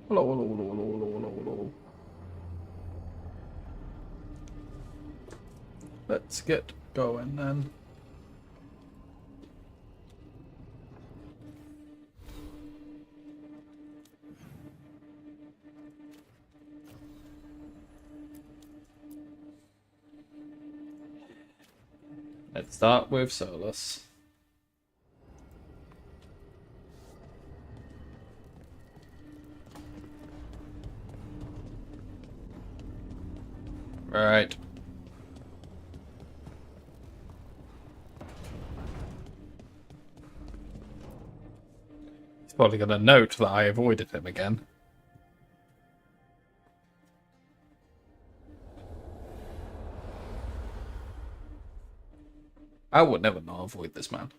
Hello, hello, hello, hello, hello, hello, hello. Let's get going then. Let's start with Solas. Right. He's probably going to note that I avoided him again. I would never not avoid this man.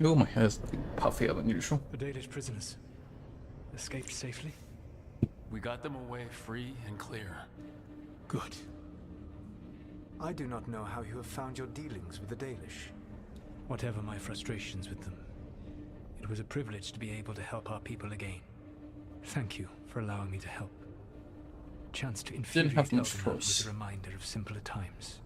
Oh, my hair's looking puffier than usual. The Danish prisoners escaped safely? We got them away free and clear. Good. I do not know how you have found your dealings with the Dalish. Whatever my frustrations with them, it was a privilege to be able to help our people again. Thank you for allowing me to help. Chance to infuriate Elgin with a reminder of simpler times.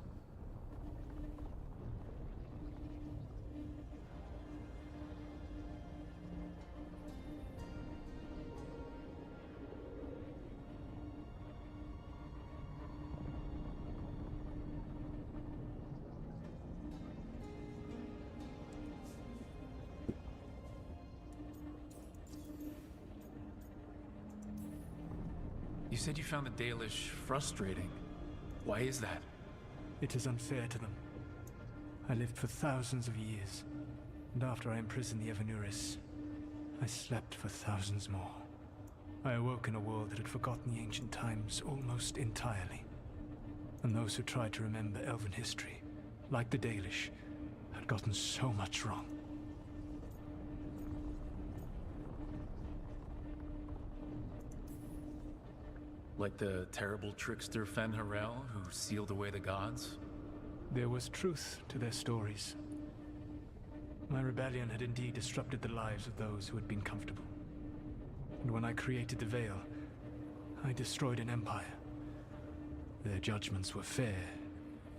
You said you found the Dalish frustrating. Why is that? It is unfair to them. I lived for thousands of years, and after I imprisoned the Evanuris, I slept for thousands more. I awoke in a world that had forgotten the ancient times almost entirely. And those who tried to remember Elven history, like the Dalish, had gotten so much wrong. Like the terrible trickster Fen Harel who sealed away the gods? There was truth to their stories. My rebellion had indeed disrupted the lives of those who had been comfortable. And when I created the Veil, I destroyed an empire. Their judgments were fair,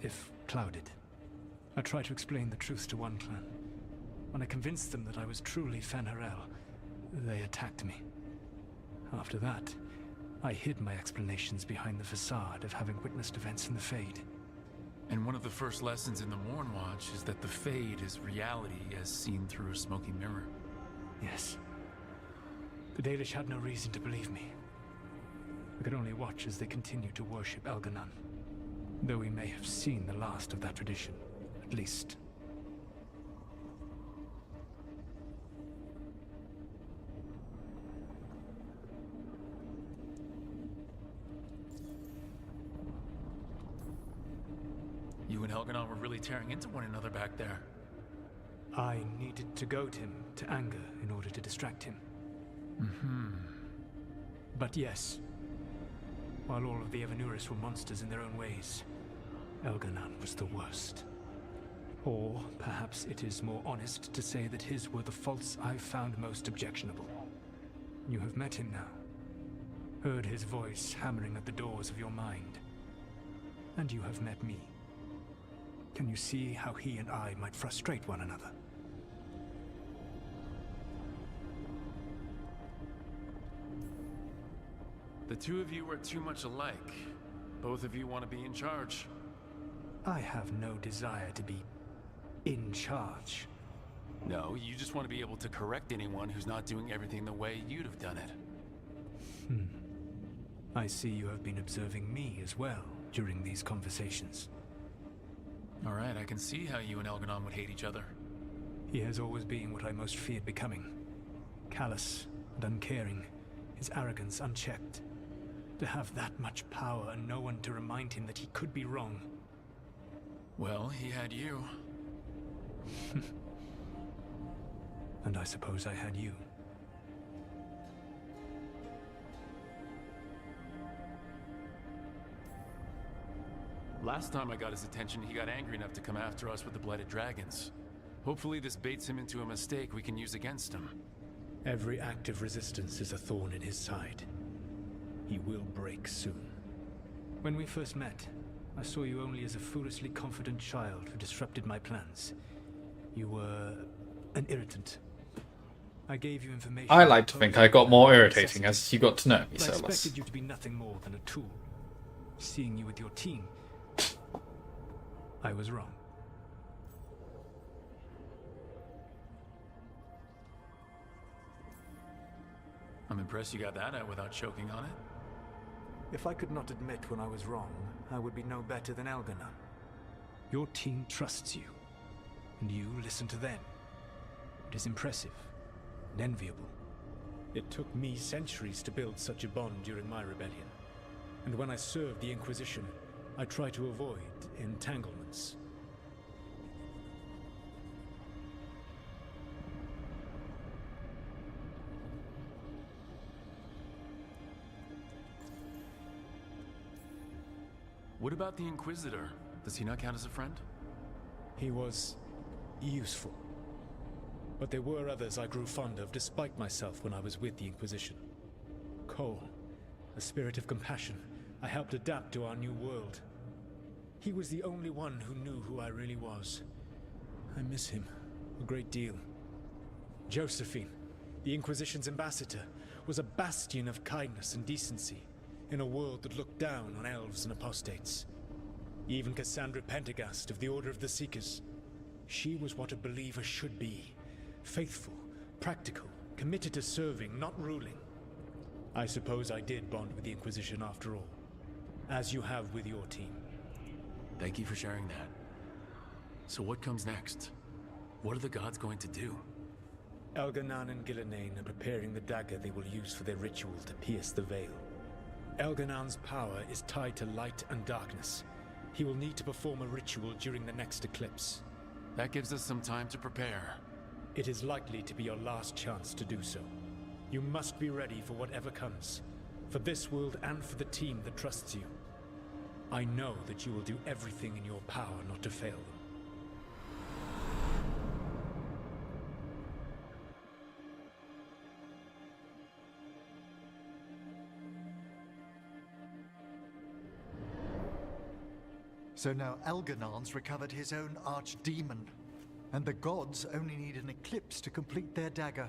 if clouded. I tried to explain the truth to one clan. When I convinced them that I was truly Fen Harel, they attacked me. After that, I hid my explanations behind the facade of having witnessed events in the Fade. And one of the first lessons in the Mornwatch is that the Fade is reality as seen through a smoky mirror. Yes. The Dalish had no reason to believe me. I could only watch as they continued to worship Elganon, though we may have seen the last of that tradition, at least. You and Elganon were really tearing into one another back there. I needed to goad him to anger in order to distract him. But yes, while all of the Evanuris were monsters in their own ways, Elganon was the worst. Or perhaps it is more honest to say that his were the faults I found most objectionable. You have met him now, heard his voice hammering at the doors of your mind. And you have met me. Can you see how he and I might frustrate one another? The two of you are too much alike. Both of you want to be in charge. I have no desire to be in charge. No, you just want to be able to correct anyone who's not doing everything the way you'd have done it. I see you have been observing me as well during these conversations. All right, I can see how you and Elganon would hate each other. He has always been what I most feared becoming. Callous and uncaring, his arrogance unchecked. To have that much power and no one to remind him that he could be wrong. Well, he had you. And I suppose I had you. Last time I got his attention, he got angry enough to come after us with the Blighted Dragons. Hopefully this baits him into a mistake we can use against him. Every act of resistance is a thorn in his side. He will break soon. When we first met, I saw you only as a foolishly confident child who disrupted my plans. You were an irritant. I gave you information. I like to think I got more irritating as you got to know me, I Solas. expected you to be nothing more than a tool. Seeing you with your team, I was wrong. I'm impressed you got that out without choking on it. If I could not admit when I was wrong, I would be no better than Elganon. Your team trusts you, and you listen to them. It is impressive and enviable. It took me centuries to build such a bond during my rebellion. And when I served the Inquisition, I tried to avoid entanglements. What about the Inquisitor? Does he not count as a friend? He was useful. But there were others I grew fond of despite myself when I was with the Inquisition. Cole, a spirit of compassion, I helped adapt to our new world. He was the only one who knew who I really was. I miss him a great deal. Josephine, the Inquisition's ambassador, was a bastion of kindness and decency in a world that looked down on elves and apostates. Even Cassandra Pendergast of the Order of the Seekers. She was what a believer should be. Faithful, practical, committed to serving, not ruling. I suppose I did bond with the Inquisition after all, as you have with your team. Thank you for sharing that. So what comes next? What are the gods going to do? Elganon and Gillenane are preparing the dagger they will use for their ritual to pierce the veil. Elganon's power is tied to light and darkness. He will need to perform a ritual during the next eclipse. That gives us some time to prepare. It is likely to be your last chance to do so. You must be ready for whatever comes, for this world and for the team that trusts you. I know that you will do everything in your power not to fail them. So now Elganon's recovered his own archdemon, and the gods only need an eclipse to complete their dagger.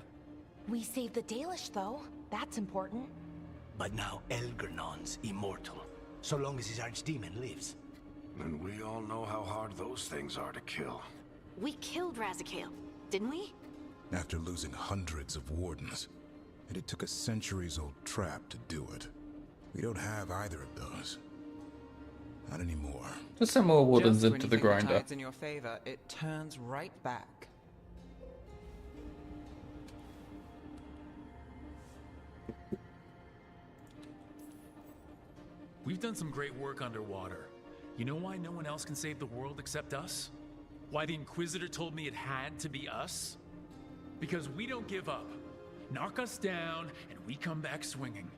We saved the Dalish, though. That's important. But now Elganon's immortal, so long as his archdemon lives. And we all know how hard those things are to kill. We killed Razikale, didn't we? After losing hundreds of wardens. And it took a centuries-old trap to do it. We don't have either of those. Not anymore. Just send more wardens Just when into you the think grinder. tide's in your favor, it turns right back. We've done some great work underwater. You know why no one else can save the world except us? Why the Inquisitor told me it had to be us? Because we don't give up. Knock us down, and we come back swinging.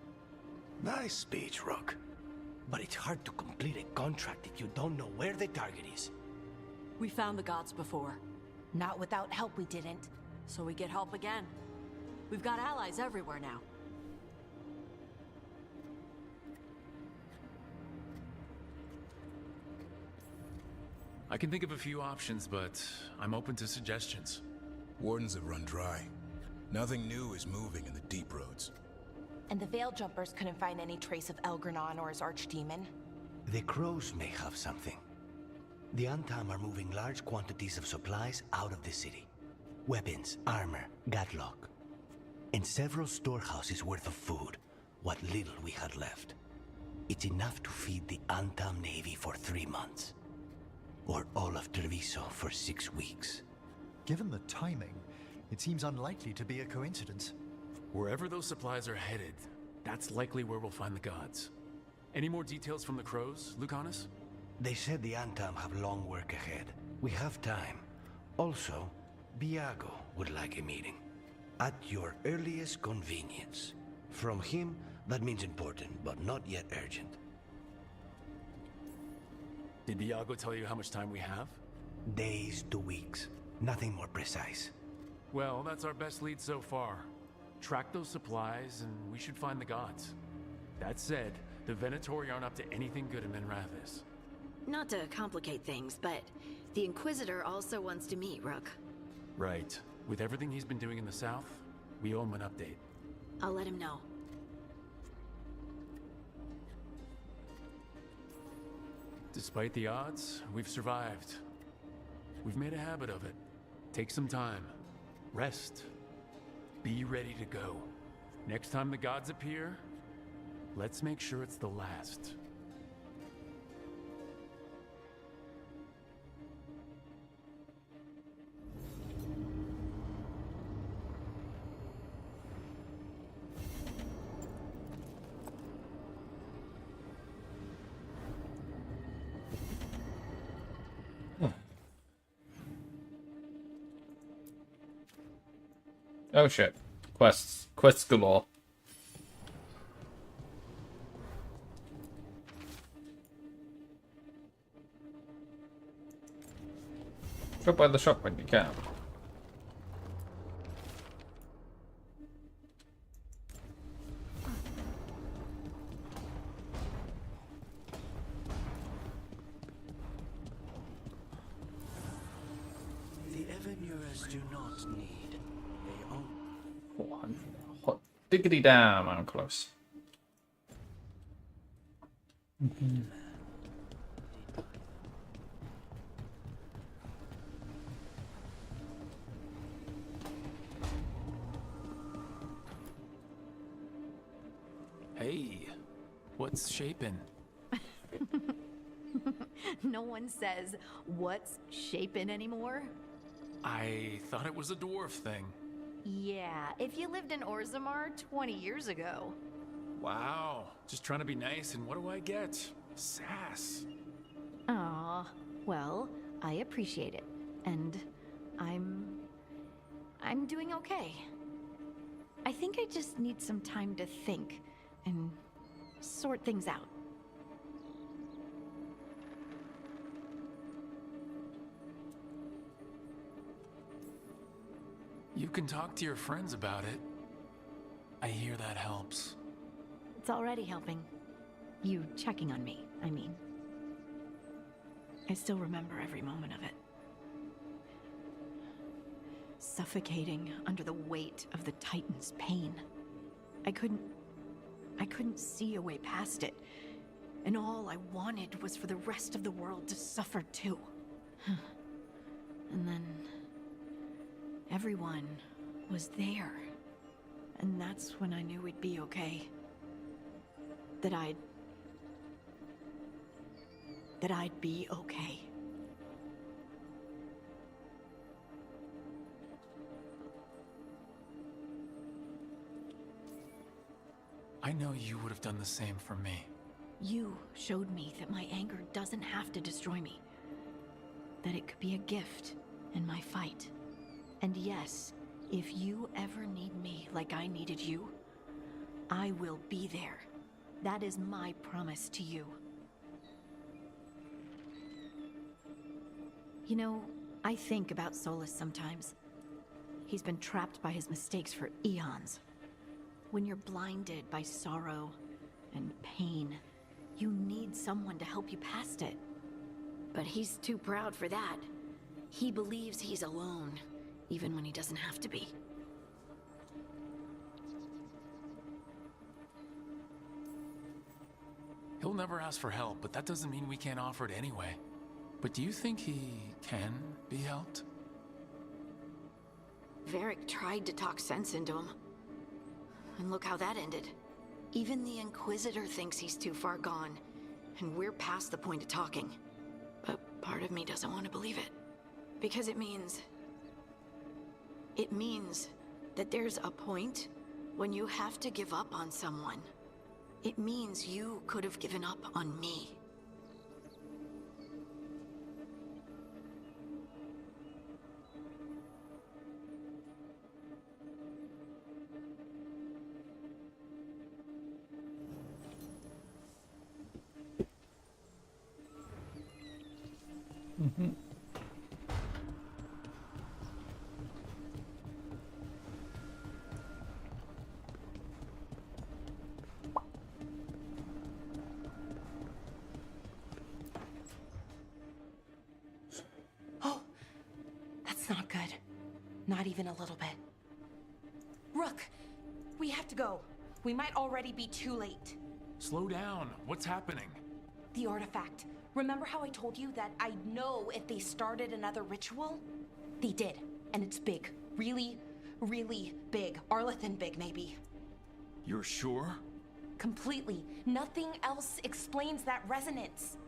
Nice speech, Rook. But it's hard to complete a contract if you don't know where the target is. We found the gods before. Not without help, we didn't. So we get help again. We've got allies everywhere now. I can think of a few options, but I'm open to suggestions. Wardens have run dry. Nothing new is moving in the deep roads. And the Veil Jumpers couldn't find any trace of Elgranon or his archdemon. The crows may have something. The Antam are moving large quantities of supplies out of the city. Weapons, armor, gatlock. And several storehouses worth of food, what little we had left. It's enough to feed the Antam Navy for 3 months. Or all of Treviso for 6 weeks. Given the timing, it seems unlikely to be a coincidence. Wherever those supplies are headed, that's likely where we'll find the gods. Any more details from the crows, Lucanus? They said the Antam have long work ahead. We have time. Also, Biago would like a meeting. At your earliest convenience. From him, that means important, but not yet urgent. Did Biago tell you how much time we have? Days to weeks. Nothing more precise. Well, that's our best lead so far. Track those supplies, and we should find the gods. That said, the Venatori aren't up to anything good in Minrathis. Not to complicate things, but the Inquisitor also wants to meet Rook. Right. With everything he's been doing in the south, we owe him an update. I'll let him know. Despite the odds, we've survived. We've made a habit of it. Take some time. Rest. Be ready to go. Next time the gods appear, let's make sure it's the last. Oh shit. Quests galore. Drop by the shop when you can. The Evanurers do not need. They own. 400. Hot diggity damn, I'm close. Hey, what's shaping? No one says, what's shaping anymore? I thought it was a dwarf thing. Yeah, if you lived in Orzammar 20 years ago. Wow, just trying to be nice, and what do I get? Sass. Aw, well, I appreciate it. And I'm doing okay. I think I just need some time to think and sort things out. You can talk to your friends about it. I hear that helps. It's already helping. You checking on me, I mean. I still remember every moment of it. Suffocating under the weight of the Titan's pain. I couldn't see a way past it. And all I wanted was for the rest of the world to suffer too. And then everyone was there. And that's when I knew we'd be okay. That I'd be okay. I know you would have done the same for me. You showed me that my anger doesn't have to destroy me. That it could be a gift in my fight. And yes, if you ever need me like I needed you, I will be there. That is my promise to you. You know, I think about Solas sometimes. He's been trapped by his mistakes for eons. When you're blinded by sorrow and pain, you need someone to help you past it. But he's too proud for that. He believes he's alone, even when he doesn't have to be. He'll never ask for help, but that doesn't mean we can't offer it anyway. But do you think he can be helped? Varric tried to talk sense into him. And look how that ended. Even the Inquisitor thinks he's too far gone, and we're past the point of talking. But part of me doesn't want to believe it. Because it means that there's a point when you have to give up on someone. It means you could have given up on me. That's not good. Not even a little bit. Rook, we have to go. We might already be too late. Slow down. What's happening? The artifact. Remember how I told you that I'd know if they started another ritual? They did, and it's big. Really, really big. Arlethan big, maybe. You're sure? Completely. Nothing else explains that resonance.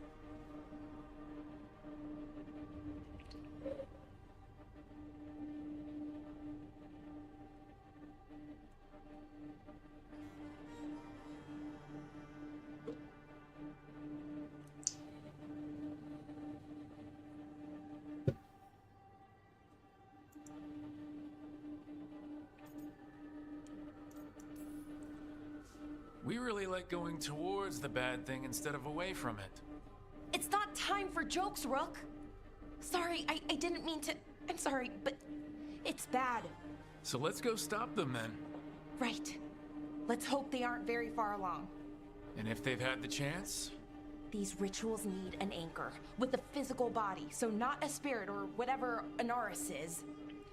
We really like going towards the bad thing instead of away from it. It's not time for jokes, Rook. Sorry, I didn't mean to. I'm sorry, but it's bad. So let's go stop them then. Right. Let's hope they aren't very far along. And if they've had the chance? These rituals need an anchor with a physical body, so not a spirit or whatever Anaris is,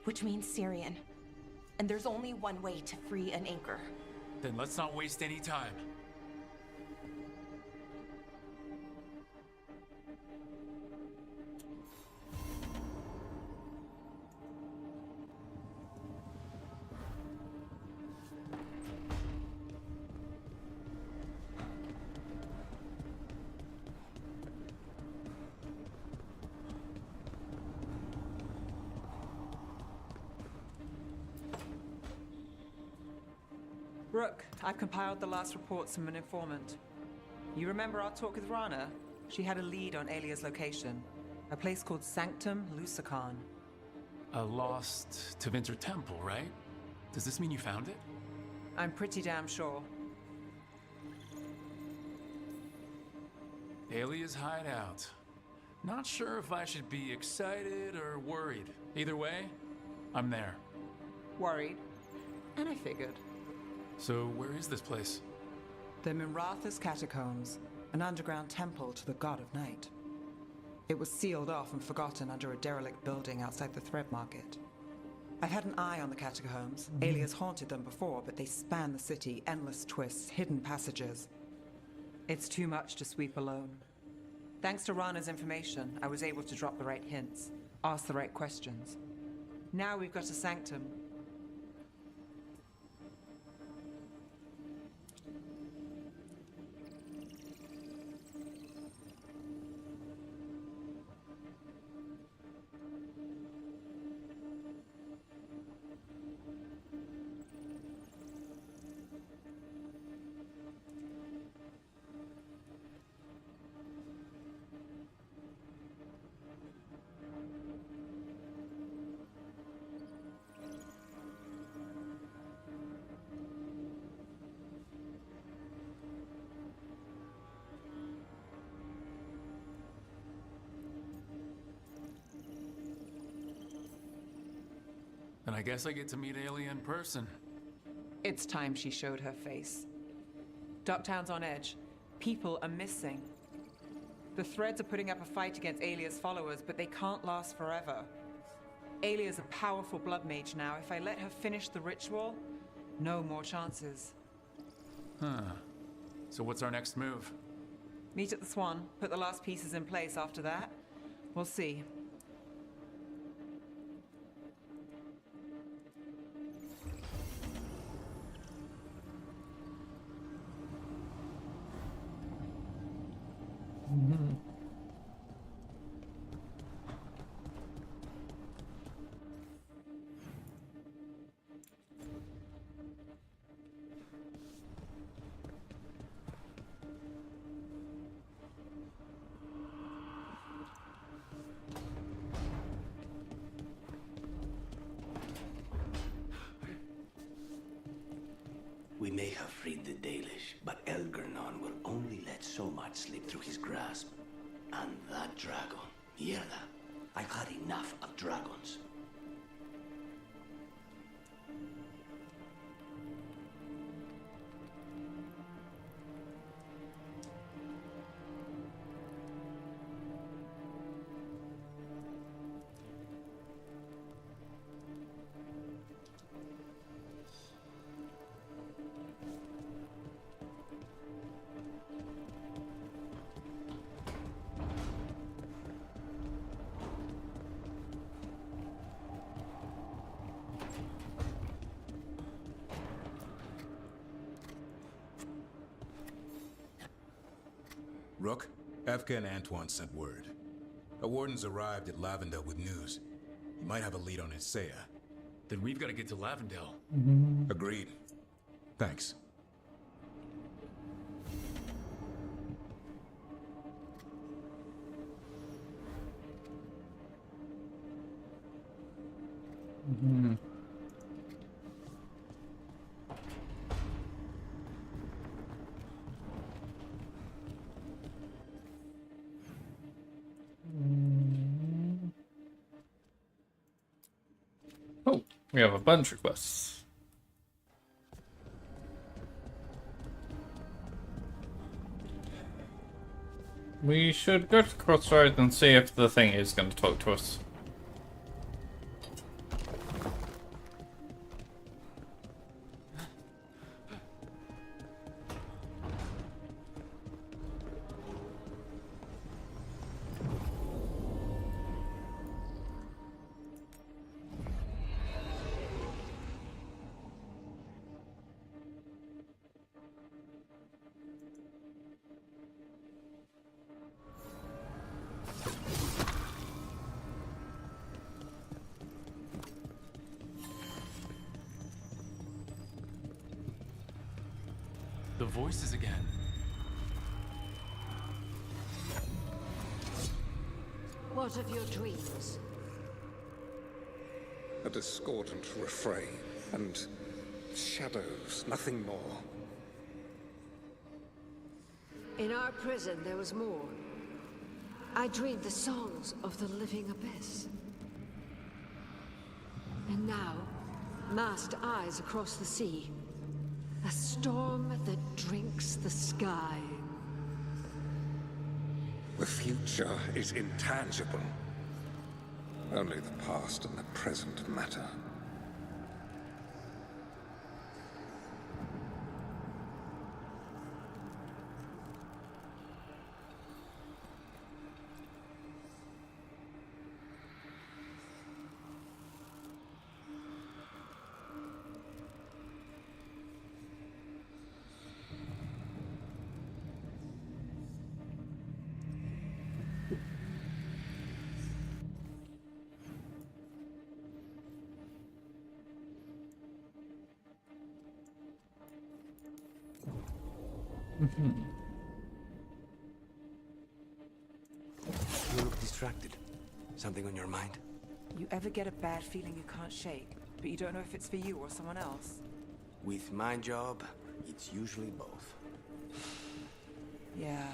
which means Syrian. And there's only one way to free an anchor. Then let's not waste any time. Rook, I've compiled the last reports from an informant. You remember our talk with Rana? She had a lead on Alia's location. A place called Sanctum Lucican. A lost Tevinter temple, right? Does this mean you found it? I'm pretty damn sure. Alia's hideout. Not sure if I should be excited or worried. Either way, I'm there. Worried. And I figured. So where is this place? The Minratha's Catacombs, an underground temple to the god of night. It was sealed off and forgotten under a derelict building outside the Thread Market. I've had an eye on the catacombs. Alias haunted them before, but they span the city, endless twists, hidden passages. It's too much to sweep alone. Thanks to Rana's information, I was able to drop the right hints, ask the right questions. Now we've got a sanctum. Then I guess I get to meet Alia in person. It's time she showed her face. Ducktown's on edge. People are missing. The Threads are putting up a fight against Alia's followers, but they can't last forever. Alia's a powerful blood mage now. If I let her finish the ritual, no more chances. Huh. So what's our next move? Meet at the Swan, put the last pieces in place. After that, we'll see. We may have freed the Dalish, but Elgernon will only let so much slip through his grasp. And that dragon, mierda. I've had enough of dragons. Rook, Evka and Antoine sent word. A warden's arrived at Lavendel with news. He might have a lead on Isaiah. Then we've got to get to Lavendel. Agreed. Thanks. Oh, we have a bunch of quests. We should go to the crossroads and see if the thing is going to talk to us. The voices again. What of your dreams? A discordant refrain and shadows, nothing more. In our prison, there was more. I dreamed the songs of the living abyss. And now, masked eyes across the sea. A storm that drinks the sky. The future is intangible. Only the past and the present matter. You look distracted. Something on your mind? You ever get a bad feeling you can't shake, but you don't know if it's for you or someone else? With my job, it's usually both. Yeah.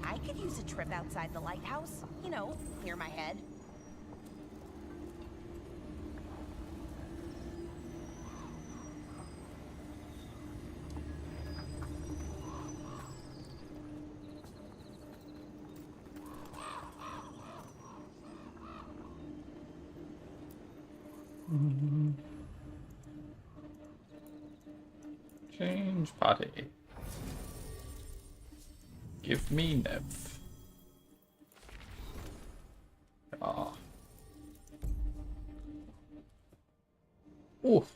I could use a trip outside the lighthouse. You know, clear my head. Change party. Give me Nev. Ah. Oof.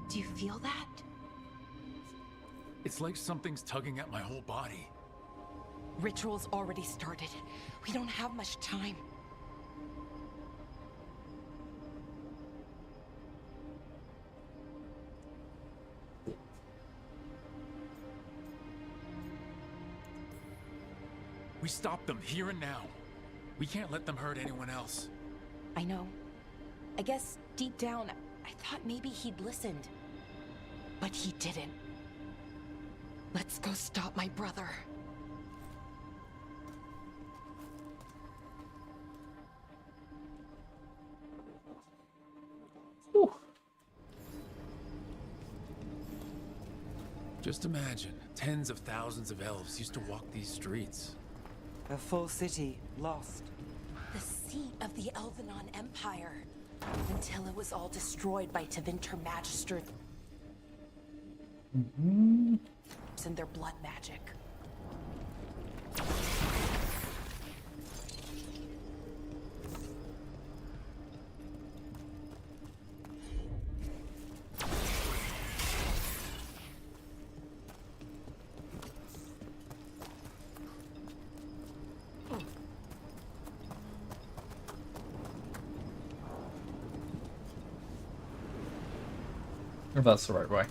Do you feel that? It's like something's tugging at my whole body. Ritual's already started. We don't have much time. We stop them here and now. We can't let them hurt anyone else. I know. I guess deep down, I thought maybe he'd listened. But he didn't. Let's go stop my brother. Ooh. Just imagine, tens of thousands of elves used to walk these streets. A full city lost. The seat of the Elvenon Empire. Until it was all destroyed by Tevinter Magister and their blood magic. If that's the right way.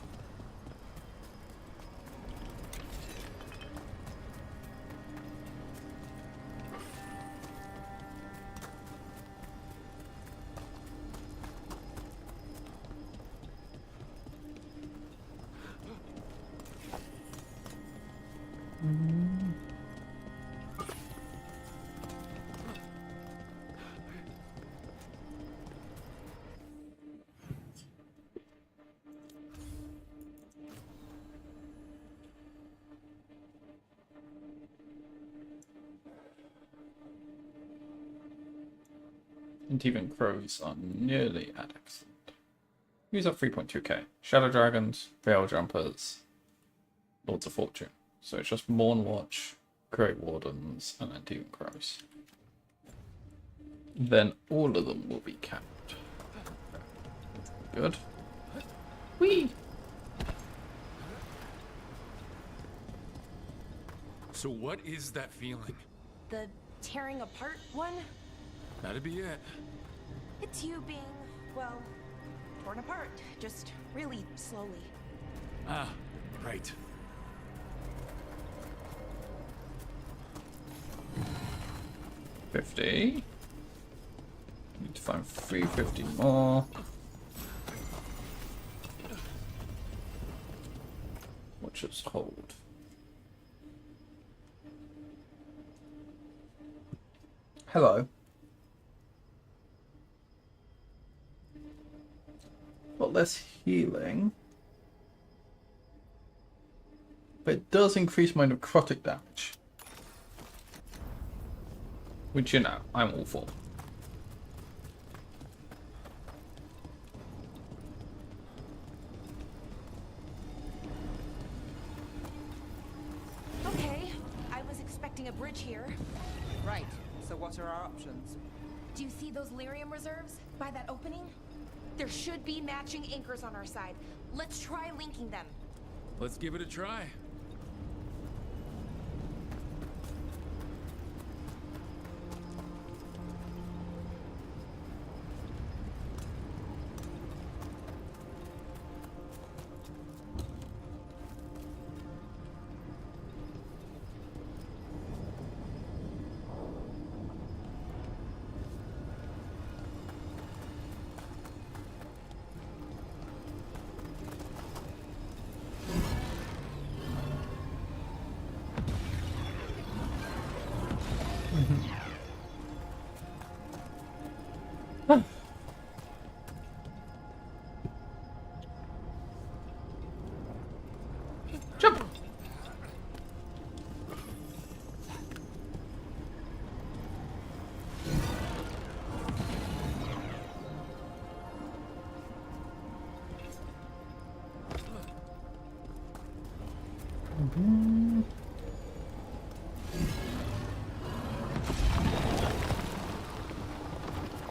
And even crows are nearly at excellent. Who's up 3.2k? Shadow Dragons, Veil Jumpers, Lords of Fortune. So it's just Mournwatch, Great Wardens, and then Demon Crows. Then all of them will be capped. Good. Whee! So what is that feeling? The tearing apart one? That'd be it. It's you being, well, torn apart. Just really slowly. Ah, right. $50. Need to find 350 more. Watch us hold. Hello. Got less healing. But it does increase my necrotic damage. Which, you know, I'm all for. Okay, I was expecting a bridge here. Right. So what are our options? Do you see those lyrium reserves by that opening? There should be matching anchors on our side. Let's try linking them. Let's give it a try.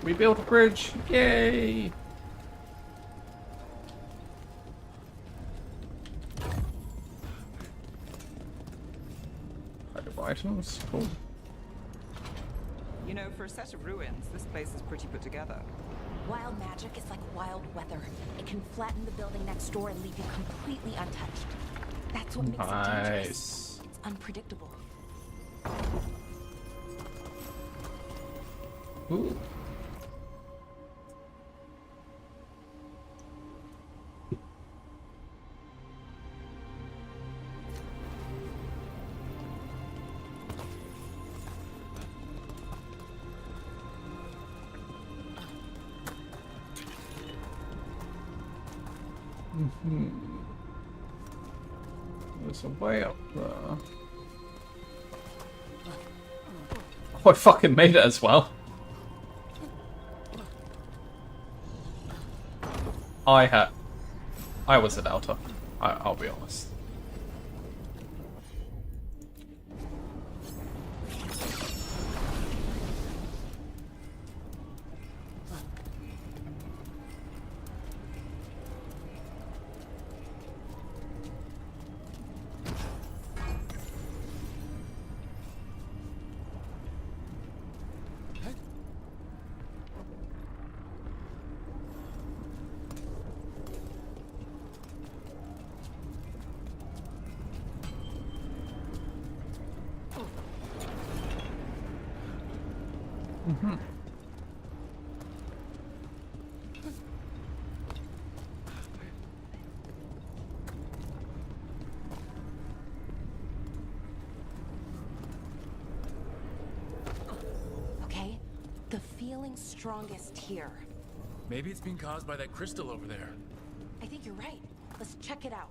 We built a bridge. Yay! Hide items. Cool. You know, for a set of ruins, this place is pretty put together. Wild magic is like wild weather. It can flatten the building next door and leave you completely untouched. That's what makes it dangerous. It's unpredictable. Ooh. There's a way up there. Oh, I fucking made it as well. I was a doubter. I'll be honest. Okay, the feeling's strongest here. Maybe it's being caused by that crystal over there. I think you're right. Let's check it out.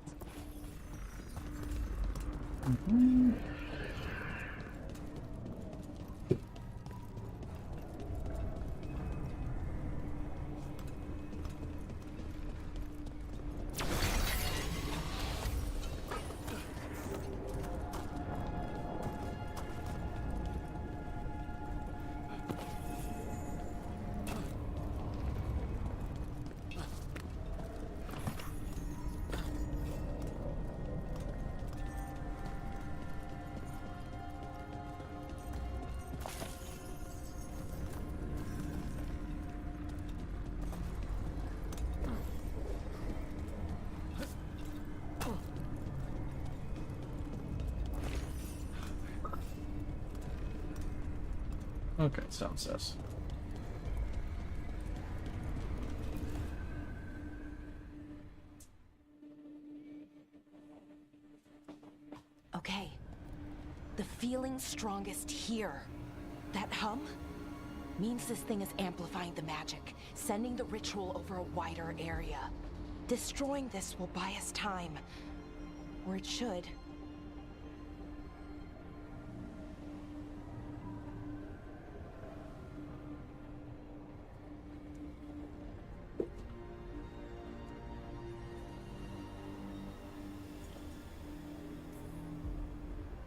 Okay, it's downstairs. Okay. The feeling's strongest here. That hum means this thing is amplifying the magic, sending the ritual over a wider area. Destroying this will buy us time. Or it should.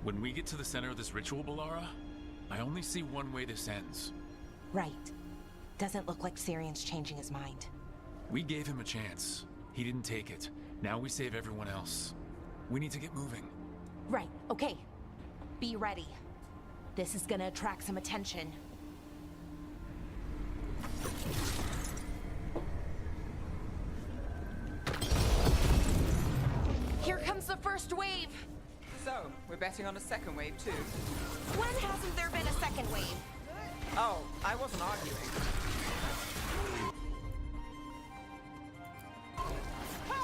When we get to the center of this ritual, Balara, I only see one way this ends. Right. Doesn't look like Syrian's changing his mind. We gave him a chance. He didn't take it. Now we save everyone else. We need to get moving. Right, okay. Be ready. This is gonna attract some attention. Here comes the first wave! So, we're betting on a second wave too? When hasn't there been a second wave? Oh, I wasn't arguing.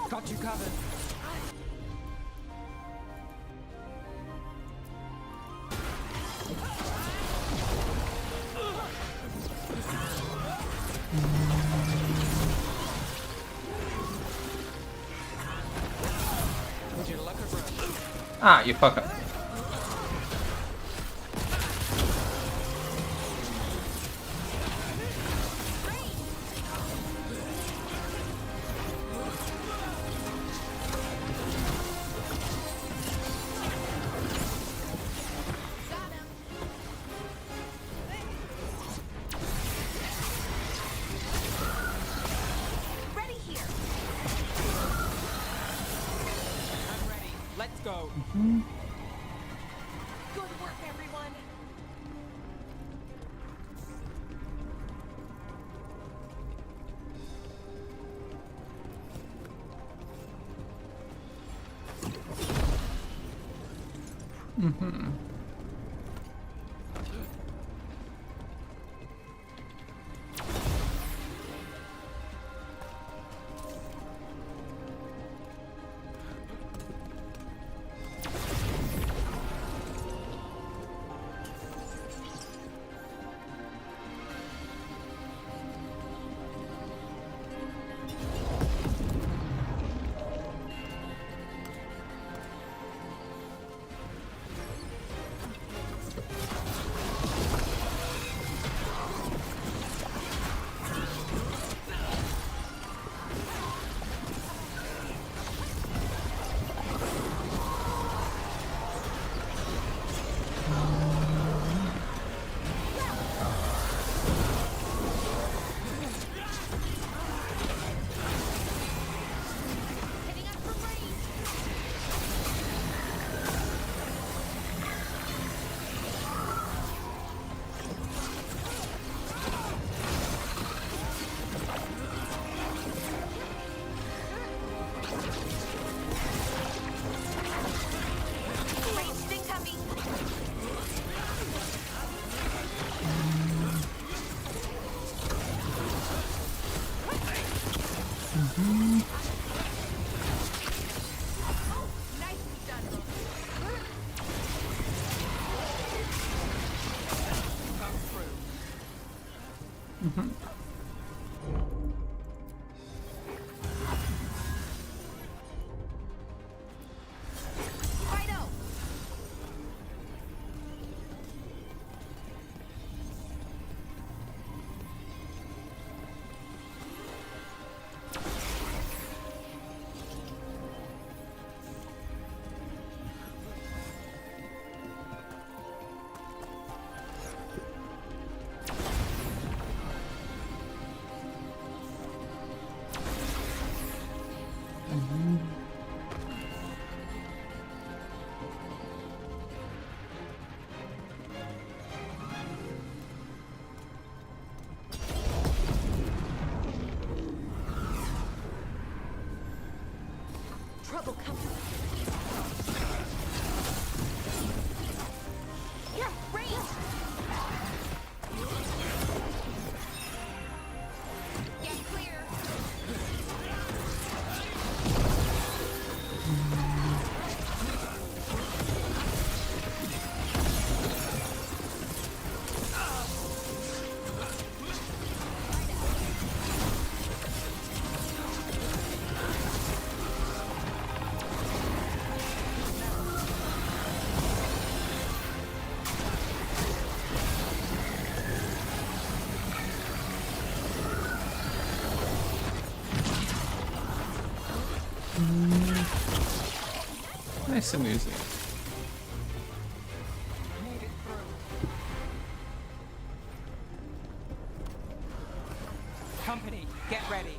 Got you covered. Would you luck or brush? Ah, you fucker. Good work, everyone. Trouble coming. Here, range! Get clear! Nice and easy. Company, get ready.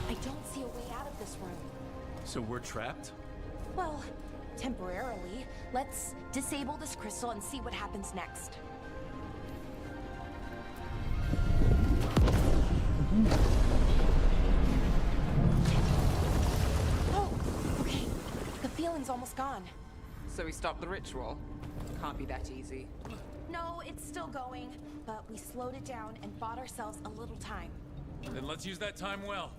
I don't see a way out of this room. So we're trapped? Well, temporarily. Let's disable this crystal and see what happens next. Oh, okay. The feeling's almost gone. So we stopped the ritual? Can't be that easy. No, it's still going, but we slowed it down and bought ourselves a little time. Then let's use that time well.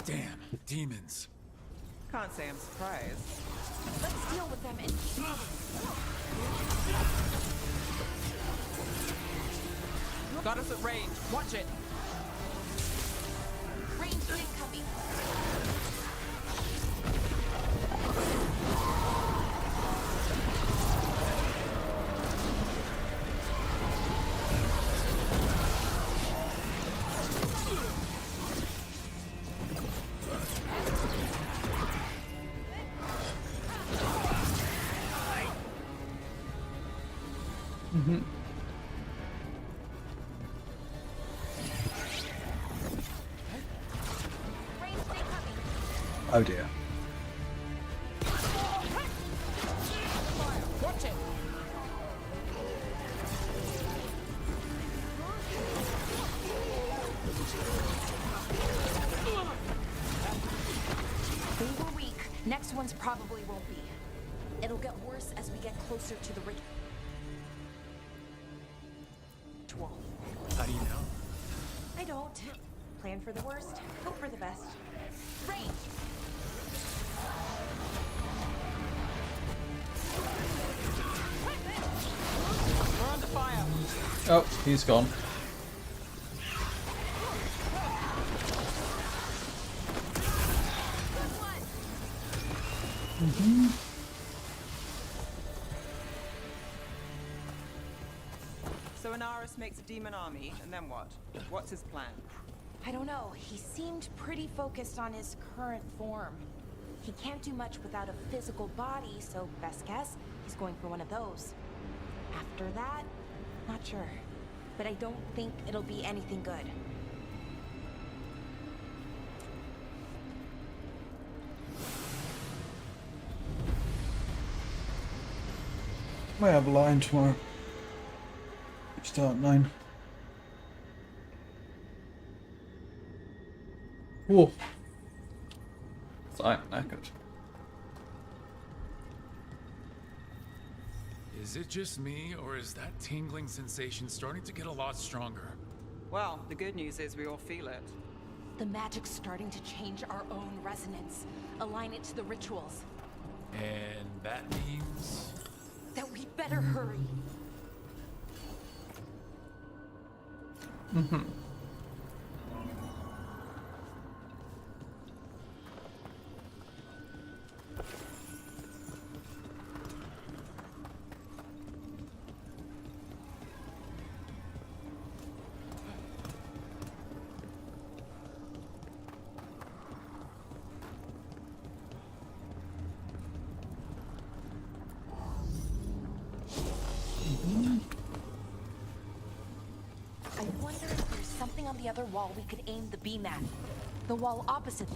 Damn, demons. Can't say I'm surprised. Let's deal with them and keep moving. Got us at range. Watch it. coming. Oh dear. Watch it. They were weak. Next one's probably won't be. It'll get worse as we get closer to the ritual. How do you know? I don't. Plan for the worst, hope for the best. Range! We're under fire. Oh, he's gone. So Inaris makes a demon army, and then what? What's his plan? I don't know. He seemed pretty focused on his current form. He can't do much without a physical body, so best guess, he's going for one of those. After that, not sure. But I don't think it'll be anything good. We have a line tomorrow. Start 9. Whoa. I'm knackered. Is it just me, or is that tingling sensation starting to get a lot stronger? Well, the good news is we all feel it. The magic's starting to change our own resonance, align it to the rituals. And that means... That we better hurry. I wonder if there's something on the other wall we could aim the beam at. The wall opposite.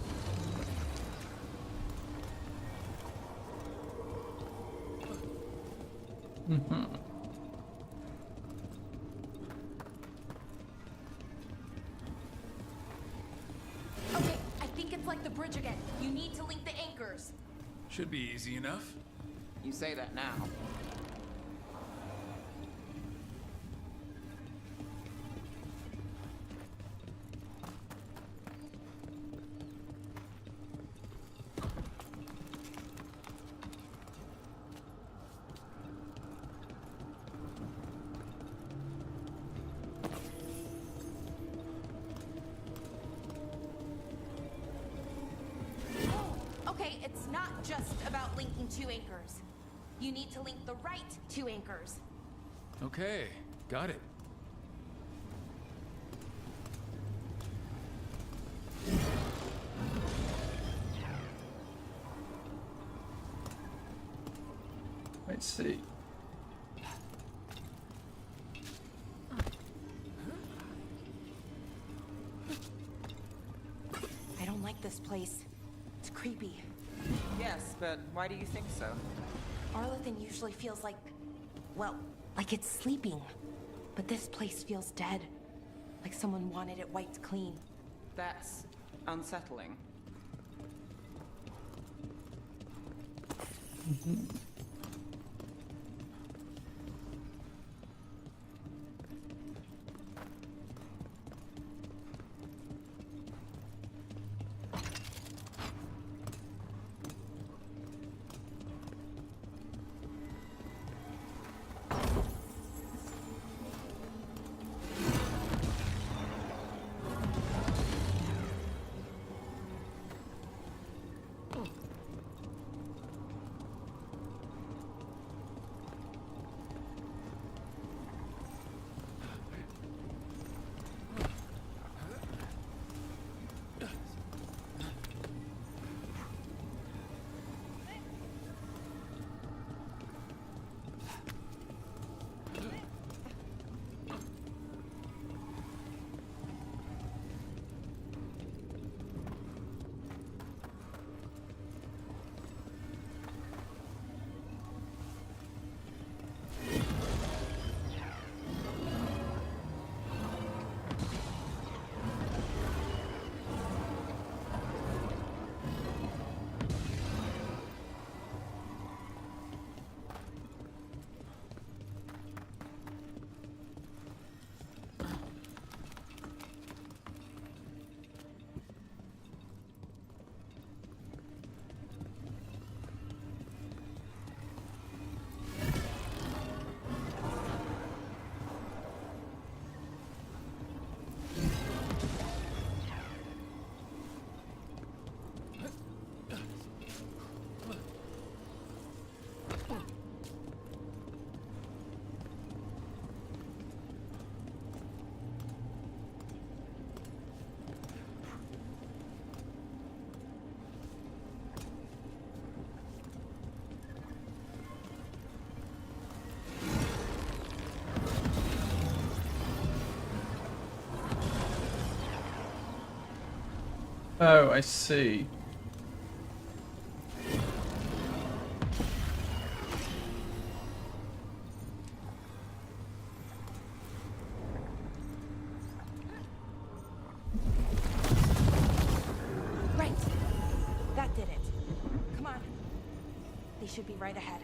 Okay, I think it's like the bridge again. You need to link the anchors. Should be easy enough. You say that now. Okay, it's not just about linking two anchors. You need to link the right two anchors. Okay, got it. Let's see. I don't like this place. It's creepy. Yes, but why do you think so? Arlathan usually feels like, well, like it's sleeping. But this place feels dead. Like someone wanted it wiped clean. That's unsettling. Oh, I see. Right. That did it. Come on. They should be right ahead.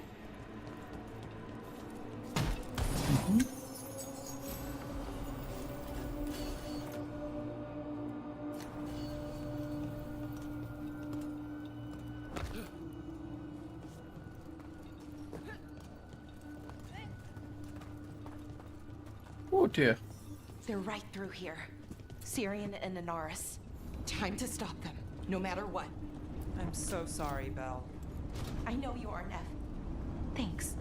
Oh dear. They're right through here. Syrian and Anaris. Time to stop them, no matter what. I'm so sorry, Belle. I know you are, Nev. Thanks.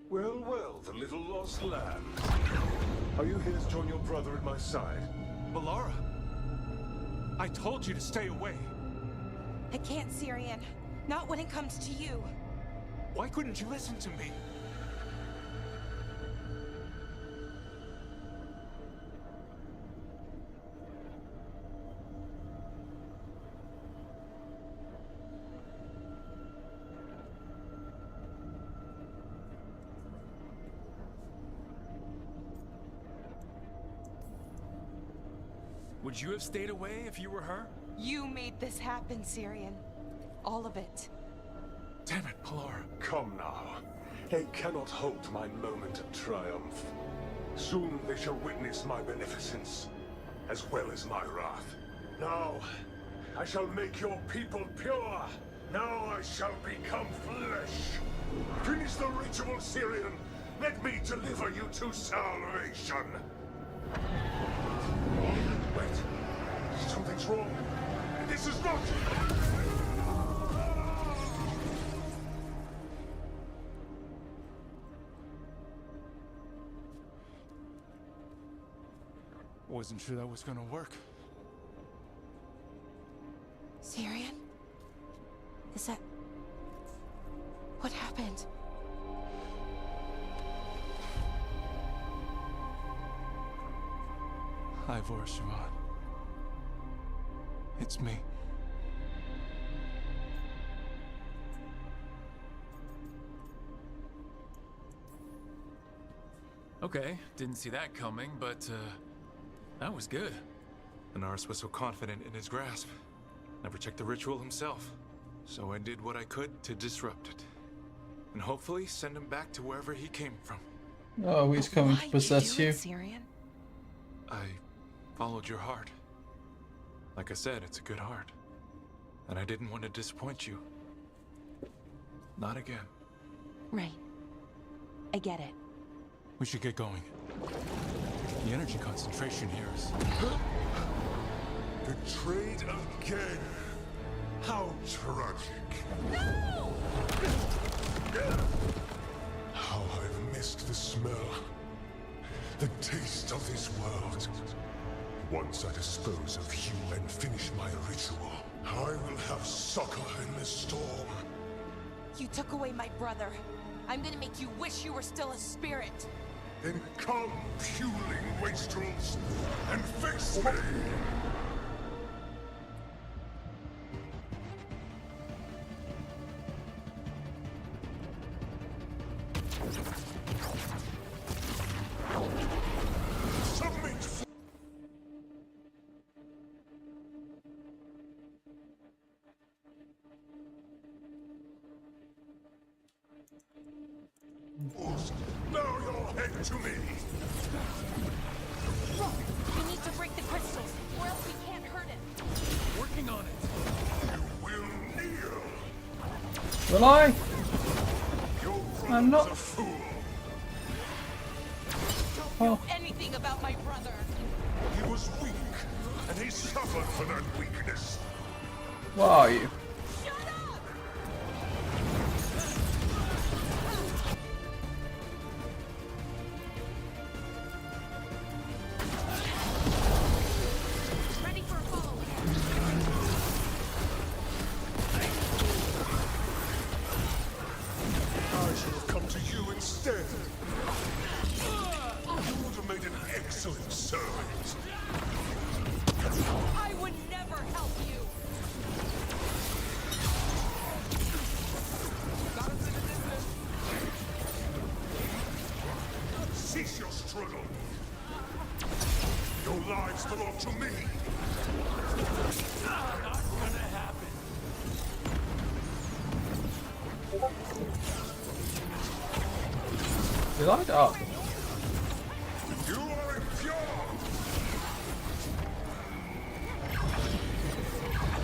Well, well, the little lost land. Are you here to join your brother at my side? Balara! I told you to stay away. I can't, Syrian. Not when it comes to you. Why couldn't you listen to me? Would you have stayed away if you were her? You made this happen, Syrian. All of it. Damn it, Balara. Come now. They cannot halt my moment of triumph. Soon they shall witness my beneficence, as well as my wrath. Now, I shall make your people pure. Now I shall become flesh. Finish the ritual, Syrian. Let me deliver you to salvation. Wait. Something's wrong. This is not... Wasn't sure that was gonna work. Syrian? Is that... What happened? Ivor Siobhan. It's me. Okay, didn't see that coming, but, that was good. Anaris was so confident in his grasp. Never checked the ritual himself. So I did what I could to disrupt it. And hopefully send him back to wherever he came from. Oh, he's coming to possess you. Syrian? I followed your heart. Like I said, it's a good heart. And I didn't want to disappoint you. Not again. Right. I get it. We should get going. The energy concentration here is... Betrayed again. How tragic. No! How I've missed the smell. The taste of this world. Once I dispose of you and finish my ritual, I will have succor in the storm. You took away my brother. I'm gonna make you wish you were still a spirit. Then come, puling wastrels, and face me! Submit! Bow your head to me! Look, we need to break the crystals, or else we can't hurt him. Working on it. You will kneel! Will I? Your I'm not. brother's a fool! Don't know anything about my brother. He was weak, and he suffered for that weakness. Where are you? Shut up! Ready for a follow. I should have come to you instead. You would have made an excellent Excellent servant. I would never help you! Cease your struggle. Your lives belong to me. Not gonna happen. You like it up? You are impure.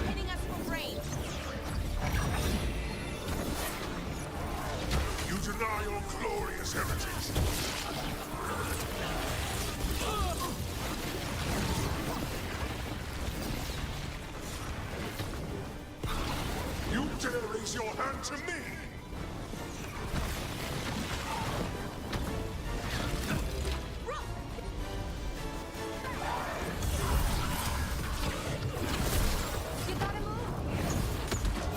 Hitting us from range. You deny your glorious heritage. You dare raise your hand to me? You gotta move!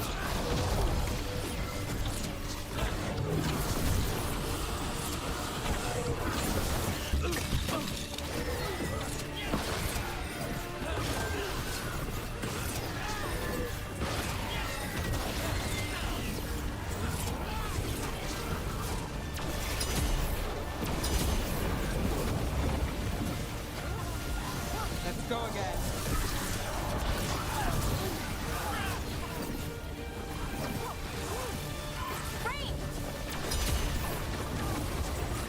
Let's go again.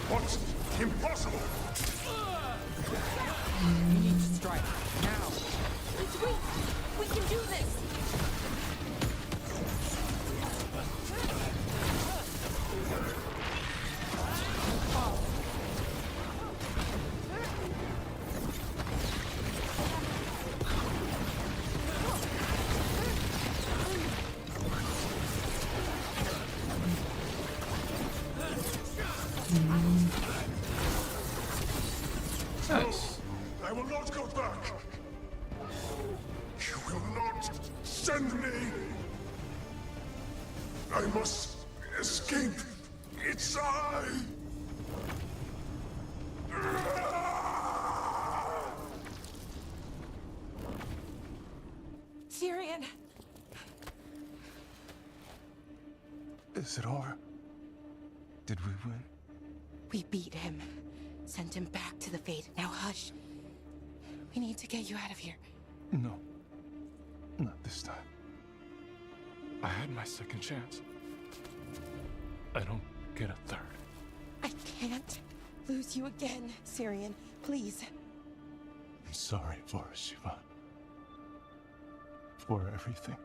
What? Impossible! We need to strike. Now. It's weak! We can do this! Nice. I will not go back. You will not send me. I must escape. It's I. Tyrion! Is it over? Did we win? We beat him. Sent him back to the Fate. Now hush. We need to get you out of here. No. Not this time. I had my second chance. I don't get a third. I can't lose you again, Tyrion. Please. I'm sorry for Siobhan. For everything.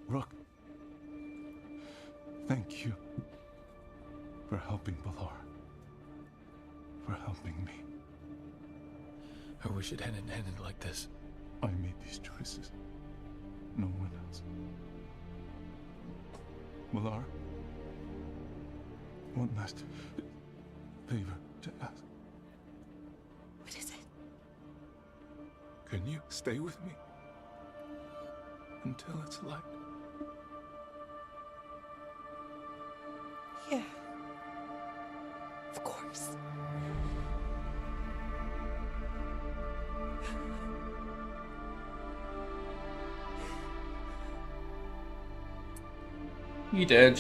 Rook. Thank you. For helping Balar. For helping me. I wish it hadn't ended like this. I made these choices. No one else. Balar. One last favor to ask. What is it? Can you stay with me? Until it's light. Yeah. Of course. You did.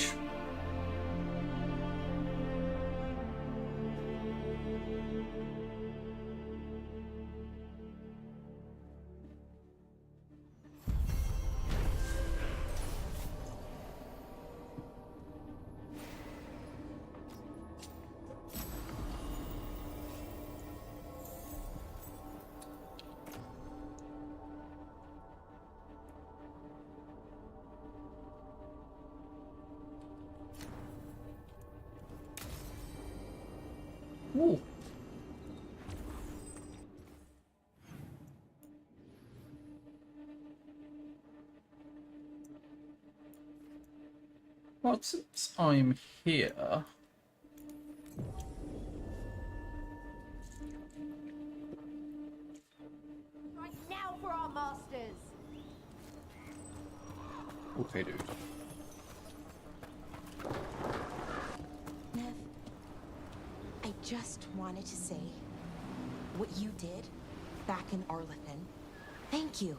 Ooh. Well, since I'm here, Right now for our masters. okay, dude. Nev, I just wanted to say what you did back in Arlethan. Thank you.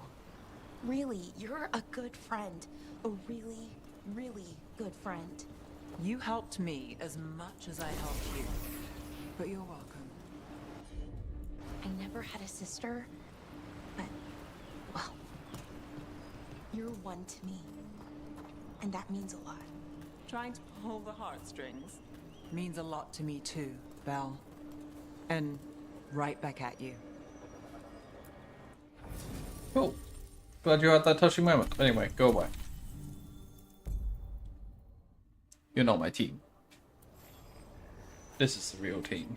Really, you're a good friend. A really, really good friend. You helped me as much as I helped you. But you're welcome. I never had a sister, but, well, you're one to me. And that means a lot. Trying to pull the heartstrings means a lot to me too, Belle. And right back at you. Cool. Glad you had that touching moment. Anyway, go away. You're not my team. This is the real team.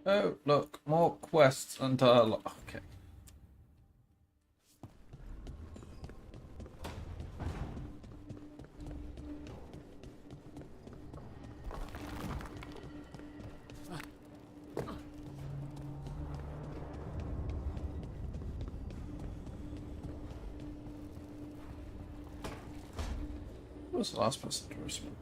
Oh, look, more quests and okay. Who was the last person to respond?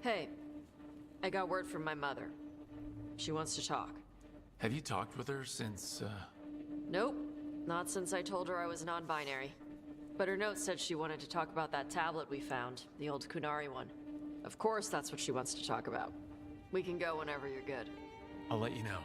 Hey, I got word from my mother. She wants to talk. Have you talked with her since, Nope, not since I told her I was non-binary. But her note said she wanted to talk about that tablet we found, the old Kunari one. Of course that's what she wants to talk about. We can go whenever you're good. I'll let you know.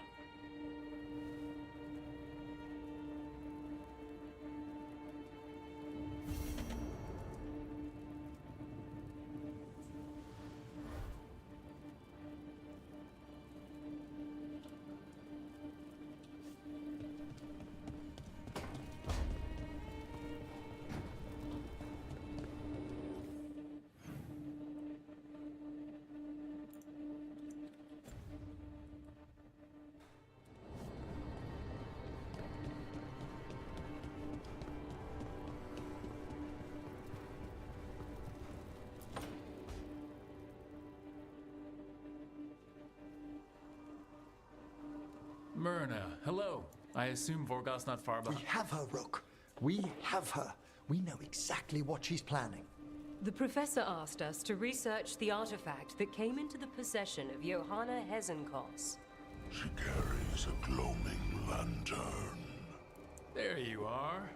Myrna, hello. I assume Vorgos's not far behind. We have her, Rook. We have her. We know exactly what she's planning. The professor asked us to research the artifact that came into the possession of Johanna Hezenkos. She carries a gloaming lantern. There you are.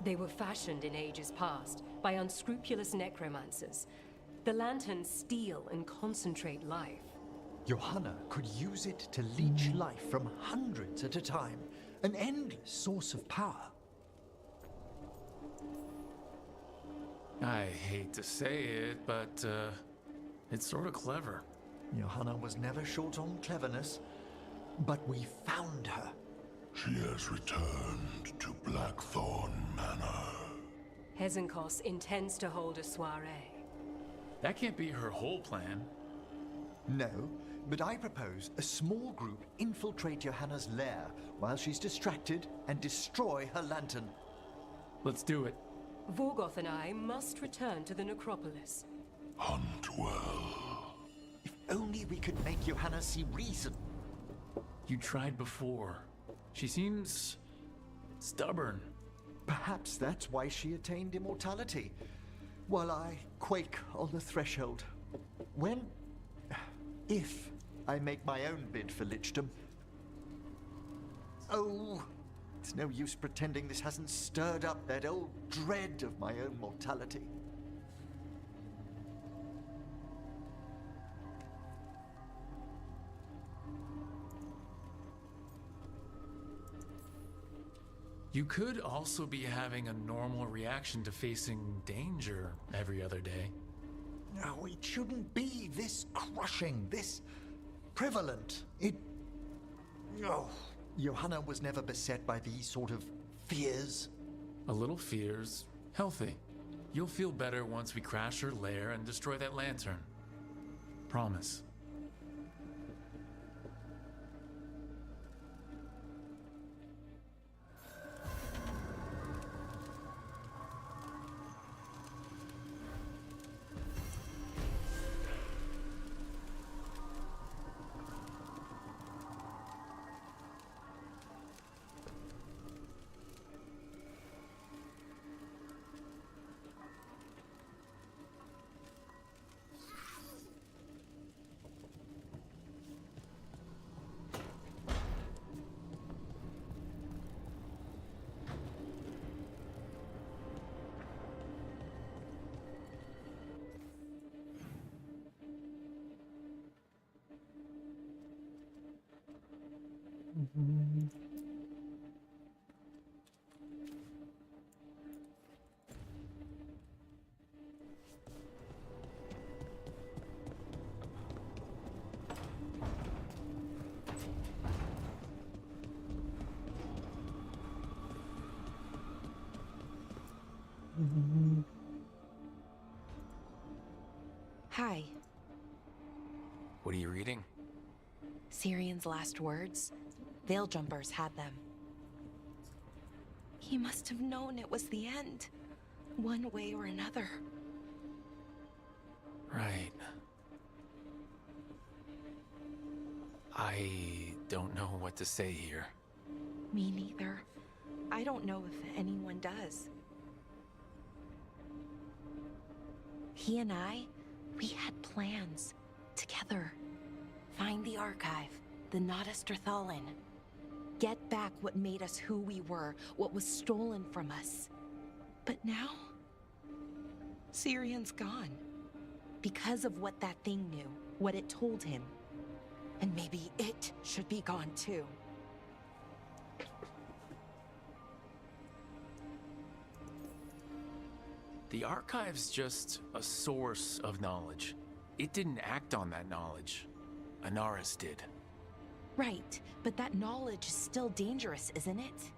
They were fashioned in ages past by unscrupulous necromancers. The lanterns steal and concentrate life. Johanna could use it to leech life from hundreds at a time. An endless source of power. I hate to say it, but, it's sort of clever. Johanna was never short on cleverness, but we found her. She has returned to Blackthorn Manor. Hezenkos intends to hold a soiree. That can't be her whole plan. No, but I propose a small group infiltrate Johanna's lair while she's distracted and destroy her lantern. Let's do it. Vorgoth and I must return to the necropolis. Hunt well. only we could make Johanna see reason. You tried before. She seems stubborn. Perhaps that's why she attained immortality, while I quake on the threshold. If I make my own bid for lichdom... Oh, it's no use pretending this hasn't stirred up that old dread of my own mortality. You could also be having a normal reaction to facing danger every other day. No, it shouldn't be this crushing, this prevalent. No. Johanna was never beset by these sort of fears. A little fear's healthy. You'll feel better once we crash her lair and destroy that lantern. Promise. Hi. What are you reading? Syrion's last words. Veil Jumpers had them. He must have known it was the end, one way or another. Right. I don't know what to say here. Me neither. I don't know if anyone does. He and I, we had plans together. Find the archive, the Nodaster Thalin. Get back what made us who we were, what was stolen from us. But now, Syrion's gone. Because of what that thing knew, what it told him. And maybe it should be gone too. The archive's just a source of knowledge. It didn't act on that knowledge. Anaris did. Right, but that knowledge is still dangerous, isn't it?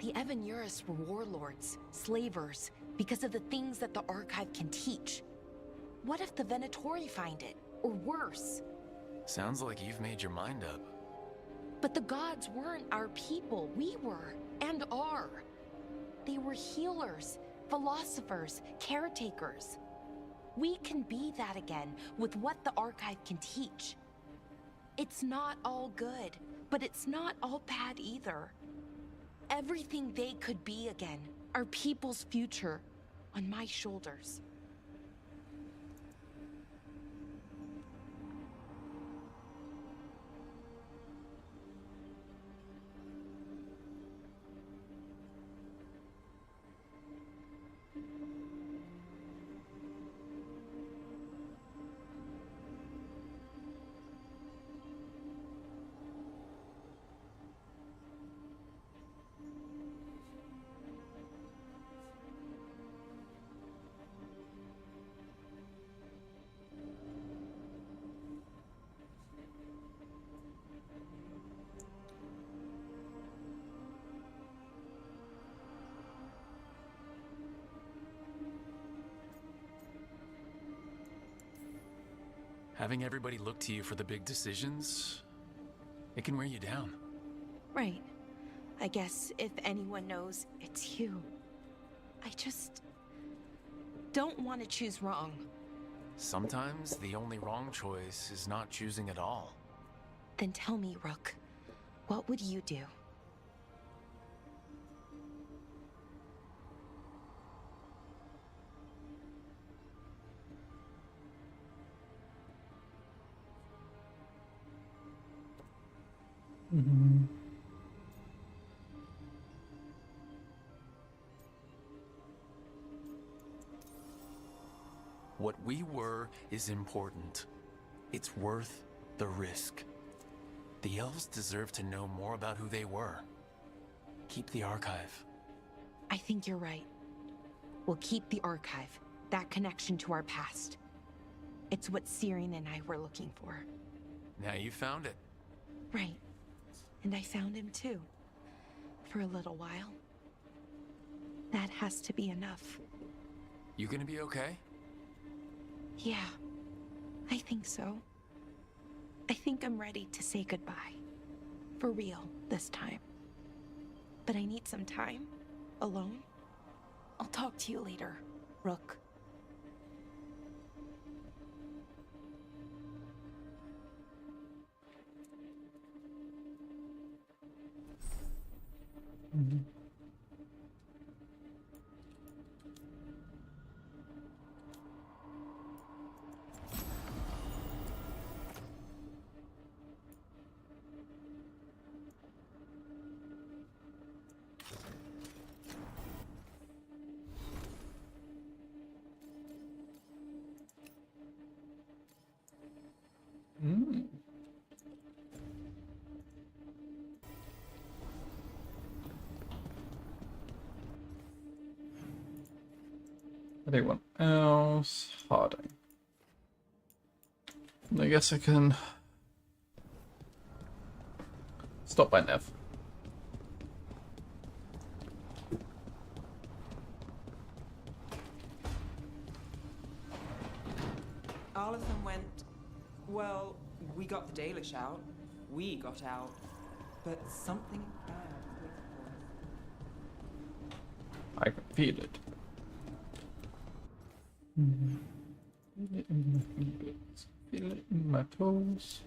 The Evanuris were warlords, slavers, because of the things that the archive can teach. What if the Venatori find it? Or worse? Sounds like you've made your mind up. But the gods weren't our people. We were, and are. They were healers, philosophers, caretakers. We can be that again with what the archive can teach. It's not all good, but it's not all bad either. Everything they could be again, our people's future, on my shoulders. Having everybody look to you for the big decisions, it can wear you down. Right. I guess if anyone knows, it's you. I just don't want to choose wrong. Sometimes the only wrong choice is not choosing at all. Then tell me, Rook, what would you do? What we were is important. It's worth the risk. The elves deserve to know more about who they were. Keep the archive. I think you're right. We'll keep the archive, that connection to our past. It's what Syrian and I were looking for. Now you found it. Right. And I found him too. For a little while. That has to be enough. You gonna be okay? Yeah, I think so. I think I'm ready to say goodbye. For real, this time. But I need some time. Alone. I'll talk to you later, Rook. Anyone else? Harding. I guess I can stop by Nev. Arlathan went, well, we got the Dalish out. We got out. But something bad waited for us. I can feel it. Feel it in my fingers. Feel it in my toes.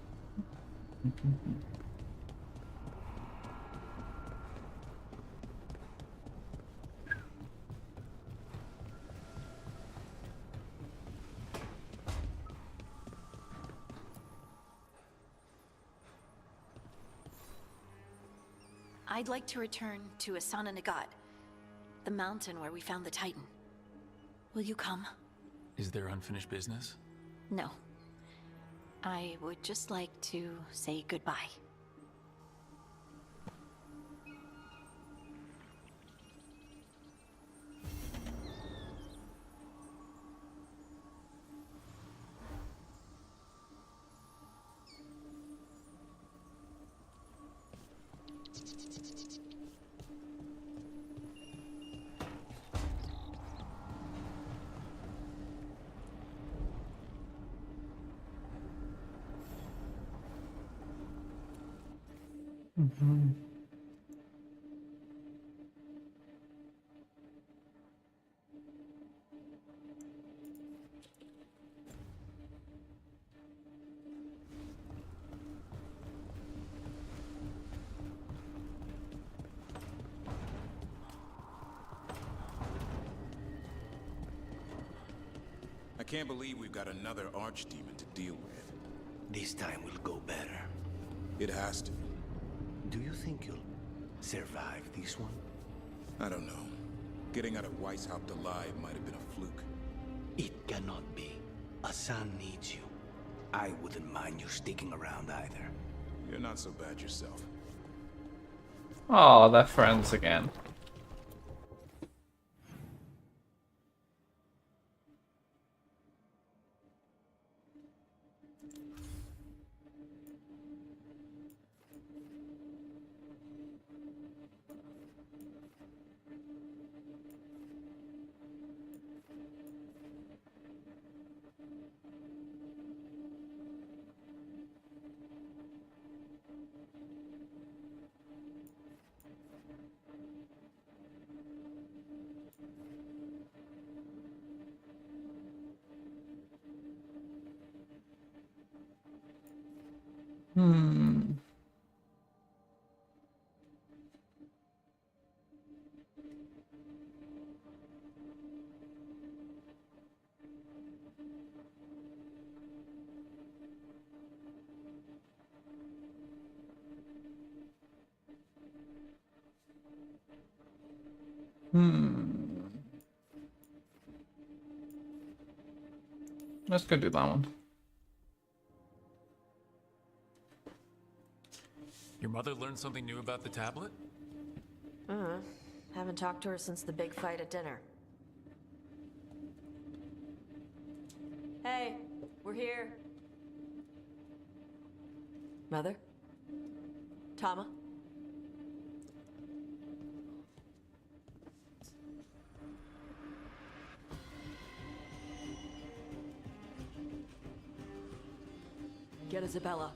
I'd like to return to Asana Nagat, the mountain where we found the Titan. Will you come? Is there unfinished business? No. I would just like to say goodbye. I can't believe we've got another archdemon to deal with. This time will go better. It has to. Do you think you'll survive this one? I don't know. Getting out of Weishaupt alive might have been a fluke. It cannot be. Asan needs you. I wouldn't mind you sticking around either. You're not so bad yourself. Oh, they're friends again. Hmm. Let's go do that one. Your mother learned something new about the tablet? Haven't talked to her since the big fight at dinner. Hey, we're here. Mother? Tama? Get Isabella.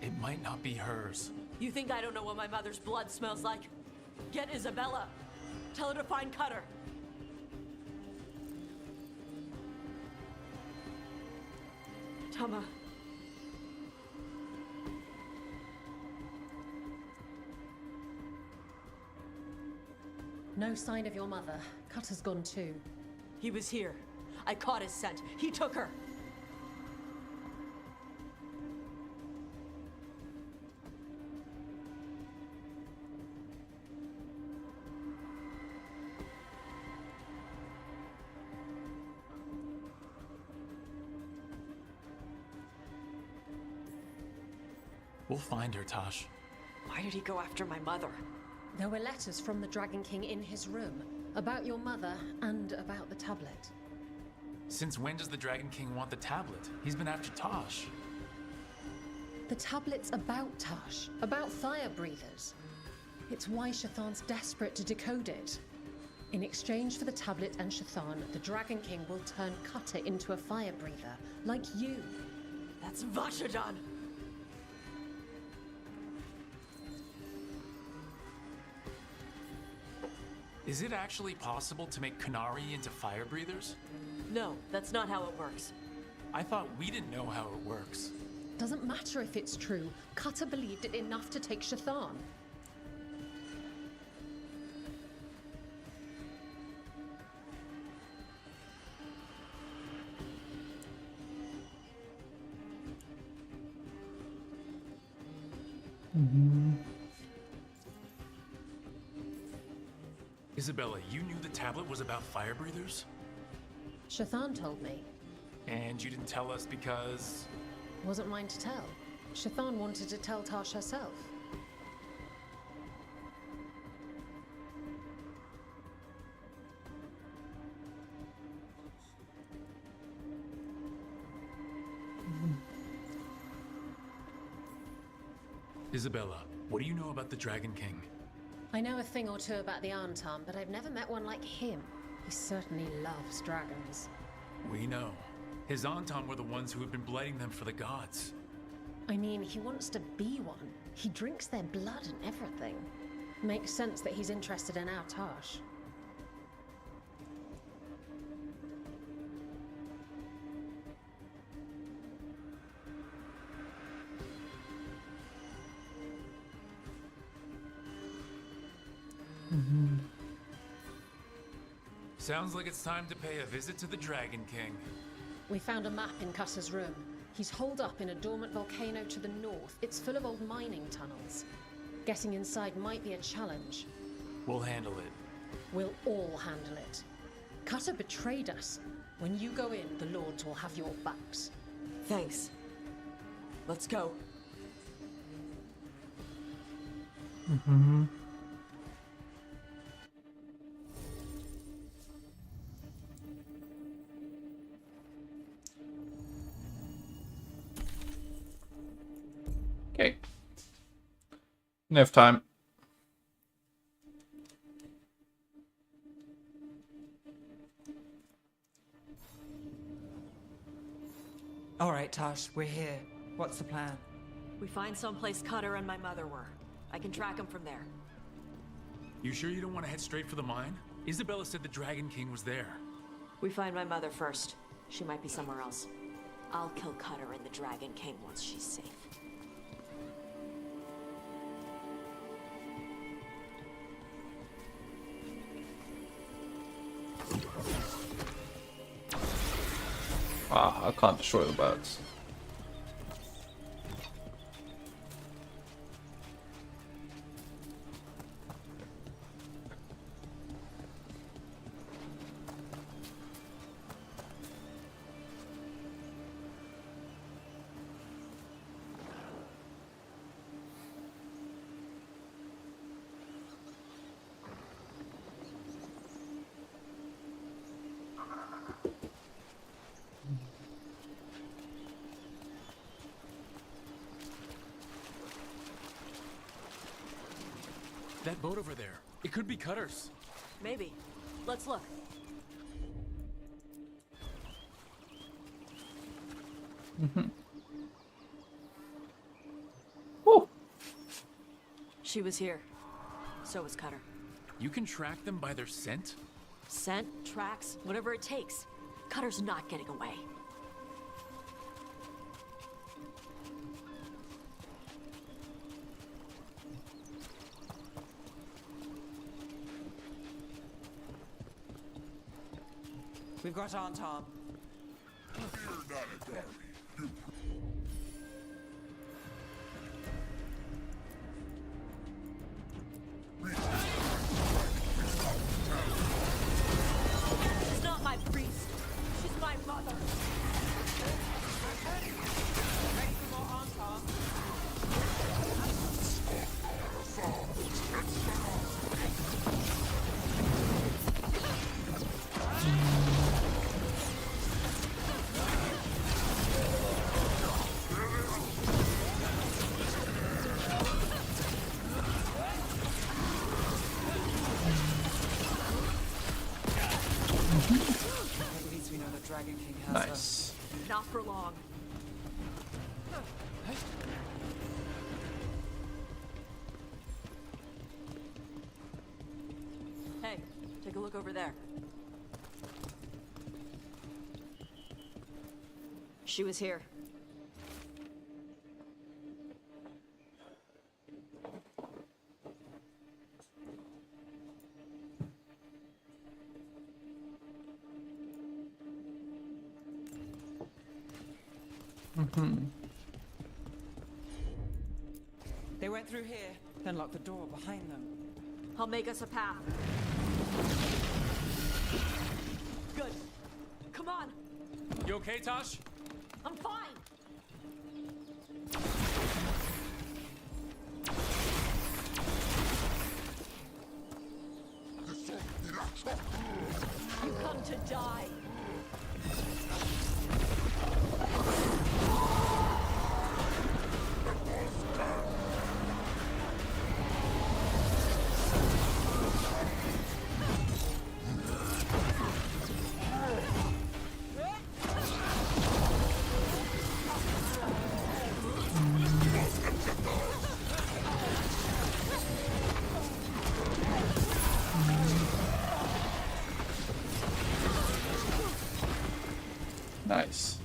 It might not be hers. You think I don't know what my mother's blood smells like? Get Isabella. Tell her to find Cutter. Tama. No sign of your mother. Cutter's gone too. He was here. I caught his scent. He took her. We'll find her, Tosh. Why did he go after my mother? There were letters from the Dragon King in his room about your mother and about the tablet. Since when does the Dragon King want the tablet? He's been after Tosh. The tablet's about Tash, about fire breathers. It's why Shathan's desperate to decode it. In exchange for the tablet and Shathan, the Dragon King will turn Cutter into a fire breather, like you. That's Vashadan! Is it actually possible to make Kunari into fire breathers? No, that's not how it works. I thought we didn't know how it works. Doesn't matter if it's true. Cutter believed it enough to take Shathan. Isabella, you knew the tablet was about fire breathers? Shathan told me. And you didn't tell us because... Wasn't mine to tell. Shathan wanted to tell Tash herself. Isabella, what do you know about the Dragon King? I know a thing or two about the Arntam, but I've never met one like him. He certainly loves dragons. We know. His Antam were the ones who have been blighting them for the gods. I mean, he wants to be one. He drinks their blood and everything. Makes sense that he's interested in our Tash. Sounds like it's time to pay a visit to the Dragon King. We found a map in Cutter's room. He's holed up in a dormant volcano to the north. It's full of old mining tunnels. Getting inside might be a challenge. We'll handle it. We'll all handle it. Cutter betrayed us. When you go in, the Lords will have your backs. Thanks. Let's go. Okay. Enough time. All right, Tash, we're here. What's the plan? We find someplace Cutter and my mother were. I can track them from there. You sure you don't want to head straight for the mine? Isabella said the Dragon King was there. We find my mother first. She might be somewhere else. I'll kill Cutter and the Dragon King once she's safe. Ah, I can't destroy the birds. That boat over there. It could be Cutter's. Maybe. Let's look. Oh. She was here. So was Cutter. You can track them by their scent? Scent, tracks, whatever it takes. Cutter's not getting away. We've got Aunt Tom. She's not my priest. She's my mother. Ready for more Aunt Tom? At least we know the Dragon King has Nice. Not for long. Hey, take a look over there. She was here. They went through here, then locked the door behind them. I'll make us a path. Good. Come on. You okay, Tosh? I'm fine. You come to die. Nice.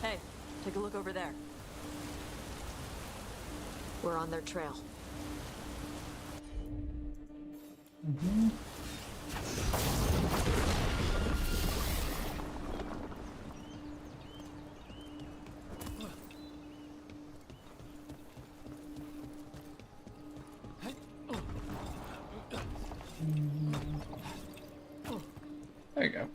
Hey, take a look over there. We're on their trail. There you go.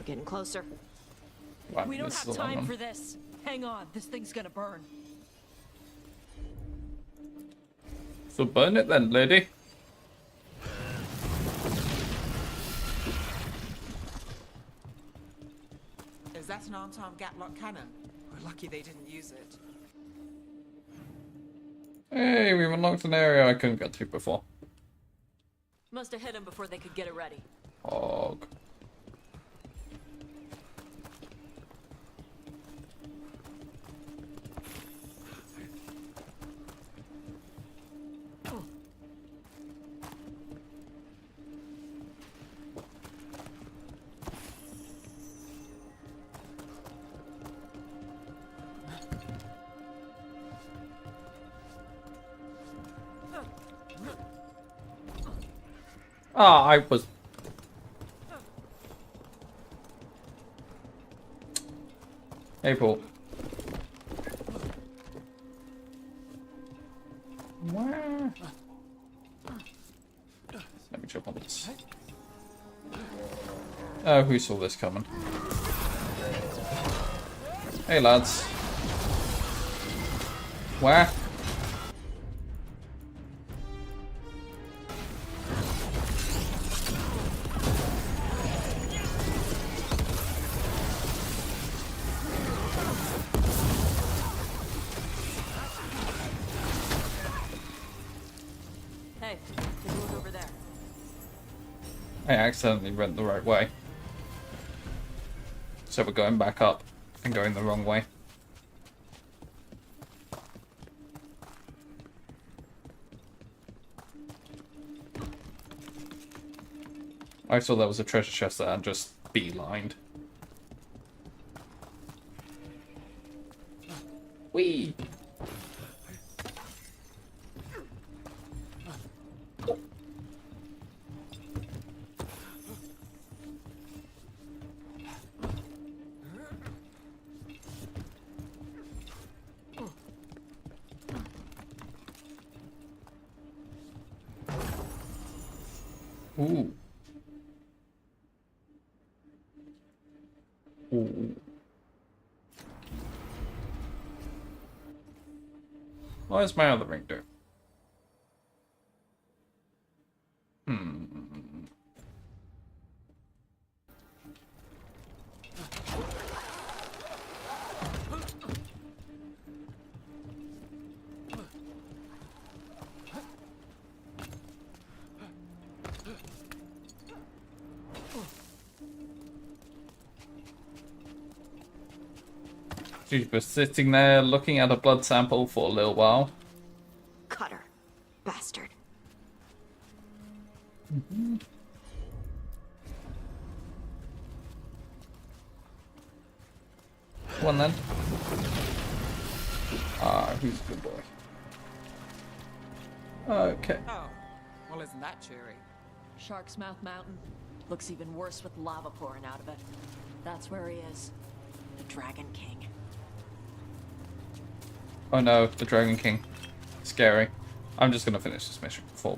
We're getting closer. Wow, We don't this is have a long time one. for this. Hang on, this thing's gonna burn. So burn it then, lady. Is that an armed Gatlock cannon? We're lucky they didn't use it. Hey, we've unlocked an area I couldn't get to before. Must have hit him before they could get it ready. Hog. Ah, I was... Hey, Paul. Wow. Let me jump on this. Oh, who saw this coming? Hey, lads. Where? Hey, take a look over there. I accidentally went the right way. So we're going back up and going the wrong way. I saw there was a treasure chest there and just beelined. Whee! Ooh. Ooh. What does my other ring do? She's been sitting there looking at a blood sample for a little while. Cutter. Bastard. Come on then. Ah, who's a good boy? Okay. Oh, well, isn't that cheery? Shark's Mouth Mountain. Looks even worse with lava pouring out of it. That's where he is. The Dragon King. Oh no, the Dragon King. Scary. I'm just gonna finish this mission before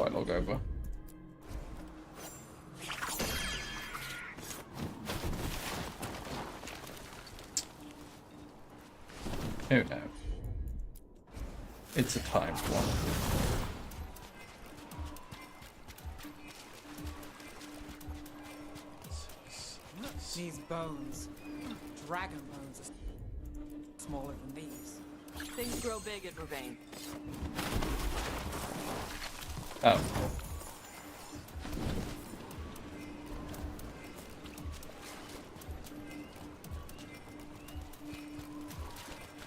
I log over. Oh no. It's a timed one. These bones. Dragon bones are smaller than these. Things grow big at Ravane. Oh.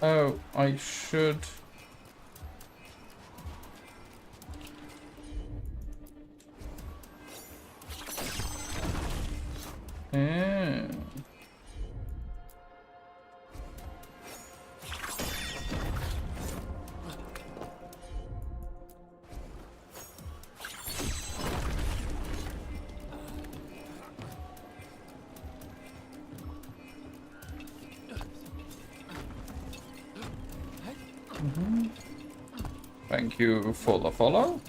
Oh, I should... Yeah. Thank you for the follow.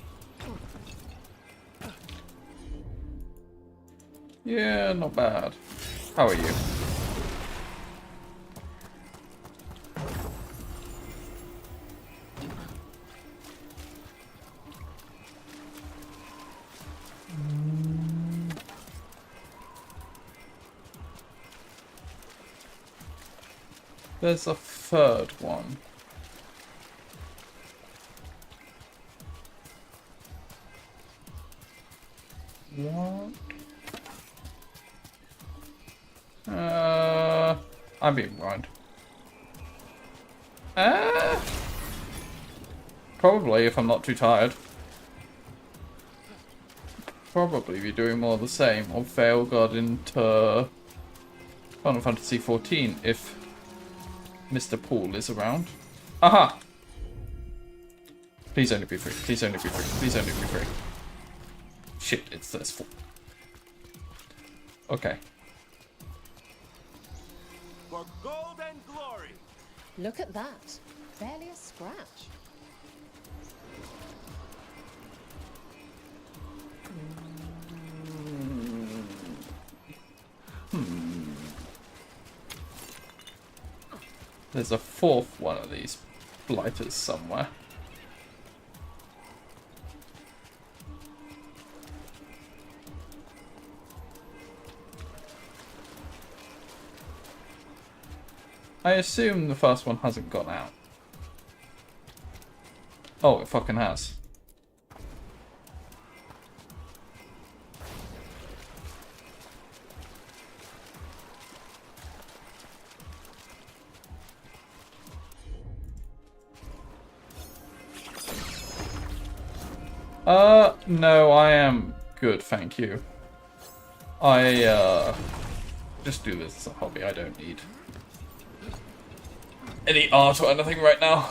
Yeah, not bad. How are you? There's a third one. What? I'm being blind. Probably, if I'm not too tired. Probably be doing more of the same, or Veil God into Final Fantasy 14 if Mr. Paul is around. Aha! Please only be free. Please only be free. Please only be free. Shit, it's this full. Okay. For gold and glory. Look at that. Barely a scratch. There's a fourth one of these blighters somewhere. I assume the first one hasn't gone out. Oh, it fucking has. No, I am good, thank you. I, just do this as a hobby, I don't need any art or anything right now.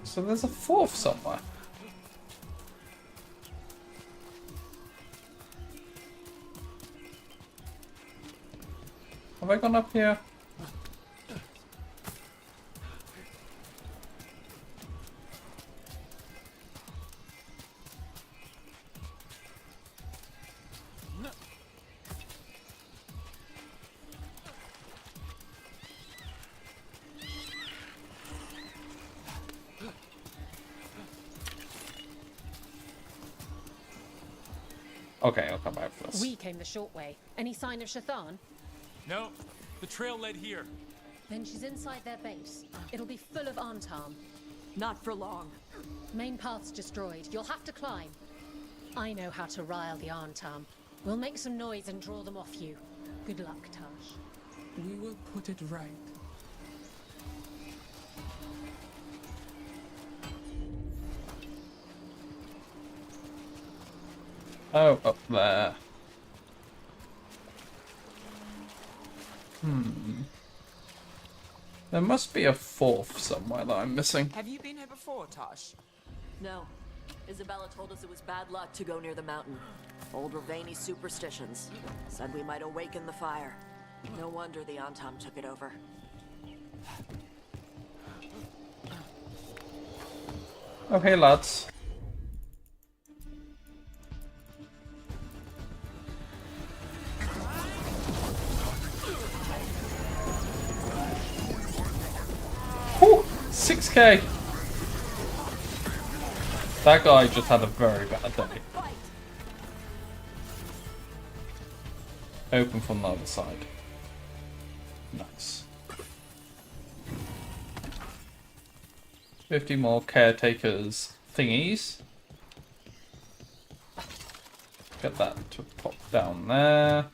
So there's a fourth somewhere. Have I gone up here? Okay, I'll come back for this. We came the short way. Any sign of Shathan? No, the trail led here. Then she's inside their base. It'll be full of Antam. Not for long. Main path's destroyed. You'll have to climb. I know how to rile the Antam. We'll make some noise and draw them off you. Good luck, Tash. We will put it right. Oh, up there. There must be a fourth somewhere that I'm missing. Have you been here before, Tosh? No. Isabella told us it was bad luck to go near the mountain. Old Ravani superstitions. Said we might awaken the fire. No wonder the Antam took it over. Oh, hey, lads. Whew, 6k. That guy just had a very bad day. Open from the other side. Nice. 50 more caretakers thingies. Get that to pop down there.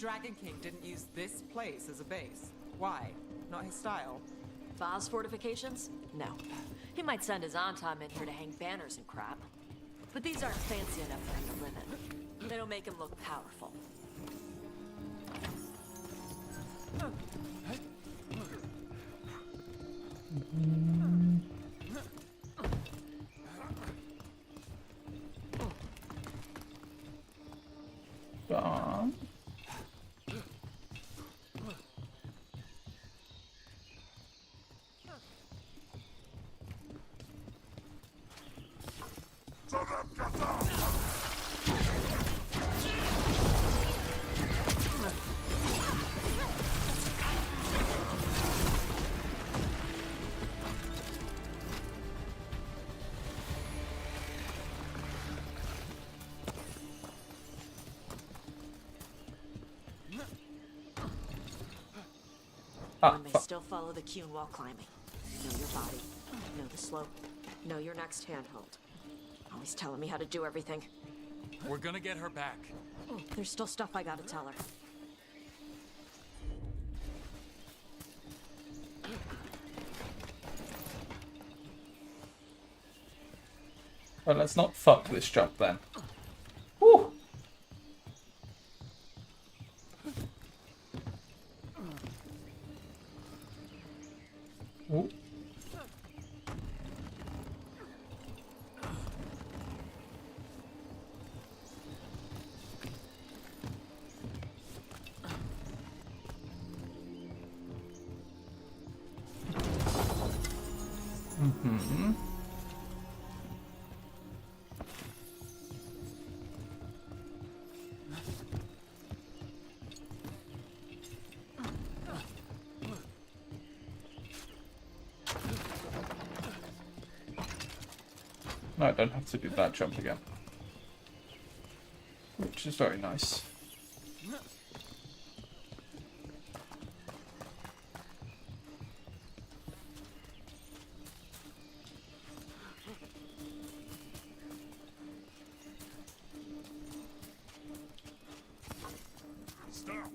Dragon King didn't use this place as a base. Why? Not his style. Vaz fortifications? No. He might send his Antam in here to hang banners and crap. But these aren't fancy enough for him to live in. They don't make him look powerful. Gone. One may still follow the Cune while climbing. Know your body. Know the slope. Know your next handhold. Always telling me how to do everything. We're gonna get her back. There's still stuff I gotta tell her. Well, let's not fuck this jump then. Woo! Ooh. Mm-hmm. No, I don't have to do that jump again. Which is very nice. Stop!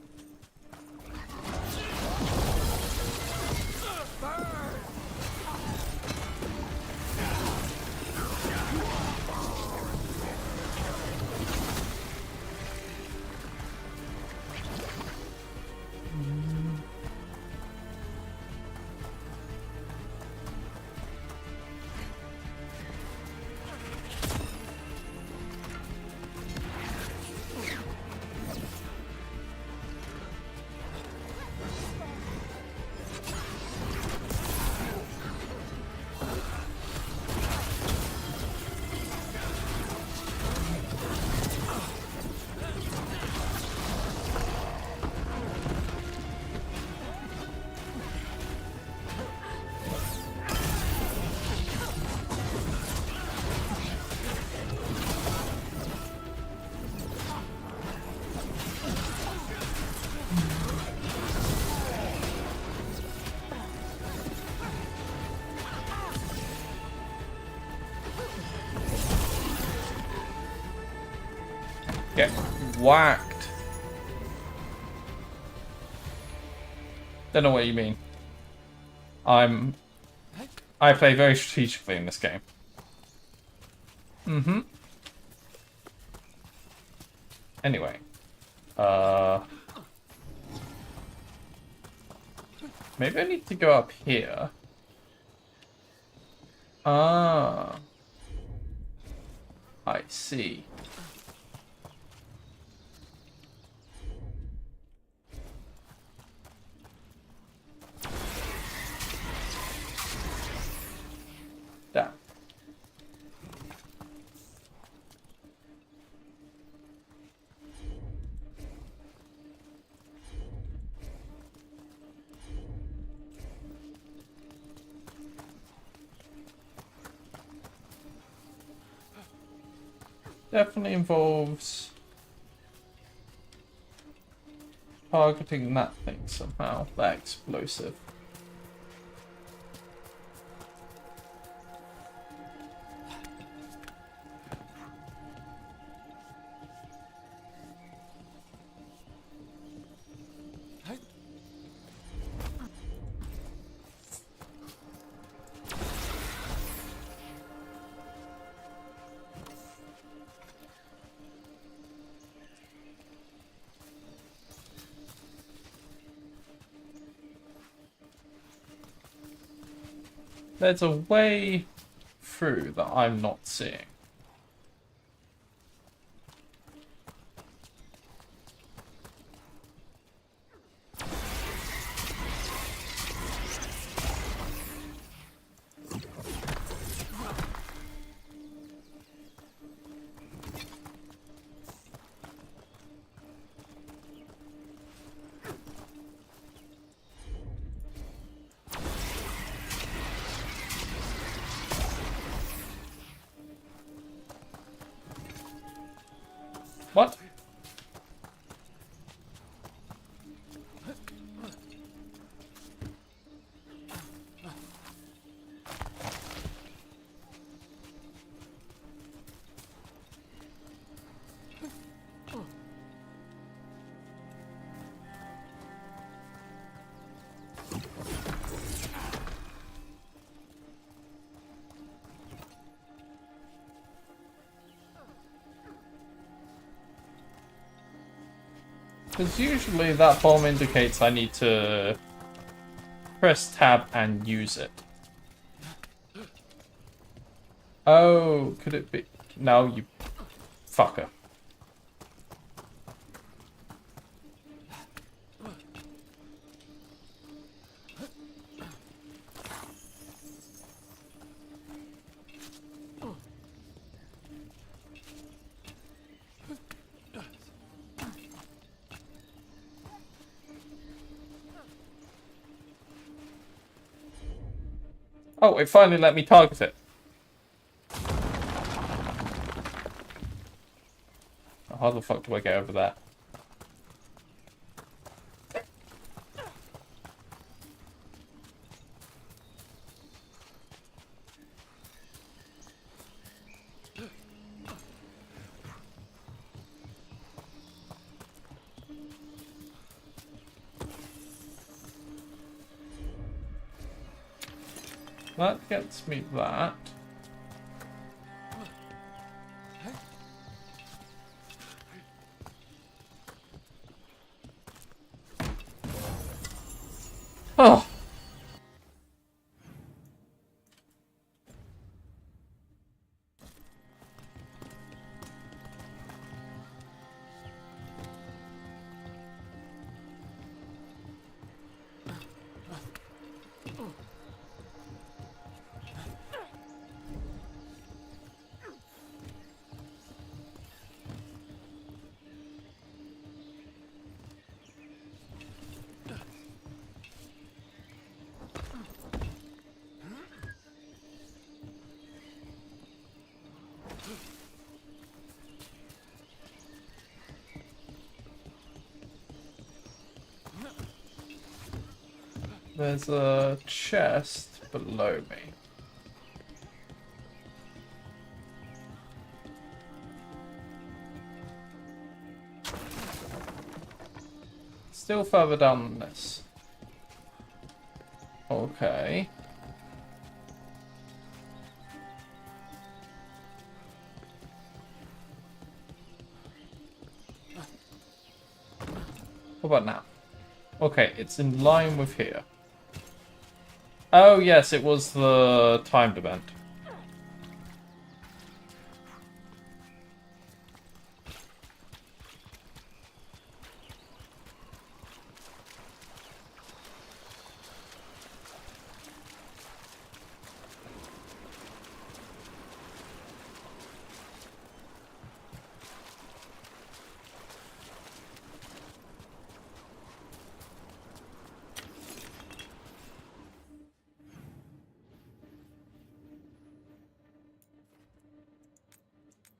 Get whacked. Don't know what you mean. I play very strategically in this game. Mm-hmm. Anyway. Maybe I need to go up here. Ah. I see. Damn. Definitely involves targeting that thing somehow, that explosive. There's a way through that I'm not seeing. What? Because usually that bomb indicates I need to press tab and use it. Oh, could it be? No, you fucker. Oh, it finally let me target it. How the fuck do I get over that? That gets me that. Oh. There's a chest below me. Still further down than this. Okay. What about now? Okay, it's in line with here. Oh yes, it was the timed event.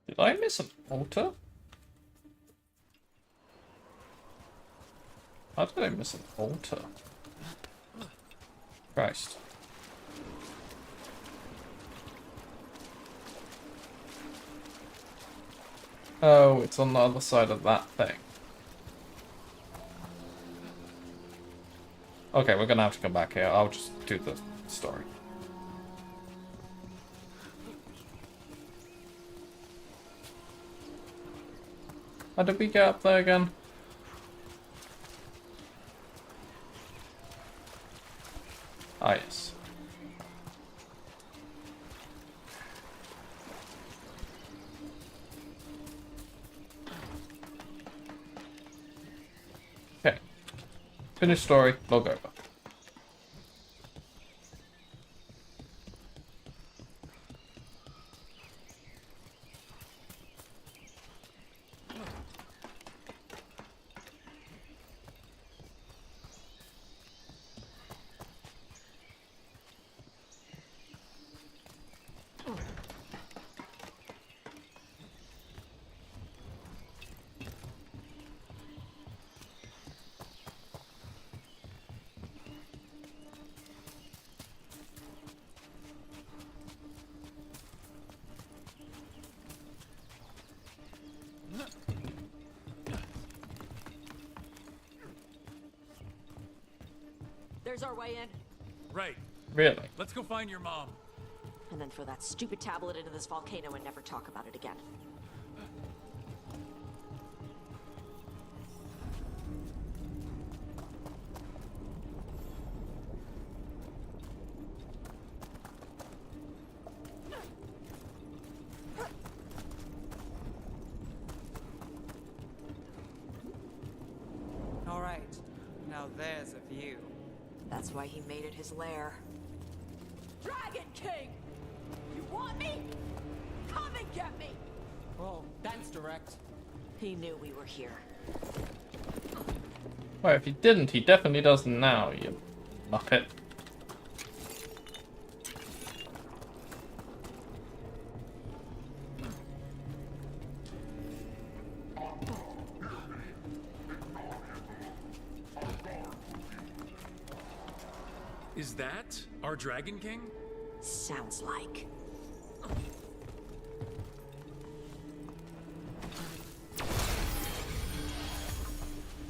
Did I miss an altar? How did I miss an altar? Christ. Oh, it's on the other side of that thing. Okay, we're gonna have to come back here. I'll just do the story. How did we get up there again? Ah, yes. Finish story, log over. There's our way in. Right. Really? Let's go find your mom. And then throw that stupid tablet into this volcano and never talk about it again. All right. Now there's a view. That's why he made it his lair. Dragon King! You want me? Come and get me! Oh, that's direct. He knew we were here. Well, if he didn't, he definitely does now, you muppet. Is that our Dragon King? Sounds like.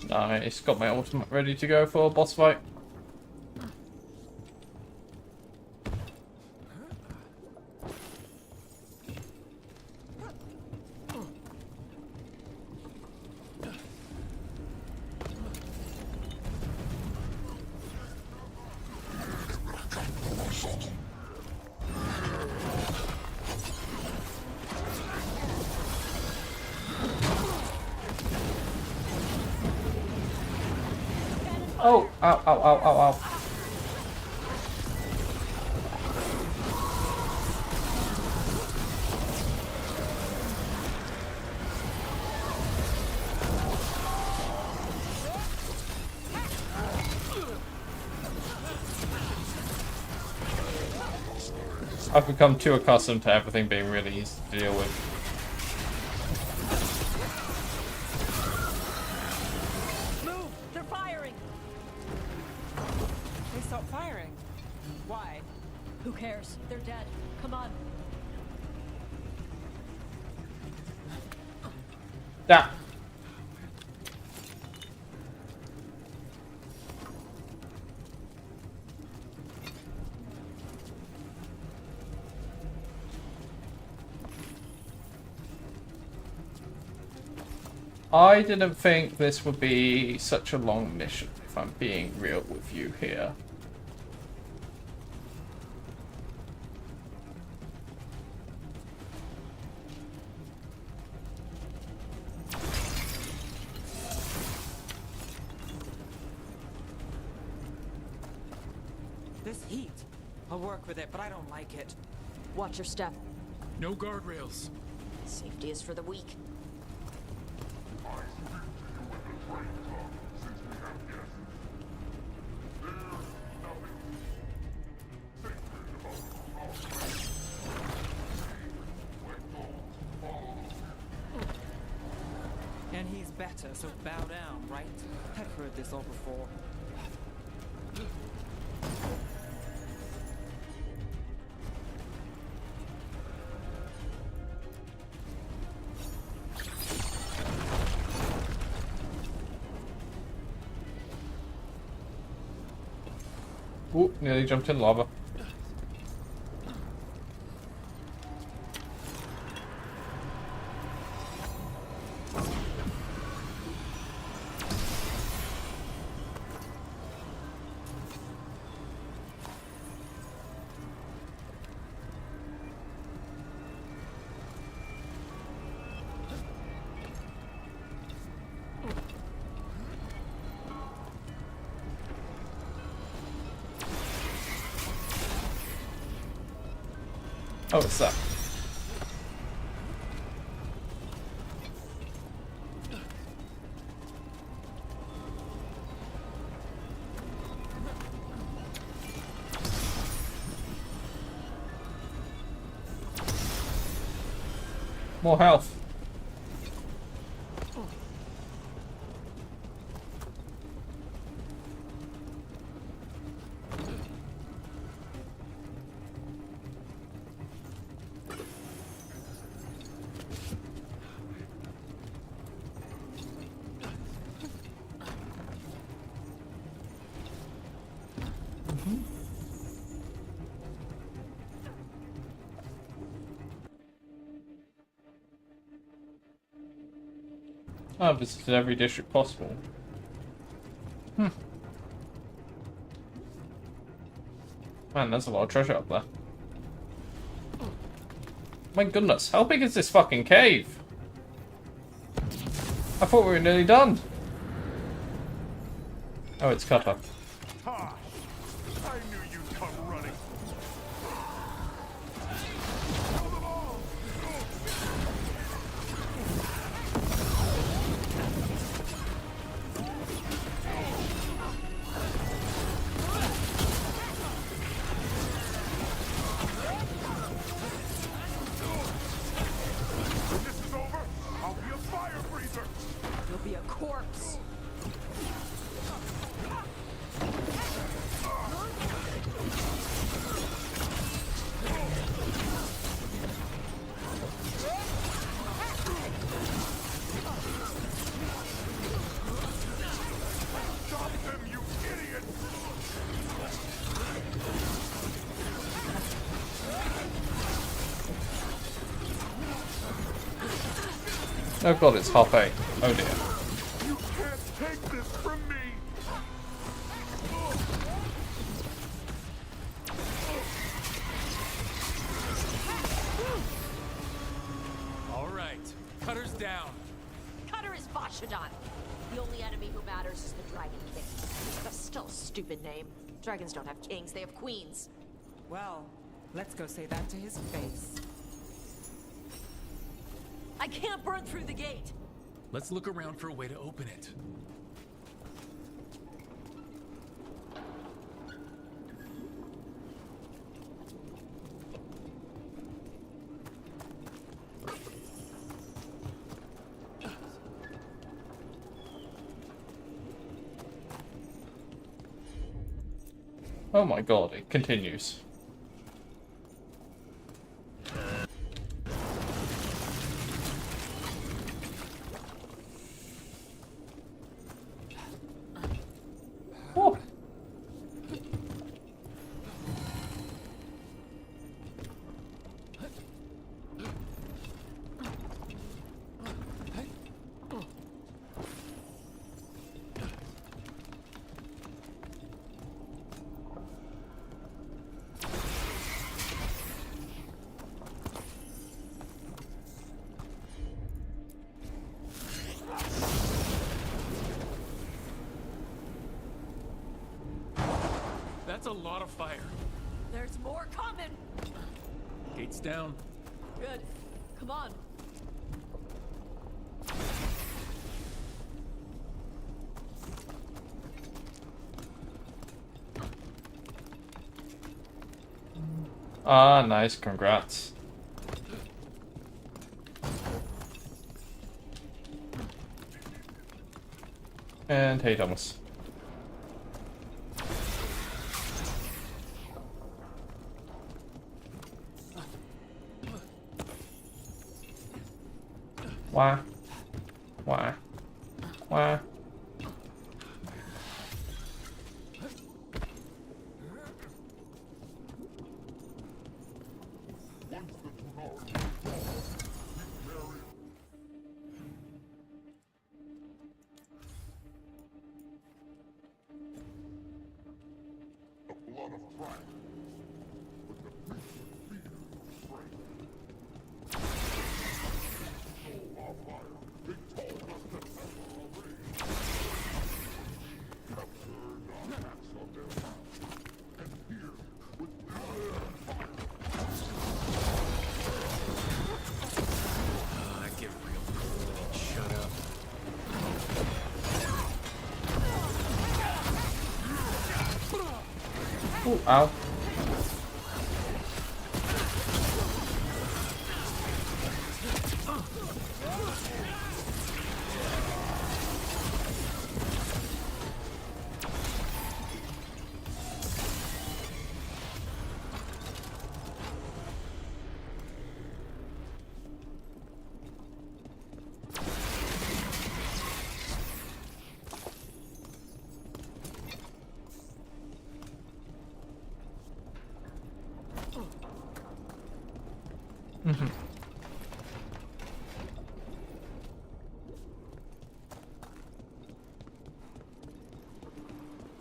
Nice, got my ultimate ready to go for a boss fight. Oh, ow, ow, ow, ow, ow. I've become too accustomed to everything being really easy to deal with. Move! They're firing! They stopped firing. Why? Who cares? They're dead. Come on. Ah. I didn't think this would be such a long mission, if I'm being real with you here. This heat. I'll work with it, but I don't like it. Watch your step. No guardrails. Safety is for the weak. And he's better, so bow down, right? I've heard this all before. Ooh, nearly jumped in lava. Oh, it's that. More health. I've visited every district possible. Man, there's a lot of treasure up there. My goodness, how big is this fucking cave? I thought we were nearly done. Oh, it's Cutter. Ha! I knew you'd come running. Kill them all! When this is over, I'll be a fire breather. You'll be a corpse. Stop them, you idiot! Oh god, it's half 8. Oh dear. You can't take this from me! All right, Cutter's down. Cutter is Vashadon. The only enemy who matters is the Dragon King. That's still a stupid name. Dragons don't have kings, they have queens. Well, let's go say that to his face. I can't burn through the gate. Let's look around for a way to open it. Oh my god, it continues. Oh. That's a lot of fire. There's more coming. Gate's down. Good. Come on. Ah, nice, congrats. And hey, Thomas. Why? Why? Why? Ooh, ow.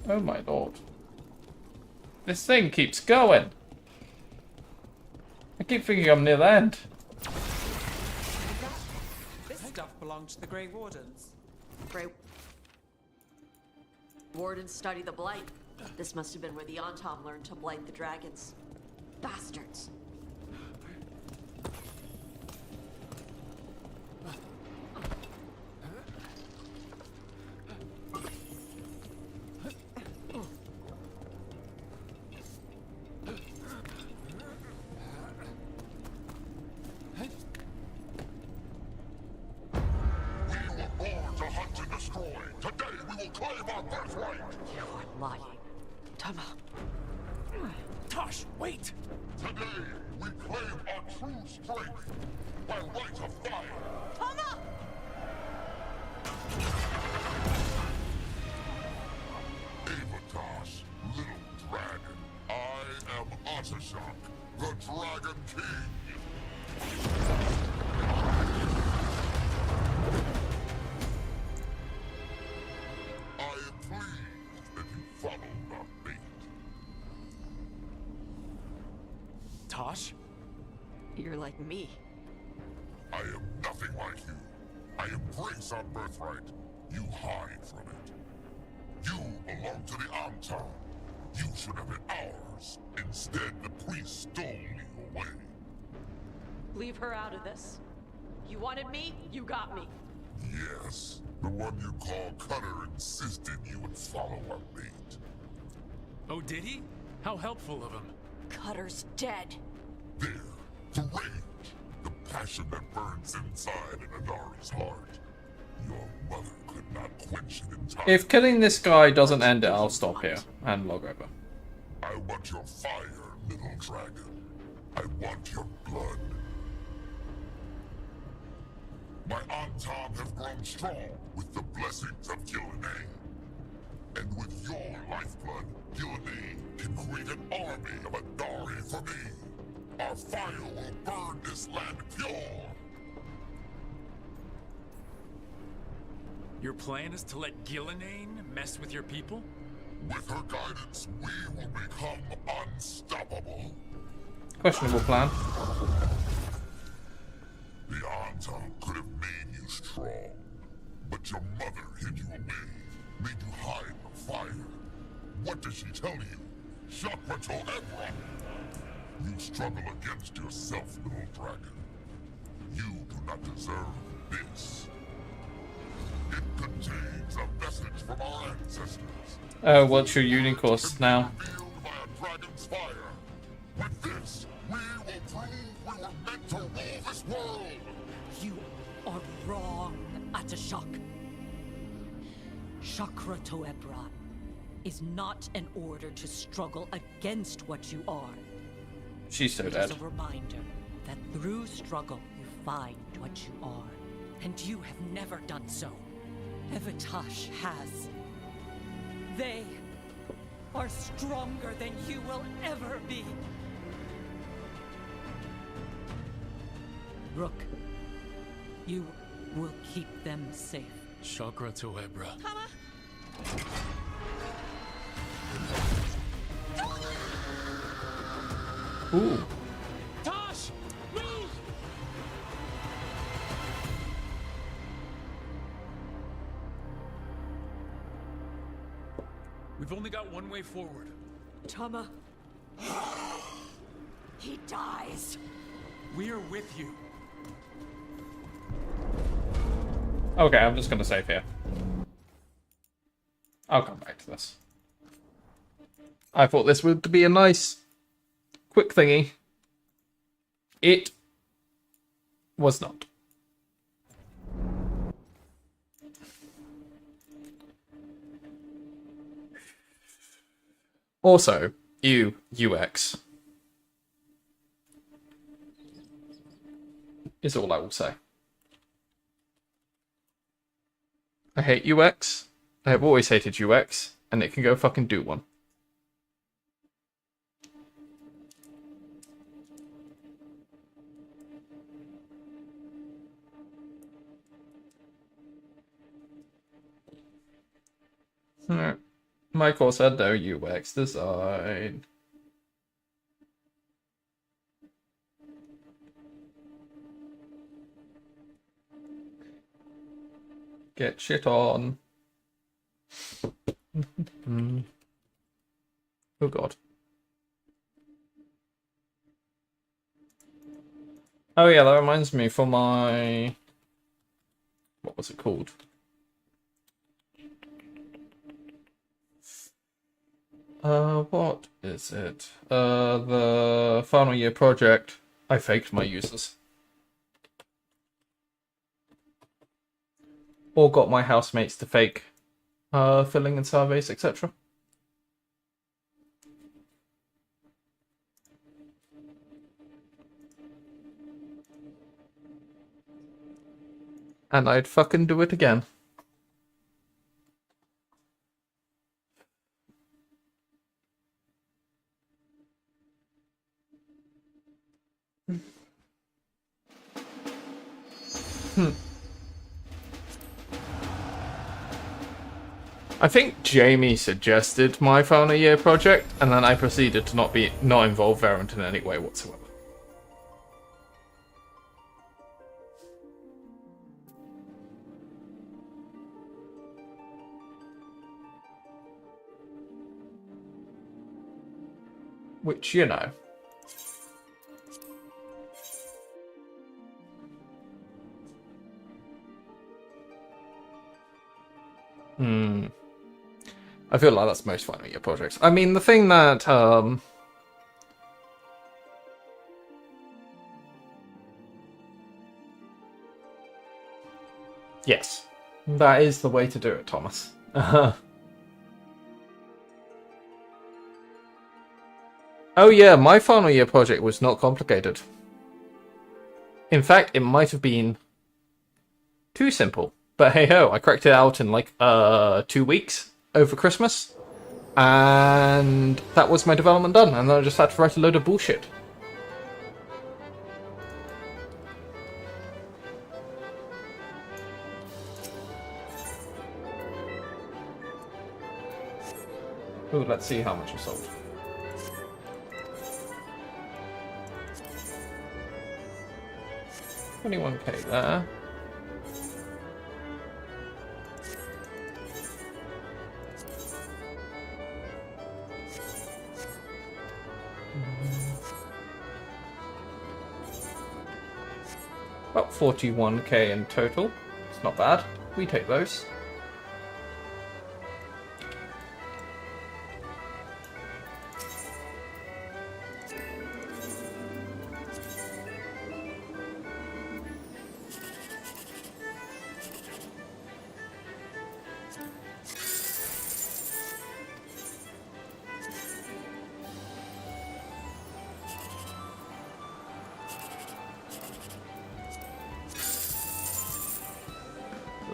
Oh my lord. This thing keeps going. I keep thinking I'm near the end. This stuff belonged to the Grey Wardens. Grey Wardens study the Blight. This must have been where the Antom learned to blight the dragons. Bastards. Tosh, wait! Today, we claim our true strength by right of fire. Tama! Avatosh, little dragon. I am Ottershock, the Dragon King. I am pleased that you followed our fate. Tosh? You're like me. I am nothing like you. I embrace our birthright. You hide from it. You belong to the Antam. You should have been ours. Instead, the priest stole you away. Leave her out of this. You wanted me, you got me. Yes, the one you call Cutter insisted you would follow our mate. Oh, did he? How helpful of him. Cutter's dead. There, the rage, the passion that burns inside an Adari's heart. Your mother could not quench it in time. If killing this guy doesn't end it, I'll stop here and log over. I want your fire, little dragon. I want your blood. My Antam have grown strong with the blessings of Gillenay. And with your lifeblood, Gillenay can create an army of Adari for me. Our fire will burn this land pure. Your plan is to let Gillenane mess with your people? With her guidance, we will become unstoppable. Questionable plan. The Antam could have made you strong, but your mother hid you away, made you hide the fire. What did she tell you? Chakra to Ebra. You struggle against yourself, little dragon. You do not deserve this. It contains a message from our ancestors. Oh, what's your uni course now? Revealed by a dragon's fire. With this, we will prove we were meant to rule this world. You are wrong, Atashok. Chakra Toebra is not an order to struggle against what you are. She's so It dead. is a reminder that through struggle you find what you are. And you have never done so. Evatash has. They are stronger than you will ever be. Rook, you will keep them safe. Chakra to Ebra. Ooh. Tosh! Move! We've only got one way forward. Tama. He dies. We're with you. Okay, I'm just gonna save here. I'll come back to this. I thought this would be a nice, quick thingy. It was not. Also, UX is all I will say. I hate UX. I have always hated UX, and it can go fucking do one. My course had no UX design. Get shit on. Oh god. Oh yeah, that reminds me for my... What was it called? What is it? The final year project. I faked my users. Or got my housemates to fake filling in surveys, etc. And I'd fucking do it again. I think Jamie suggested my final year project, and then I proceeded to not involve Verant in any way whatsoever. Which, you know. I feel like that's most final year projects. I mean, the thing that, yes. That is the way to do it, Thomas. Oh yeah, my final year project was not complicated. In fact, it might have been too simple. But hey ho, I cracked it out in like 2 weeks over Christmas. And that was my development done. And then I just had to write a load of bullshit. Ooh, let's see how much I sold. $21K there. About 41K in total. It's not bad. We take those.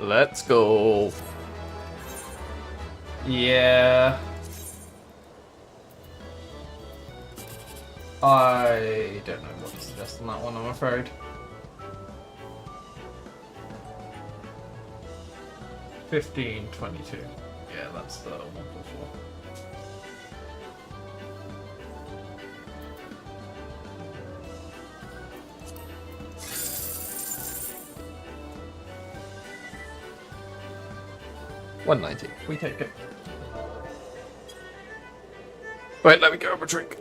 Let's go. Yeah. I don't know what to suggest on that one, I'm afraid. $15.22. Yeah, that's the one before. $190. We take it. Wait, let me go have a drink.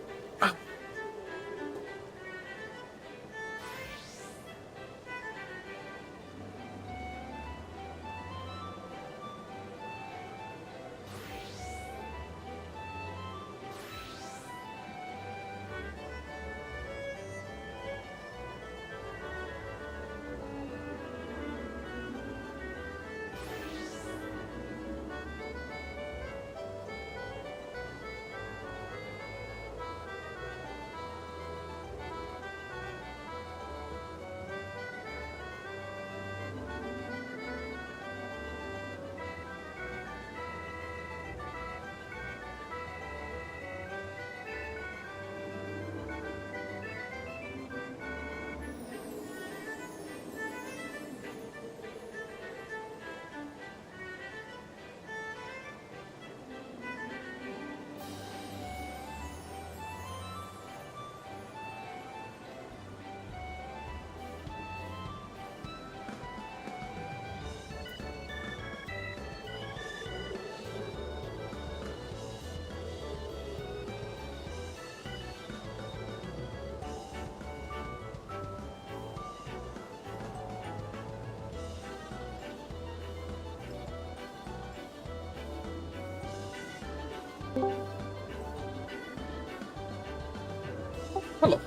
Hello.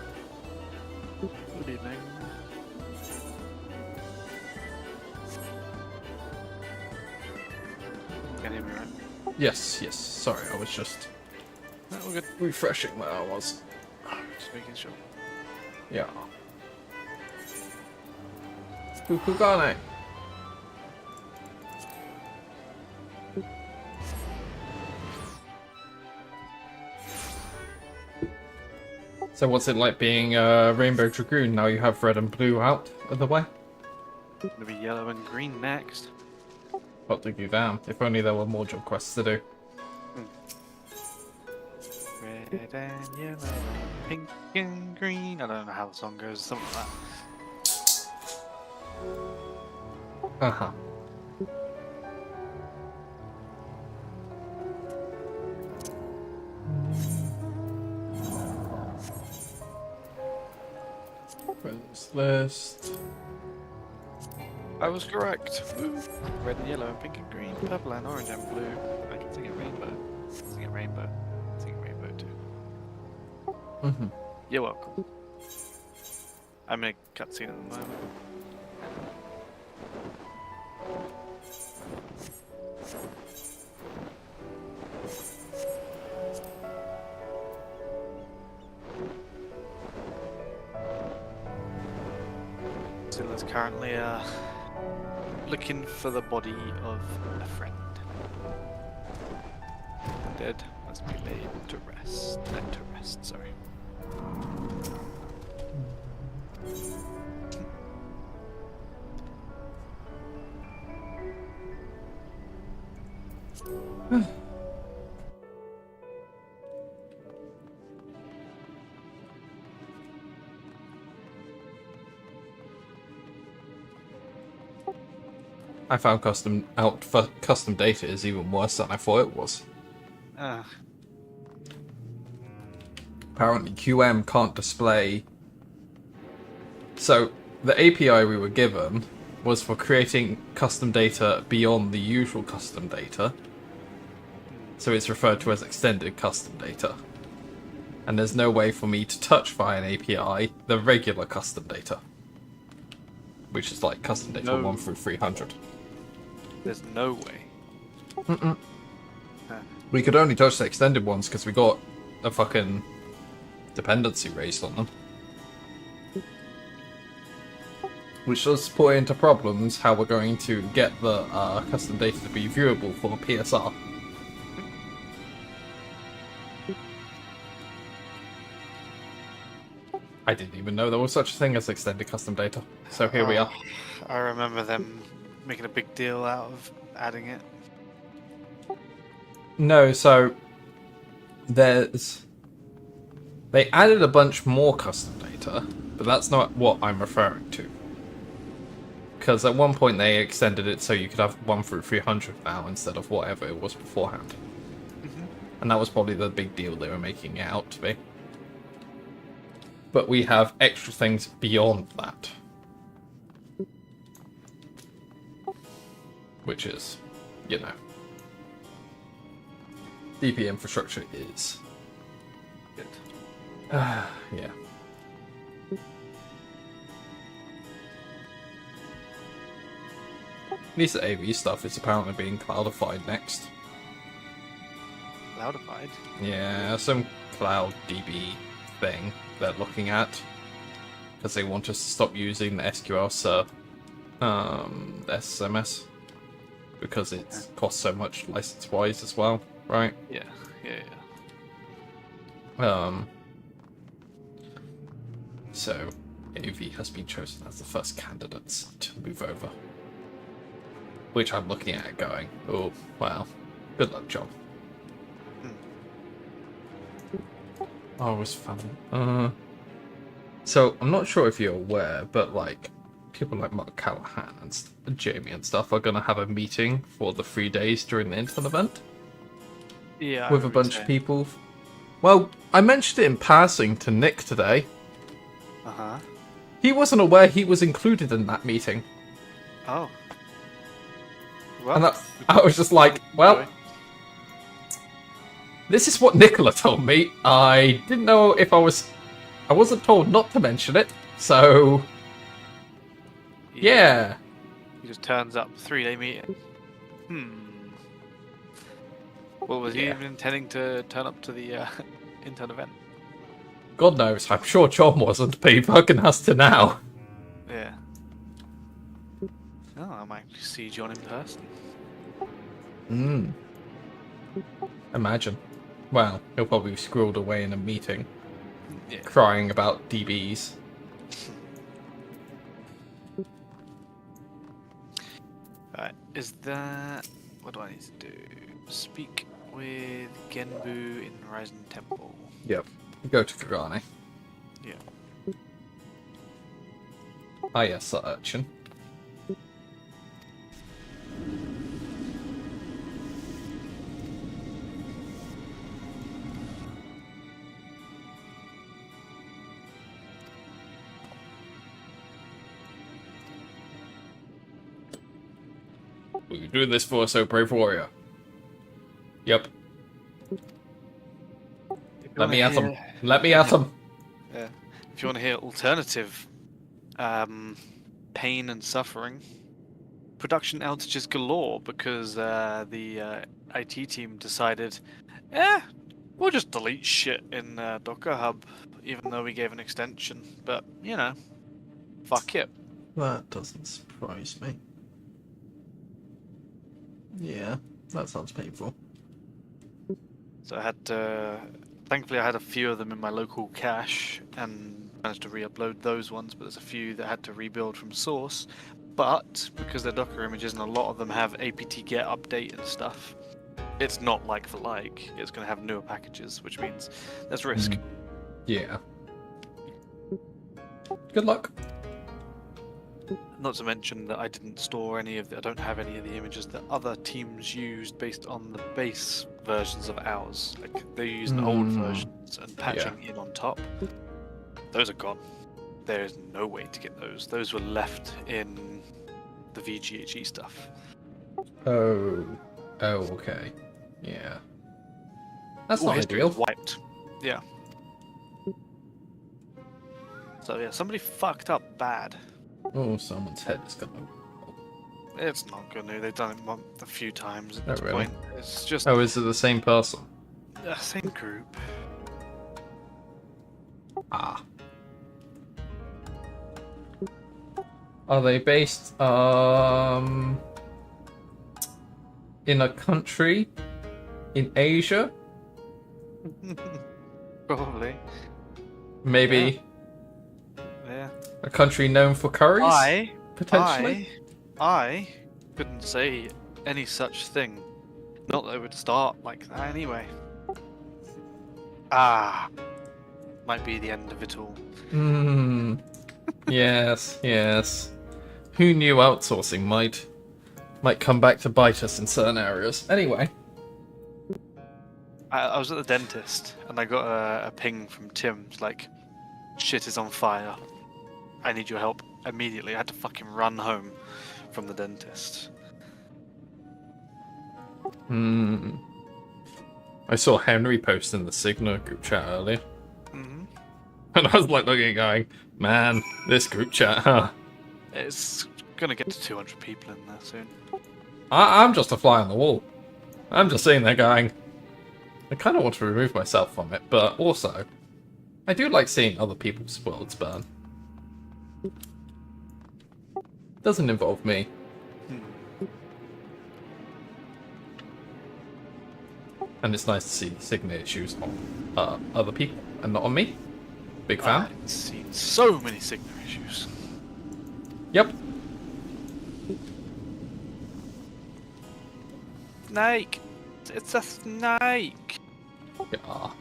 Good evening. Can you hear me right? Yes, yes. Sorry, I was just No, we're good. refreshing where I was. Just making sure. Yeah. Kukugane. So what's it like being a Rainbow Dragoon now you have red and blue out of the way? Gonna be yellow and green next. What to do down? If only there were more job quests to do. Red and yellow, pink and green. I don't know how the song goes, something like that. Uh-huh. Friends list. I was correct. Red and yellow, pink and green, purple and orange and blue. I can sing a rainbow. Sing a rainbow. Sing a rainbow too. Mm-hmm. You're welcome. I'm in a cutscene at the moment. Silla's currently looking for the body of a friend. Dead must be laid to rest. Laid to rest, sorry. I found custom data is even worse than I thought it was. Apparently QM can't display. So the API we were given was for creating custom data beyond the usual custom data. So it's referred to as extended custom data. And there's no way for me to touch via an API the regular custom data. Which is like custom data 1 through 300. There's no way. Mm-mm. We could only touch the extended ones because we got a fucking dependency raised on them. Which does put into problems how we're going to get the custom data to be viewable for PSR. I didn't even know there was such a thing as extended custom data. So here we are. I remember them making a big deal out of adding it. No, so they added a bunch more custom data, but that's not what I'm referring to. Because at one point they extended it so you could have 1 through 300 now instead of whatever it was beforehand. And that was probably the big deal they were making it out to be. But we have extra things beyond that. Which is, you know, DP infrastructure is good. Yeah. At least the AV stuff is apparently being cloudified next. Cloudified? Yeah, some cloud DB thing they're looking at. Because they want us to stop using the SQL server, the SMS. Because it costs so much license-wise as well, right? Yeah. So, AV has been chosen as the first candidates to move over. Which I'm looking at going, oh, wow. Good luck, John. Oh, it was fun. So, I'm not sure if you're aware, but, like, people like Mark Callahan and Jamie and stuff are going to have a meeting for the 3 days during the Intern event. Yeah. With a bunch of people. Well, I mentioned it in passing to Nick today. Uh-huh. He wasn't aware he was included in that meeting. Oh. Well, And I was just like, well, this is what Nicola told me. I didn't know if I was I wasn't told not to mention it, so yeah. He just turns up 3-day meeting. Well, was he even intending to turn up to the intern event? God knows. I'm sure John wasn't, but he fucking has to now. Yeah. Oh, I might see John in person. Imagine. Well, he'll probably be squirreled away in a meeting, Yeah. crying about DBs. Alright, is that... What do I need to do? Speak with Genbu in Horizon Temple. Yep. Go to Kagane. Yeah. Ah, yes, that urchin. Will you do this for us, O brave warrior? Yep. Let me at him. Let me at him. Yeah. If you want to hear alternative pain and suffering, production outages galore because the IT team decided, we'll just delete shit in Docker Hub, even though we gave an extension. But, you know, fuck it. That doesn't surprise me. Yeah, that sounds painful. So I had to... Thankfully, I had a few of them in my local cache and managed to re-upload those ones, but there's a few that had to rebuild from source. But because they're Docker images and a lot of them have apt-get update and stuff, it's not like for like. It's going to have newer packages, which means there's risk. Yeah. Good luck. Not to mention that I didn't store any of the... I don't have any of the images that other teams used based on the base versions of ours. Like, they're using old versions and patching in on top. Those are gone. There is no way to get those. Those were left in the VGHE stuff. Oh, okay. Yeah. That's All not history ideal. was wiped. Yeah. So yeah, somebody fucked up bad. Oh, someone's head is gonna... It's not gonna. They've done it a few times at Oh, this really? point. It's just... Oh, is it the same person? Same group. Ah. Are they based, in a country? In Asia? Probably. Maybe Yeah. a country known for curries? Potentially? I couldn't say any such thing. Not that it would start like that anyway. Might be the end of it all. Yes, yes. Who knew outsourcing might come back to bite us in certain areas? Anyway. I was at the dentist and I got a ping from Tim. It's like, shit is on fire. I need your help immediately. I had to fucking run home from the dentist. I saw Henry post in the Sigma group chat earlier. And I was like looking and going, man, this group chat, huh? It's gonna get to 200 people in there soon. I'm just a fly on the wall. I'm just sitting there going, I kind of want to remove myself from it, but also, I do like seeing other people's worlds burn. Doesn't involve me. And it's nice to see Sigma issues on other people and not on me. Big fan. I've seen so many Sigma issues. Yep. Snake! It's a snake! Yeah.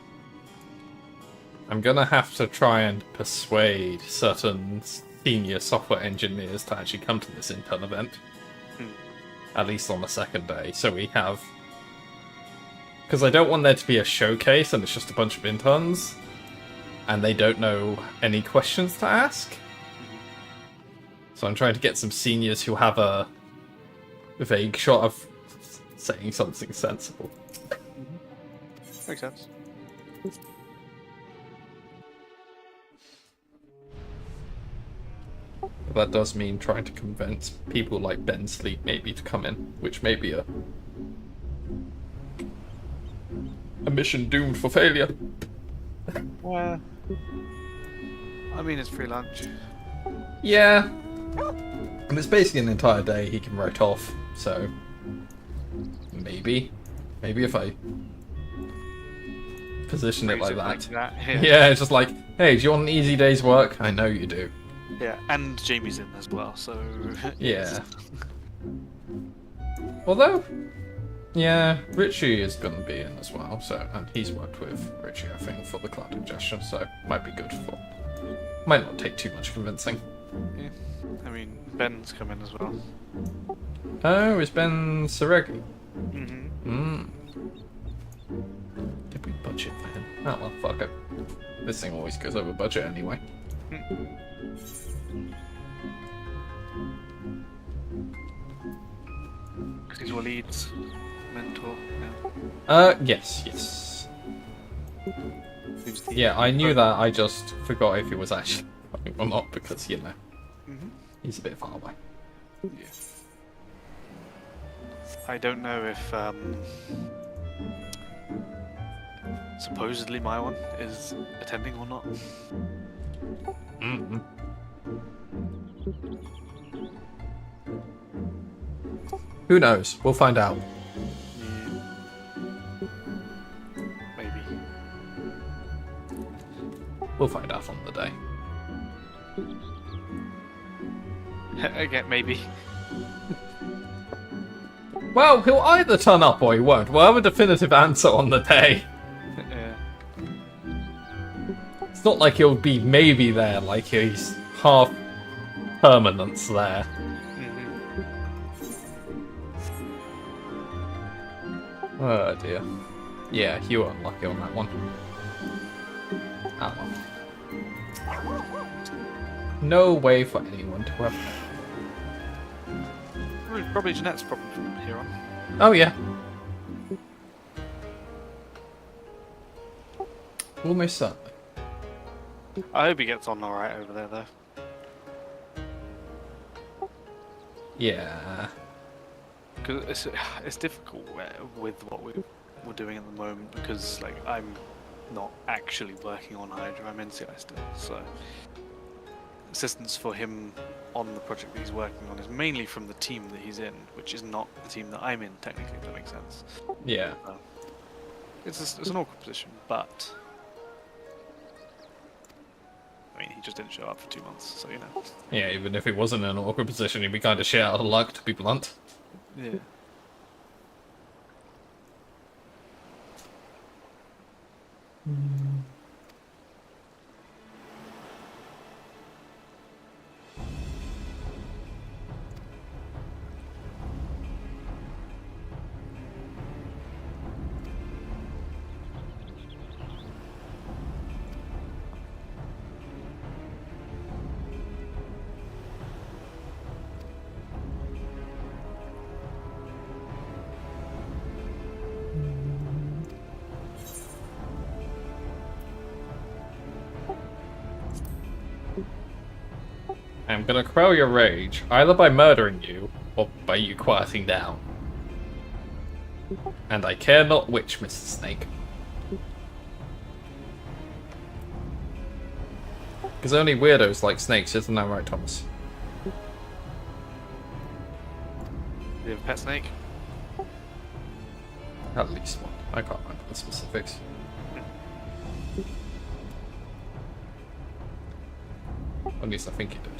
I'm gonna have to try and persuade certain senior software engineers to actually come to this intern event. At least on the second day, so we have... Because I don't want there to be a showcase and it's just a bunch of interns, and they don't know any questions to ask. So I'm trying to get some seniors who have a vague shot of saying something sensible. Makes sense. But that does mean trying to convince people like Ben Sleep maybe to come in, which may be a mission doomed for failure. Well, I mean, it's free lunch. Yeah. And it's basically an entire day he can write off, so maybe if I position it like that. Yeah, it's just like, hey, do you want an easy day's work? I know you do. Yeah, and Jamie's in as well, so... Yeah. Although, yeah, Richie is going to be in as well, so, and he's worked with Richie, I think, for the cloud ingestion, so might be good for... Might not take too much convincing. Yeah. I mean, Ben's come in as well. Oh, is Ben Saregi? Mm-hmm. Did we budget for him? Oh well, fuck it. This thing always goes over budget anyway. He's Waleed's mentor now. Yes. Yeah, I knew that, I just forgot if he was actually coming or not, because, you know, he's a bit far away. Yeah. I don't know if, supposedly my one is attending or not. Who knows? We'll find out. Maybe. We'll find out on the day. Again, maybe. Well, he'll either turn up or he won't. We'll have a definitive answer on the day. Yeah. It's not like he'll be maybe there, like he's half permanence there. Oh dear. Yeah, you were unlucky on that one. Ah well. No way for anyone to have... Probably Jeanette's problem from here on. Oh yeah. Almost certainly. I hope he gets on alright over there though. Yeah. Because it's difficult with what we're doing at the moment, because like I'm not actually working on Hydra, I'm in CI still, so assistance for him on the project that he's working on is mainly from the team that he's in, which is not the team that I'm in technically, if that makes sense. Yeah. It's an awkward position, but I mean, he just didn't show up for 2 months, so you know. Yeah, even if he wasn't in an awkward position, he'd be kind of shit out of luck, to be blunt. Yeah. I'm gonna quell your rage, either by murdering you, or by you quieting down. And I care not which, Mr. Snake. Because only weirdos like snakes, isn't that right, Thomas? Do you have a pet snake? At least one. I can't remember the specifics. At least I think you did.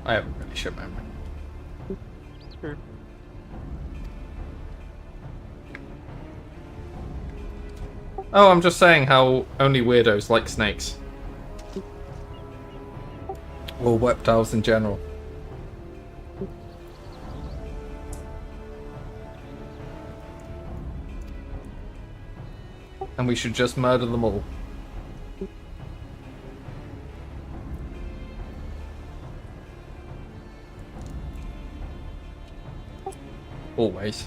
I haven't really shit memory. Sure. Oh, I'm just saying how only weirdos like snakes. Or reptiles in general. And we should just murder them all. Always.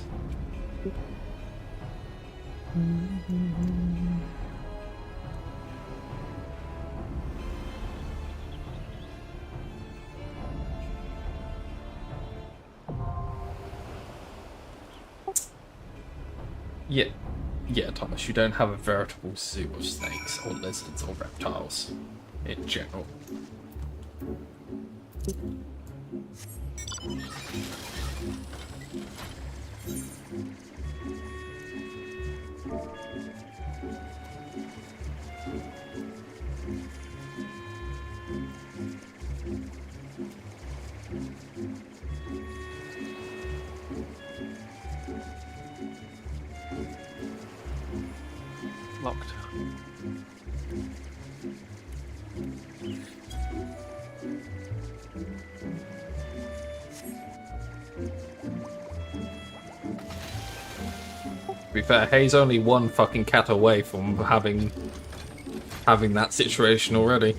Yeah, yeah, Thomas, you don't have a veritable zoo of snakes or lizards or reptiles in general. Locked. To be fair, Hay's only one fucking cat away from having that situation already.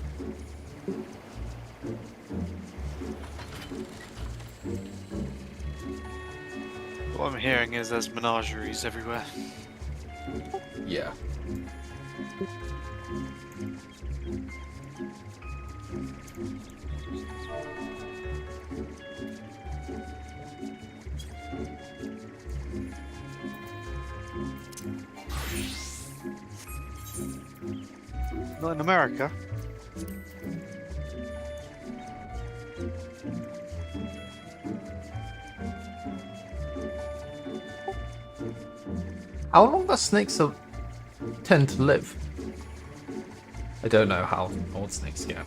What I'm hearing is there's menageries everywhere. Yeah. Not in America. How long does snakes tend to live? I don't know how old snakes get.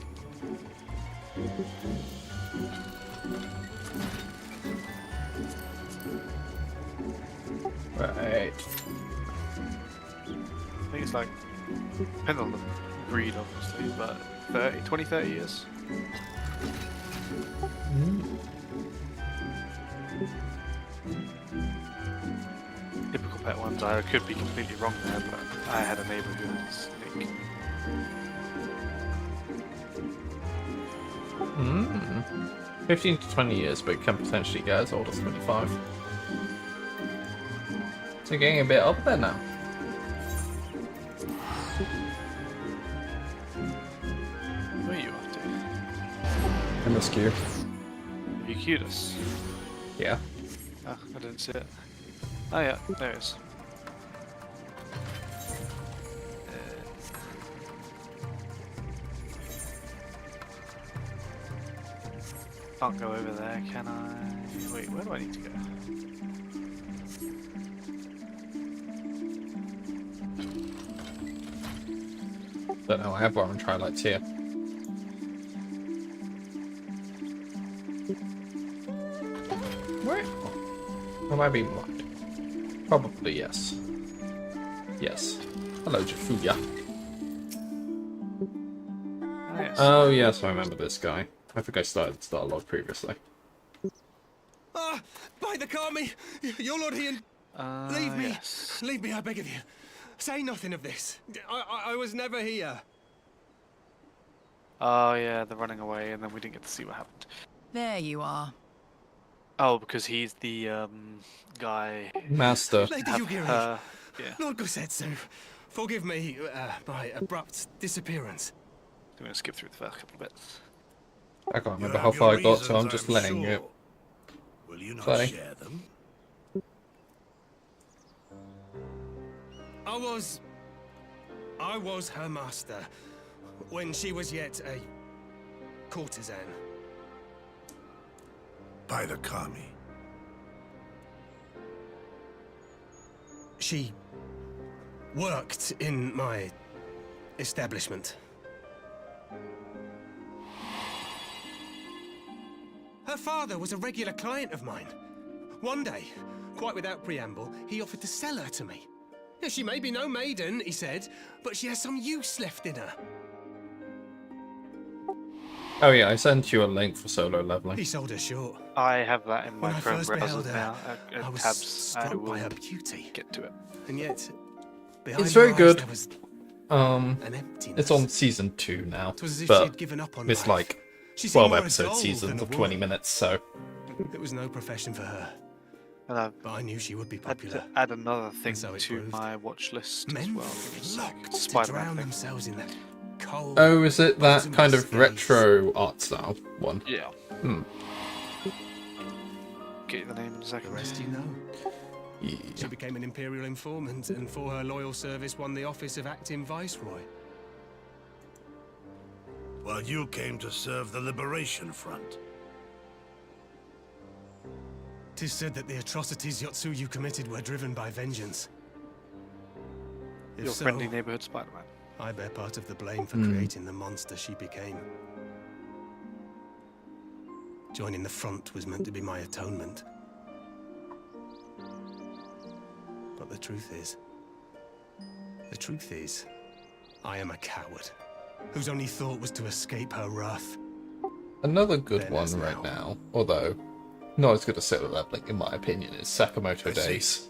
Right. I think it's like, depends on the breed obviously, but 20-30 years. Typical pet ones, I could be completely wrong there, but I had a neighbour who had a snake. Mm. 15 to 20 years, but it can potentially get as old as 25. So getting a bit up there now. Where are you off to? MSQ. Have you queued us? Yeah. Ah, I didn't see it. Oh yeah, there it is. Can't go over there, can I? Wait, where do I need to go? Don't know, I have one on Trilight's here. Where? Am I being blind? Probably yes. Yes. Hello, Jafuya. Oh yes. Oh yes, I remember this guy. I think I started Starlog previously. Ah, by the Kami! Your Lord Ian! Leave me! Yes. Leave me, I beg of you. Say nothing of this. I was never here. Oh yeah, they're running away and then we didn't get to see what happened. There you are. Oh, because he's the guy... Master. Lady Yugiri, yeah. Lord Gosetsu, forgive me my abrupt disappearance. I'm going to skip through the first couple of bits. I can't remember how far I got, so I'm just letting it Will you not play. share them? I was her master when she was yet a courtesan. By the Kami. She worked in my establishment. Her father was a regular client of mine. One day, quite without preamble, he offered to sell her to me. Yeah, she may be no maiden, he said, but she has some use left in her. Oh yeah, I sent you a link for solo leveling. He sold her short. I have that in my When I Chrome first browser beheld her, now. I was Tabs. I struck will by her beauty. get to it. And yet, behind It's very her eyes, good. there was An emptiness. It's on season 2 now, 'Twas as if but she'd given up on it's life. like She seemed 12 more a episode doll seasons than a of 20 woman. minutes, so It was no profession for her. And But I knew she would be I had popular. to add another thing so it to proved. my watch list as Men well. Give me a sec. flocked to Spider-Man drown thing. themselves in that cold. Oh, is it that bottomless kind of gaze. retro art style one? Yeah. Hmm. Get you the name in a The second. rest you know. Yeah. She became an Imperial informant, and for her loyal service won the office of Acting Viceroy. While you came to serve the Liberation Front. 'Tis said that the atrocities Yotsuyu committed were driven by vengeance. If Your so, friendly neighborhood Spider-Man. I bear part of the blame for creating the monster she became. Joining the front was meant to be my atonement. But the truth is, I am a coward, whose only thought was to escape her wrath. Another good one right now, although not as good as Solo Leveling in my opinion, is Sakamoto Days.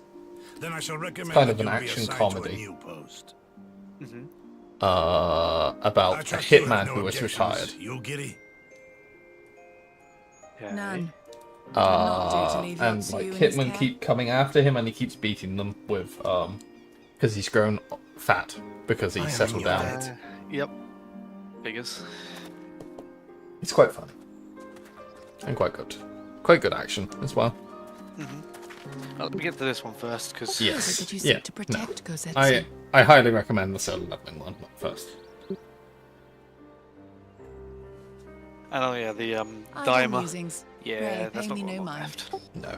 Then I shall recommend It's kind of that an you be action assigned comedy. to a new post. About I a trust you have hitman no who was objections, retired. You giddy? None. And like hitmen keep coming after him, and he keeps beating them with because he's grown fat because he's settled down. Yep. Figures. It's quite funny and quite good action as well. Let me get to this one first, because Yes, yeah. No. I highly recommend the Solo Leveling one first. And oh yeah, the Dimer. Yeah, that's not what I left. No.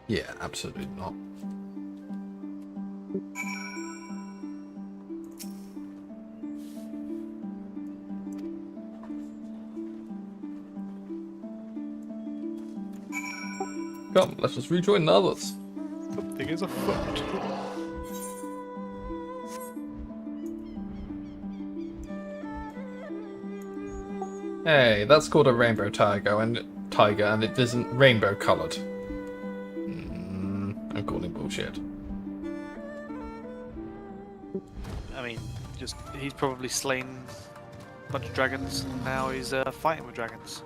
Yeah, absolutely not. Come, let us rejoin the others. Something is afoot. Hey, that's called a rainbow tiger, and it isn't rainbow coloured. I'm calling bullshit. I mean, he's probably slain a bunch of dragons, and now he's fighting with dragons.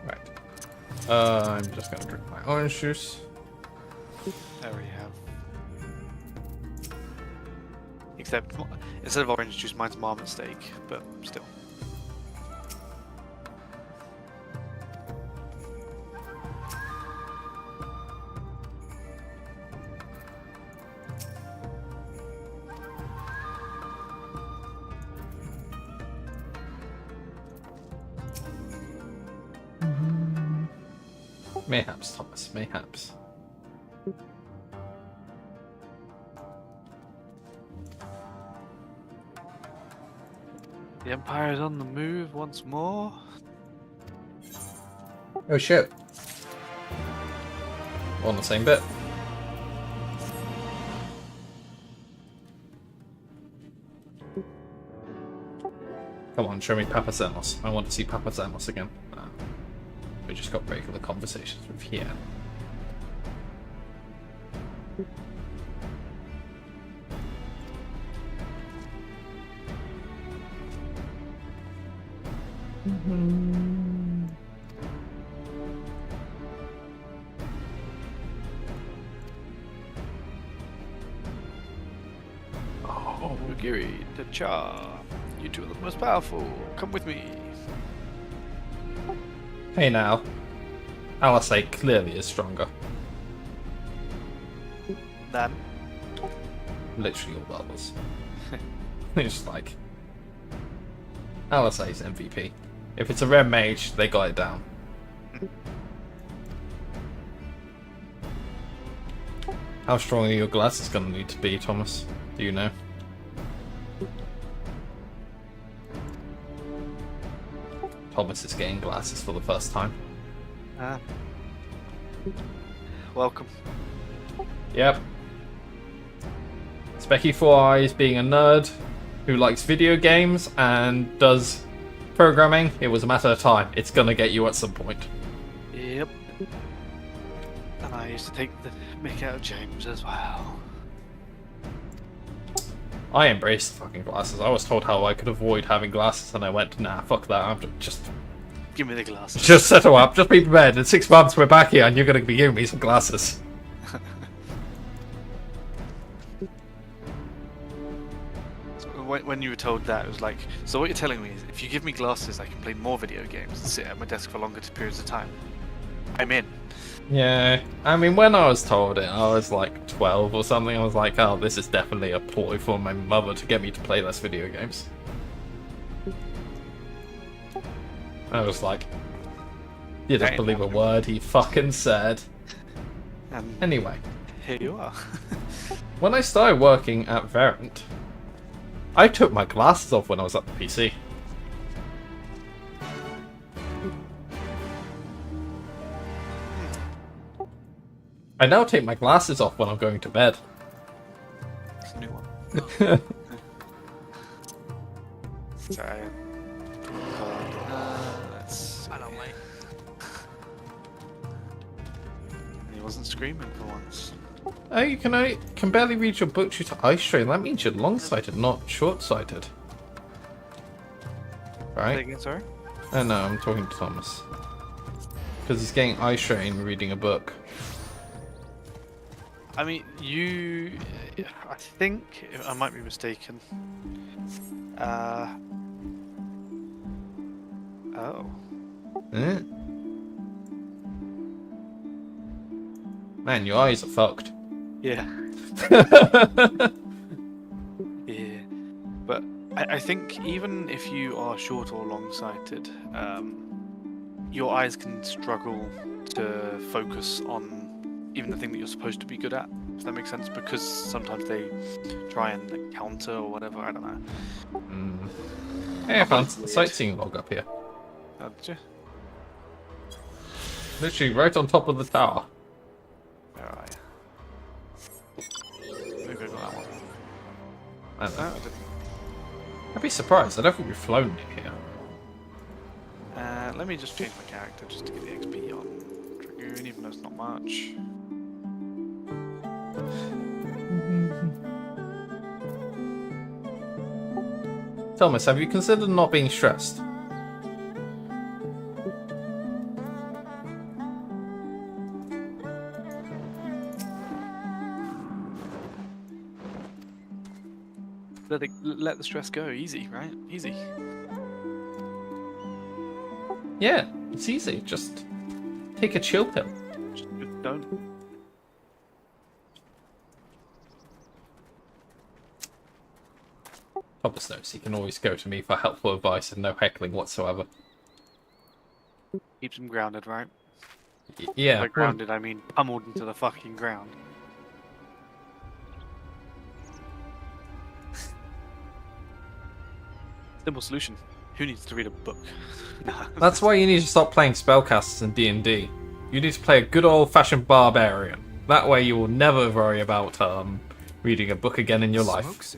Right. I'm just gonna drink my orange juice. There we have. Except, instead of orange juice, mine's marmot steak, but still. Mayhaps, Thomas, mayhaps. The Empire is on the move once more. Oh shit. We're on the same bit. Come on, show me Papa Zemos. I want to see Papa Zemos again. We just got regular conversations with Hien. Oh, Ugiri, Dacha, you two are the most powerful. Come with me. Hey now. Alisei clearly is stronger. Then? Literally all the others. It's like... Alisei's MVP. If it's a red mage, they got it down. How strong are your glasses going to need to be, Thomas? Do you know? Thomas is getting glasses for the first time. Welcome. Yep. Specky Four Eyes being a nerd who likes video games and does programming, it was a matter of time. It's gonna get you at some point. Yep. And I used to take the mick out of James as well. I embraced the fucking glasses. I was told how I could avoid having glasses and I went, nah, fuck that. I'm just... Give me the glasses. Just settle up, just be prepared. In 6 months we're back here and you're gonna be giving me some glasses. So when you were told that, it was like, so what you're telling me is if you give me glasses, I can play more video games and sit at my desk for longer periods of time. I'm in. Yeah, I mean, when I was told it, I was like 12 or something. I was like, oh, this is definitely a ploy for my mother to get me to play less video games. I was like, you just believe a word he fucking said. Anyway. Here you are. When I started working at Verint, I took my glasses off when I was at the PC. I now take my glasses off when I'm going to bed. It's a new one. Sorry. He wasn't screaming for once. Oh, you can barely read your book due to eye strain. That means you're long-sighted, not short-sighted. Right? Say again, sorry? Oh no, I'm talking to Thomas. Because he's getting eye strain reading a book. I mean, I think, I might be mistaken. Oh. Eh? Man, your eyes are fucked. Yeah. Yeah. But I think even if you are short or long-sighted, your eyes can struggle to focus on even the thing that you're supposed to be good at, if that makes sense, because sometimes they try and counter or whatever, I don't know. Hey, I found a sightseeing log up here. Oh, did you? Literally right on top of the tower. Where are you? Maybe I got that one. I don't know. No, I didn't. I'd be surprised. I don't think we've flown near here. Let me just change my character just to get the XP on Dragoon, even though it's not much. Thomas, have you considered not being stressed? Let the stress go. Easy, right? Easy. Yeah, it's easy. Just take a chill pill. Just don't. Thomas knows he can always go to me for helpful advice and no heckling whatsoever. Keeps him grounded, right? Yeah. By grounded, I mean pummeled into the fucking ground. Simple solution. Who needs to read a book? Nah. That's why you need to stop playing spellcasters in D&D. You need to play a good old-fashioned barbarian. That way you will never worry about reading a book again in your life.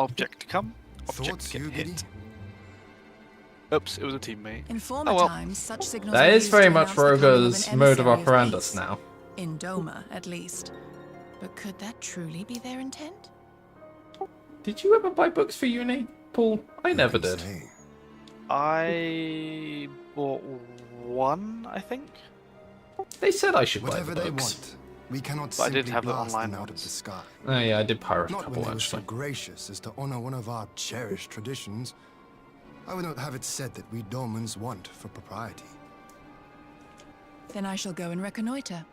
Object to come, object to get hit. Oops, it was a teammate. In former times, such signals That were is used very to much announce the coming of Roga's an mode of emissary operandus peace. now. In Doma, at least. But could that truly be their intent? Did you ever buy books for uni, Paul? I never did. I bought one, I think. They said I should Whatever buy the they books. want, we cannot But I did simply have it blast online them out of once. the sky. Oh yeah, I did pirate a Not when couple they were so actually. gracious as to honor one of our cherished traditions. I would not have it said that we Domans want for propriety. Then I shall go and reconnoiter.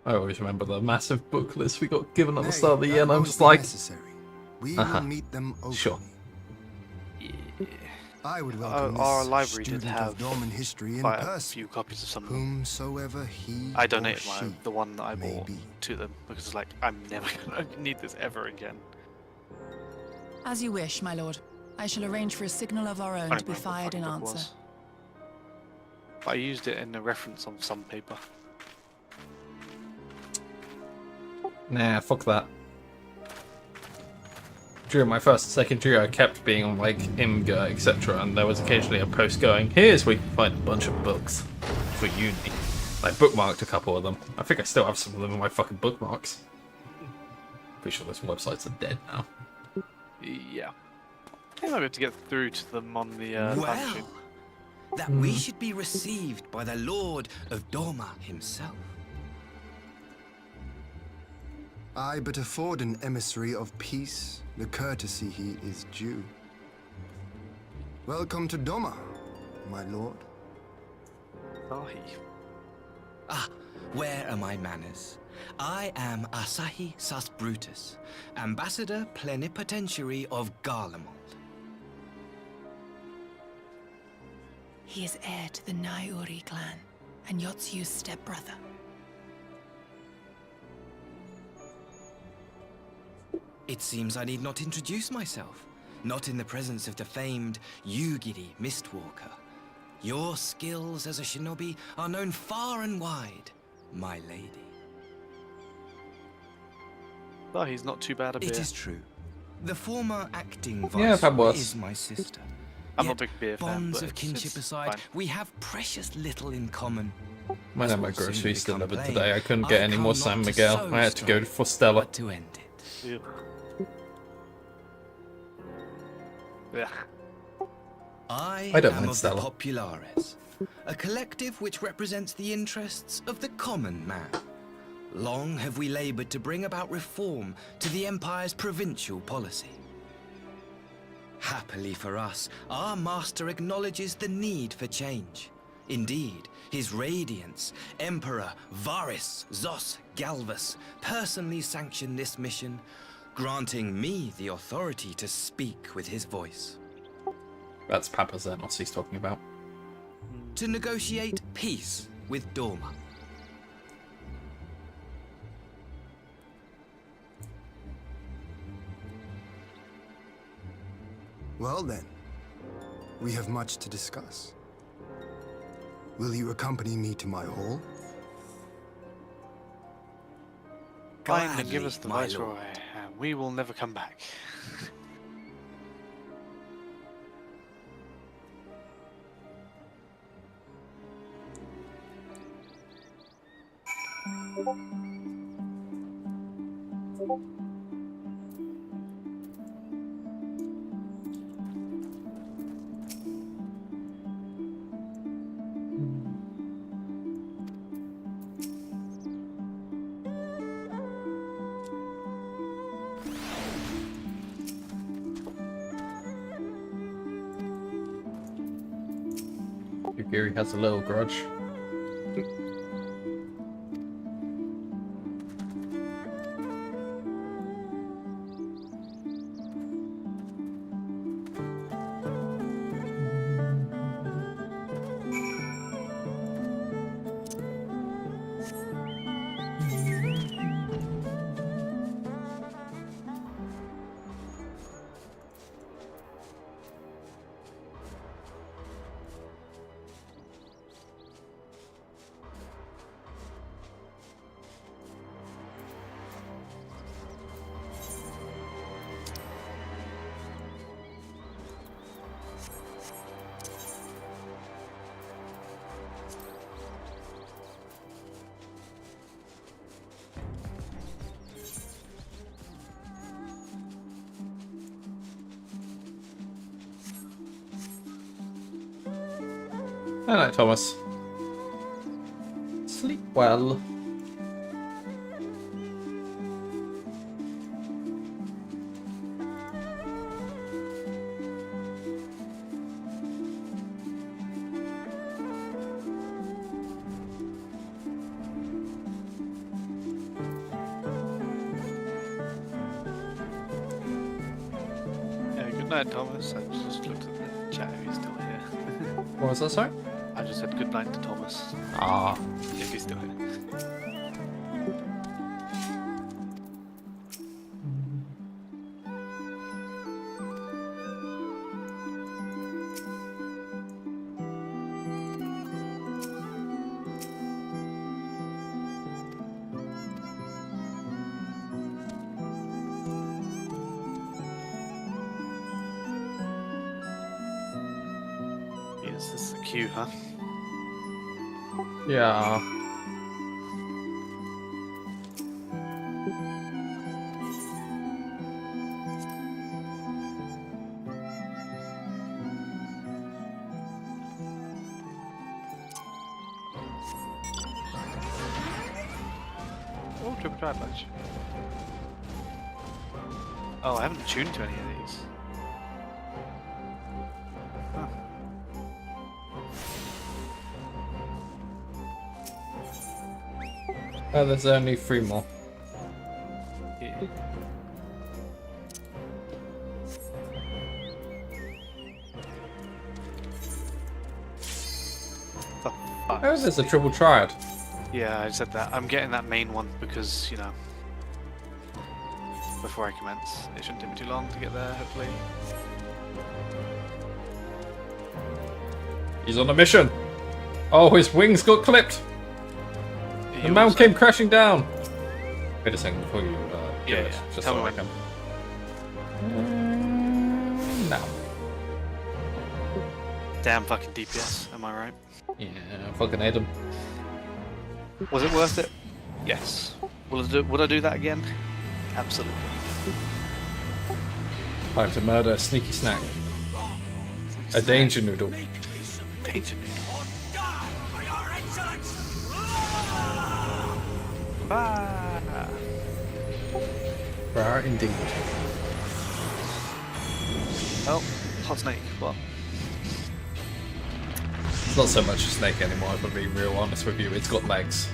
I always remember the massive book list we got given at the Nay, start of the that year, and I'm won't just be like, necessary. We Uh-huh. will meet them openly. Sure. I would welcome Our this library did student have of Dorman history in quite a person. few copies of some. Whomsoever he I or donated she the one that I may bought be. to them because it's like I'm never gonna need this ever again. As you wish, my lord. I shall arrange for a signal of our own I to be don't remember what fired in fucking book answer. was. But I used it in a reference on some paper. nah, fuck that. During my first and second year, I kept being on like Imgur, etc., and there was occasionally a post going, "Here's where you can find a bunch of books for uni." I bookmarked a couple of them. I think I still have some of them in my fucking bookmarks. Pretty sure those websites are dead now. Yeah. I think I might be able to get through to them on the time machine. That we should be received by the Lord of Doma himself. I but afford an emissary of peace the courtesy he is due. Welcome to Doma, my lord. Ah, where are my manners? I am Asahi Sus Brutus, Ambassador Plenipotentiary of Garlemald. He is heir to the Naiuri clan and Yotsu's stepbrother. It seems I need not introduce myself, not in the presence of the famed Yugiri Mistwalker. Your skills as a shinobi are known far and wide, my lady. Oh, he's not too bad a beer. It is true. The former acting Yeah, that viceroy was. is my sister. I'm Yet, not a big beer fan, bonds but of kinship it's aside, fine. we have precious little in common. My As my will soon groceries become delivered plain, today. I couldn't get any come more not San to Miguel. sow I had to go strife, for Stella. but to end it. Yeah. I don't am mind of Stella. the Populares, a collective which represents the interests of the common man. Long have we labored to bring about reform to the Empire's provincial policy. Happily for us, our master acknowledges the need for change. Indeed, His Radiance, Emperor Varys Zos Galvus, personally sanctioned this mission, granting me the authority to speak with his voice. That's Papa Xenos he's talking about. To negotiate peace with Doma. Well then, we have much to discuss. Will you accompany me to my hall? Find and give us the my viceroy, lord. and we will never come back. Yugiri has a little grudge. Good night, Thomas. Sleep well. Yeah, good night, Thomas. I just looked at the chat. He's still here. What was that, sorry? I just said good night to Thomas. Ah. If he's still here. Yes, this is the queue, huh? Yeah. Oh, triple try punch. Oh, I haven't tuned to any of these. Huh. Oh, there's only 3 more. Yeah. Oh, there's a triple triad. Yeah, I said that. I'm getting that main one because, you know, before I commence, it shouldn't take me too long to get there, hopefully. He's on a mission. Oh, his wings got clipped. The mount came crashing down. Wait a second before you do it. Just Tell so me I when. can. Now. Damn fucking DPS, am I right? Yeah, fucking hate him. Was it worth it? Yes. Would I do that again? Absolutely. Time to murder a sneaky snack. A danger noodle. Danger noodle. Ah. Rare indeed. Oh, hot snake. What? It's not so much a snake anymore, if I'm being real honest with you. It's got legs.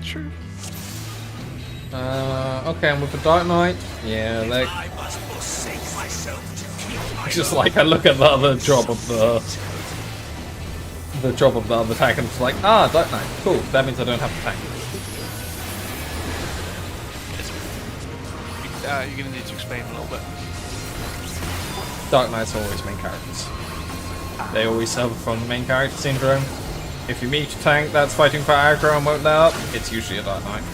True. Okay, I'm with the Dark Knight. Yeah, leg. I must forsake myself to keep my Just like I look at the other job of the other tank and it's like, ah, Dark Knight, cool. That means I don't have a tank. You're gonna need to explain a little bit. Dark Knights are always main characters. They always suffer from main character syndrome. If you meet a tank that's fighting for aggro and won't let up, it's usually a Dark Knight.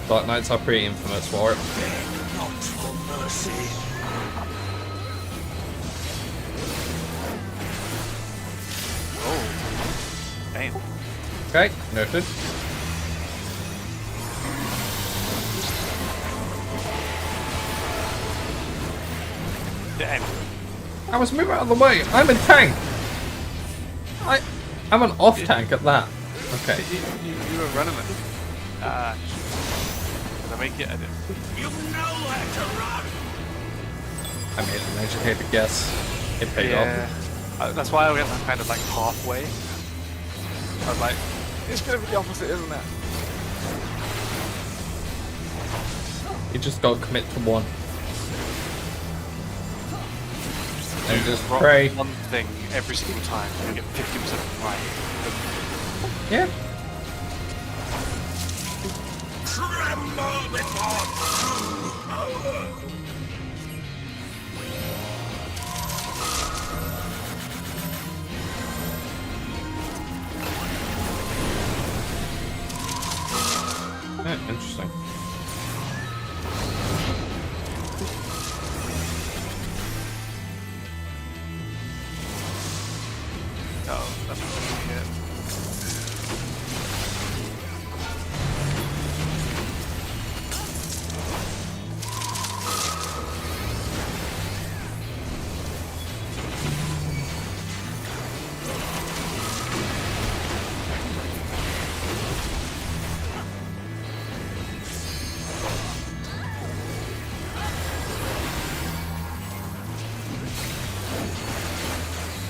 Dark Knights are pretty infamous for it. not for mercy. Oh. Damn. Okay, noted. Damn. I was moving out of the way. I'm in tank. I'm an off tank at that. Okay. You were running it. Ah. Did I make it? I did. You know where to run. I made an educated guess. It paid off. That's why I went kind of like halfway. I was like, it's gonna be the opposite, isn't it? You just gotta commit to one. And just pray. One thing every single time, you get 50% right. Yeah. Tremble before true power. Interesting. Oh, that's not good.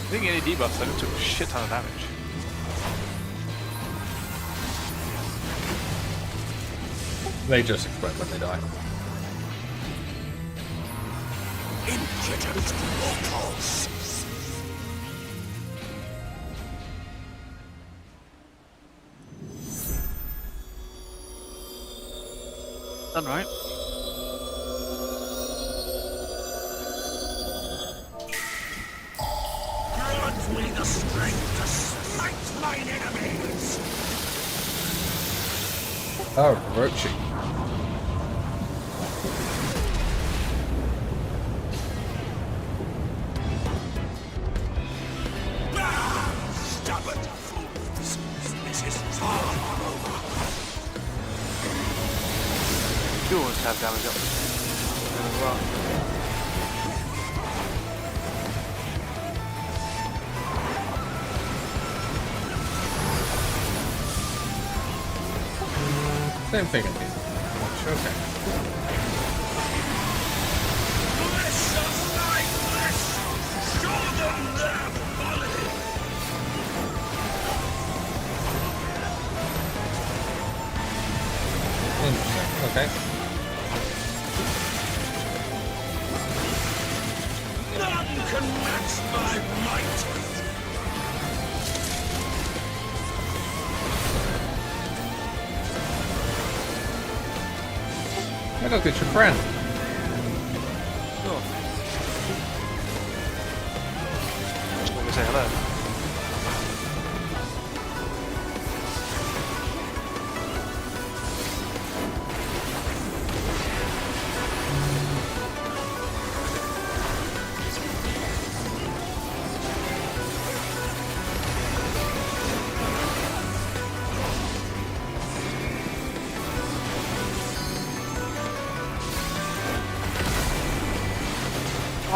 I think any debuffs, I took a shit ton of damage. They just explode when they die. Impudent mortals. Done right. Grant me the strength to smite mine enemies. Oh, Rochi. Stubborn fools. This is far from over. You always have damage up. As well. Same thing again. Okay. Flesh of my flesh! Show them their folly! Interesting. Okay. None can match my might! I got good your friend. Sure. Just want to say hello.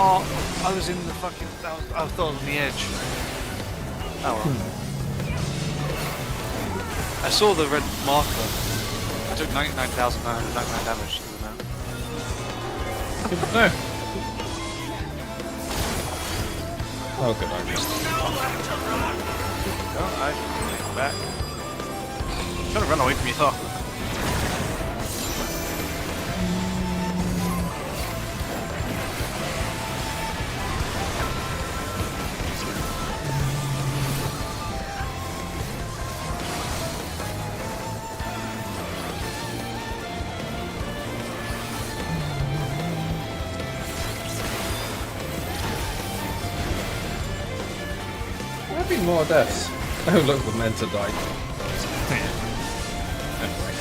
Oh, I was in the fucking. I thought on the edge. Oh well. I saw the red marker. I took 99,999 damage to the man. Good to know. Oh, good. Oh, I am back. I'm trying to run away from you, though. There've been more deaths. Oh look, the Mentor died. Anyway.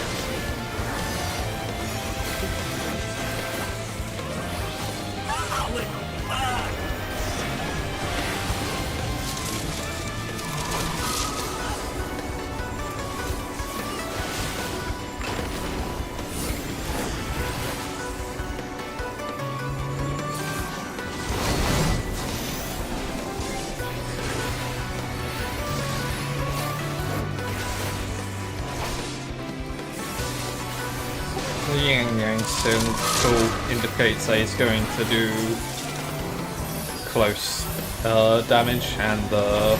The yin yang tool indicates that he's going to do close damage, and the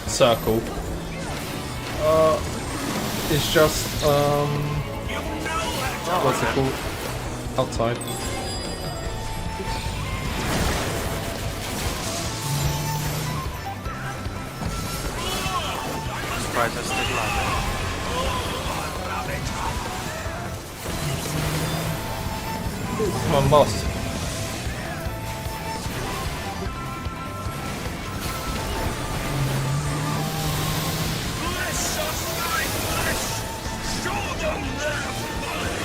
circle is just what's it called? Outside. Surprised I stayed alive. Come on, boss. Flesh of my flesh! Show them their folly!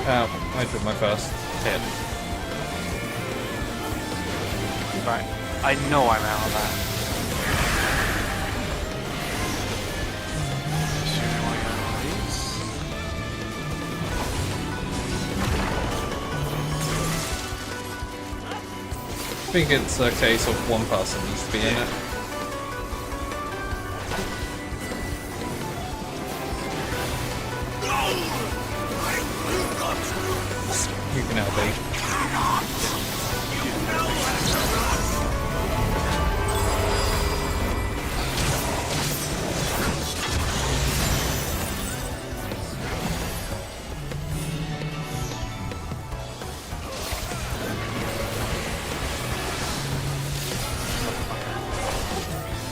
Ow, I took my first hit. Right. I know I'm out of that. I think it's a case of one person needs to be in it. You can help me.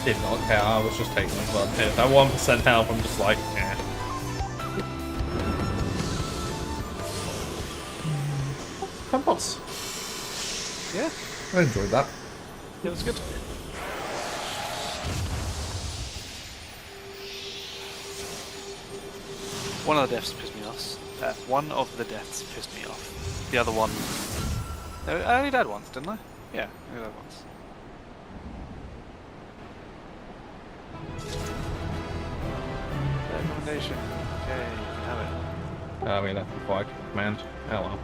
Did not care, I was just taking advantage. That 1% health, I'm just like, eh. Fun boss. Yeah. I enjoyed that. It was good. One of the deaths pissed me off. One of the deaths pissed me off. The other one... I only died once, didn't I? Yeah, I only died once. Recommendation. Okay, you can have it. I mean, that's before I could command. Oh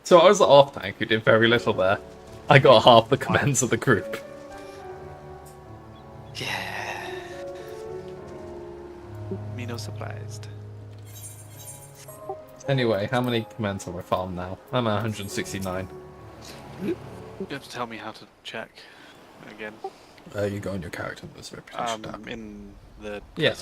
So I was the off tank who did very little there. I got half the commands of the group. Yeah. Me no surprised. Anyway, how many commands have I farmed now? I'm at 169. You have to tell me how to check again. You go on your character in this reputation tab. In the Yeah.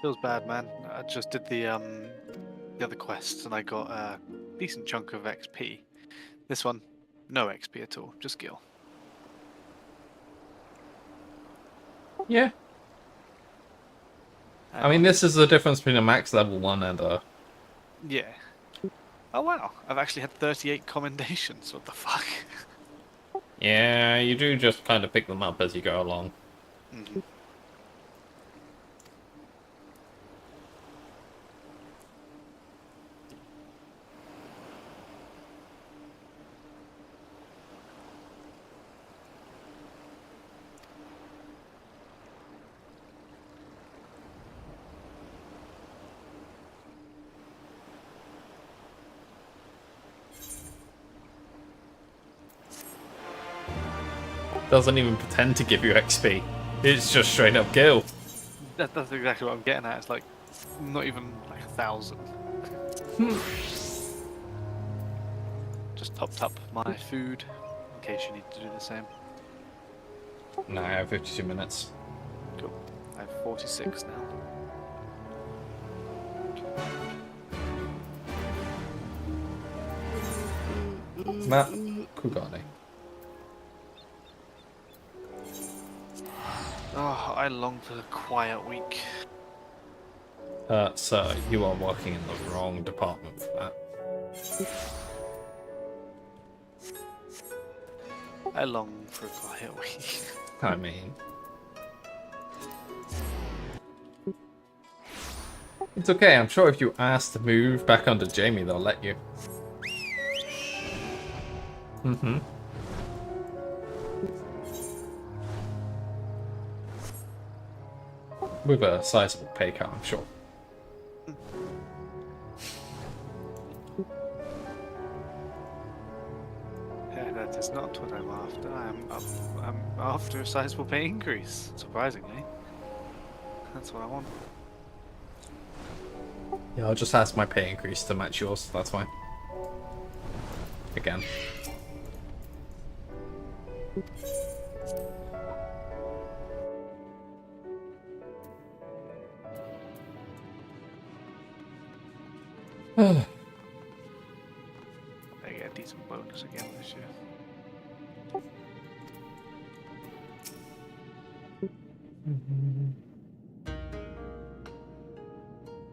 Feels bad, man. I just did the other quests and I got a decent chunk of XP. This one, no XP at all, just skill. Yeah. I mean, this is the difference between a max level one and a... Yeah. Oh wow, I've actually had 38 commendations, what the fuck? Yeah, you do just kind of pick them up as you go along. Mm-hmm. Doesn't even pretend to give you XP. It's just straight up kill. That's exactly what I'm getting at. It's like not even like 1,000. Just topped up my food in case you need to do the same. No, I have 52 minutes. Cool. I have 46 now. Matt Kugani. Oh, I long for a quiet week. Sir, you are working in the wrong department for that. I long for a quiet week. I mean... It's okay, I'm sure if you ask to move back under Jamie, they'll let you. Mm-hmm. With a sizable pay cut, I'm sure. Yeah, that is not what I'm after. I'm after a sizable pay increase, surprisingly. That's what I want. Yeah, I'll just ask my pay increase to match yours, that's fine. Again. I get a decent bonus again this year.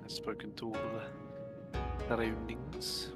I've spoken to all the surroundings.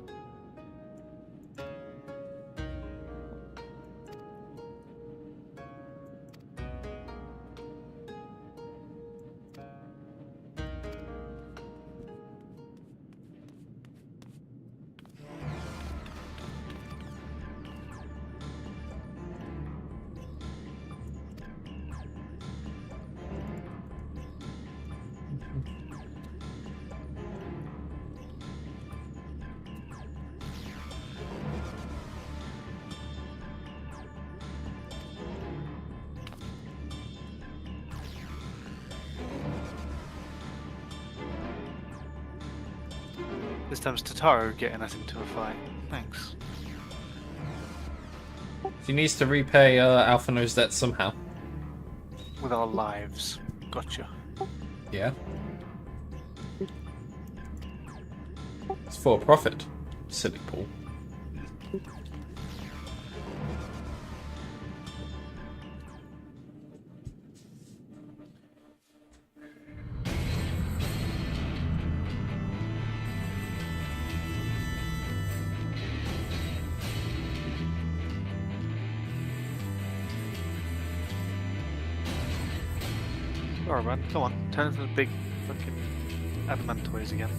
This time's Totaro getting us into a fight. Thanks. She needs to repay Alphino's debt somehow. With our lives. Gotcha. Yeah. It's for a profit. Silly Paul. Alright, man, come on. Turn into the big fucking adamantoids again.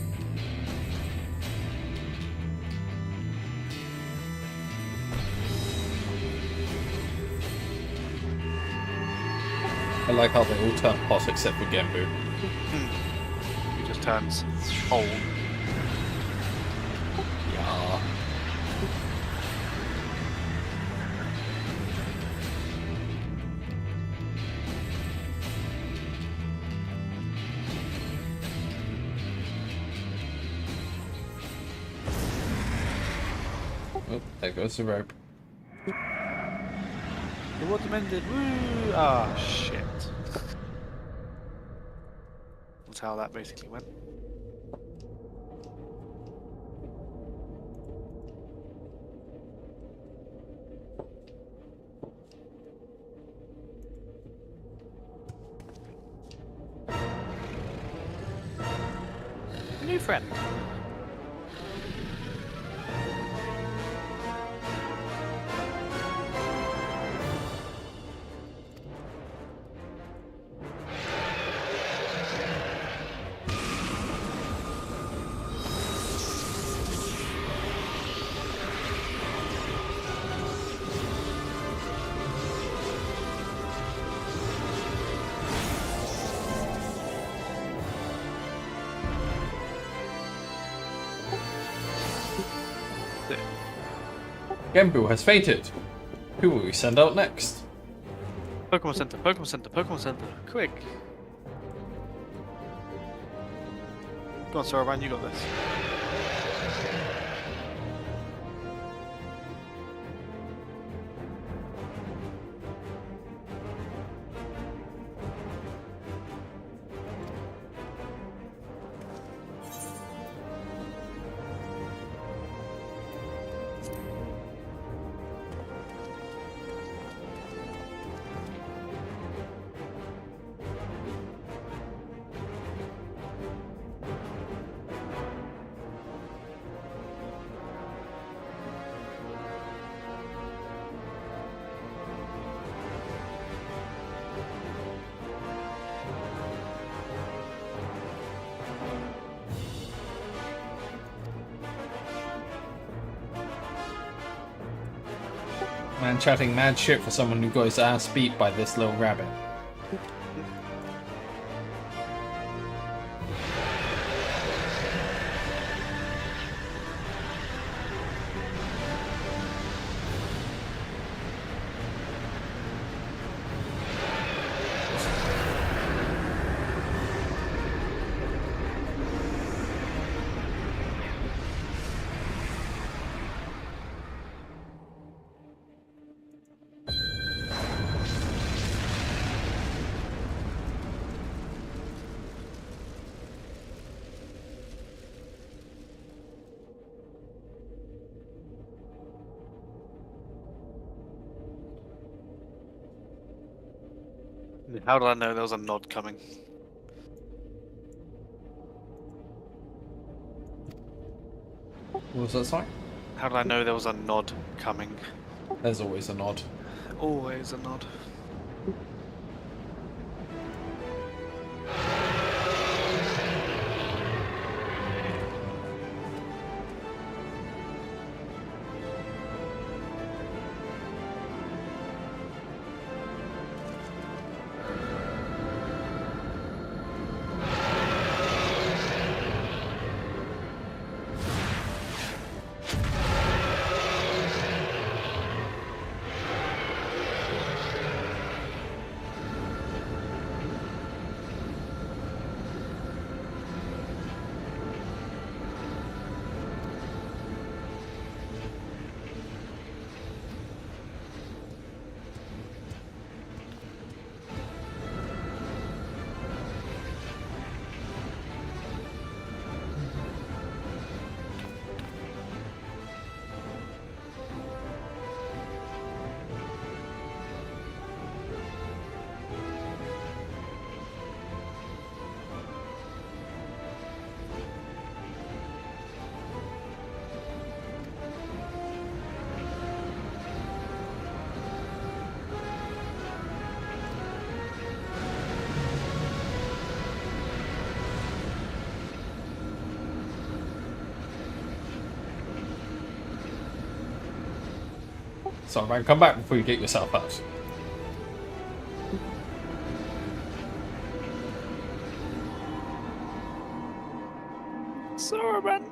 I like how they all turn hot except for Genbu. He just turns old. Yeah. Oh, there goes the rope. The water mended. Woo! Ah, shit. That's how that basically went. New friend. Genbu has fainted. Who will we send out next? Pokemon Center, Pokemon Center, Pokemon Center. Quick. Go on, Soraban, you got this. Man chatting mad shit for someone who got his ass beat by this little rabbit. How did I know there was a nod coming? What was that, sorry? How did I know there was a nod coming? There's always a nod. Always a nod. Sorry, man, come back before you get yourself out. Sorry, man.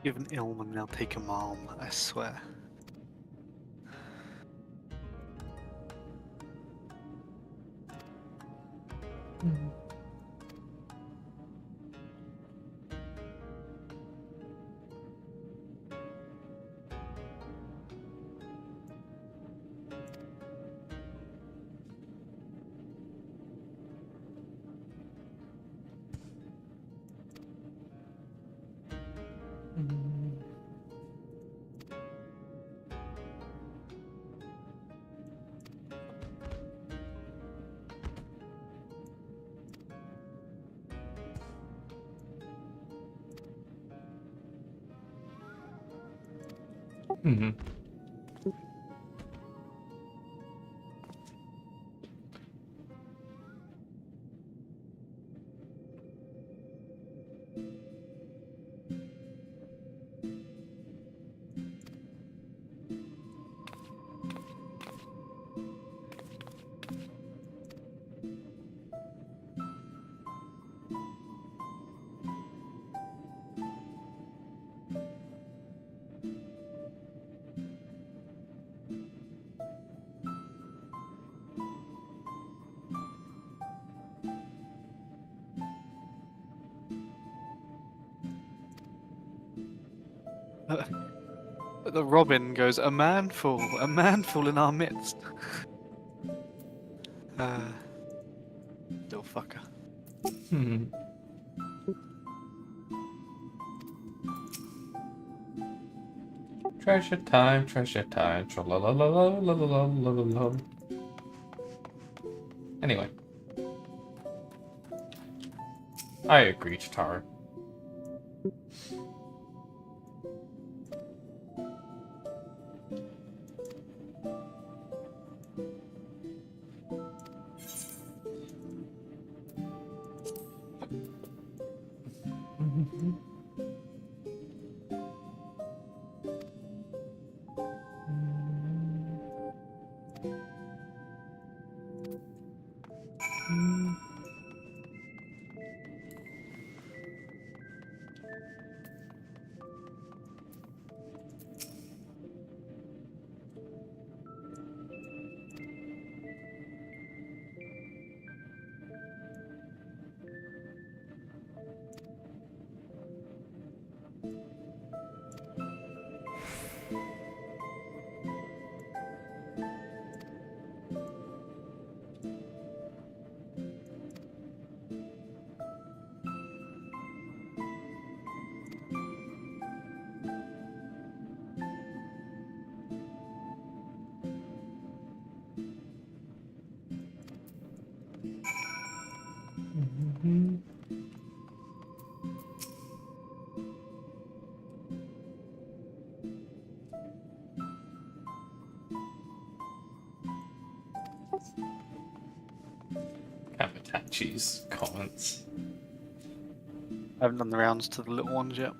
Give an Ilman and they'll take a mom, I swear. Mm-hmm. The Robin goes, a manful in our midst. Little fucker. Hmm. Treasure time, tra-la-la-la-la-la-la-la-la-la. Anyway. I agree, Taro. Kamitachi's comments. I haven't done the rounds to the little ones yet.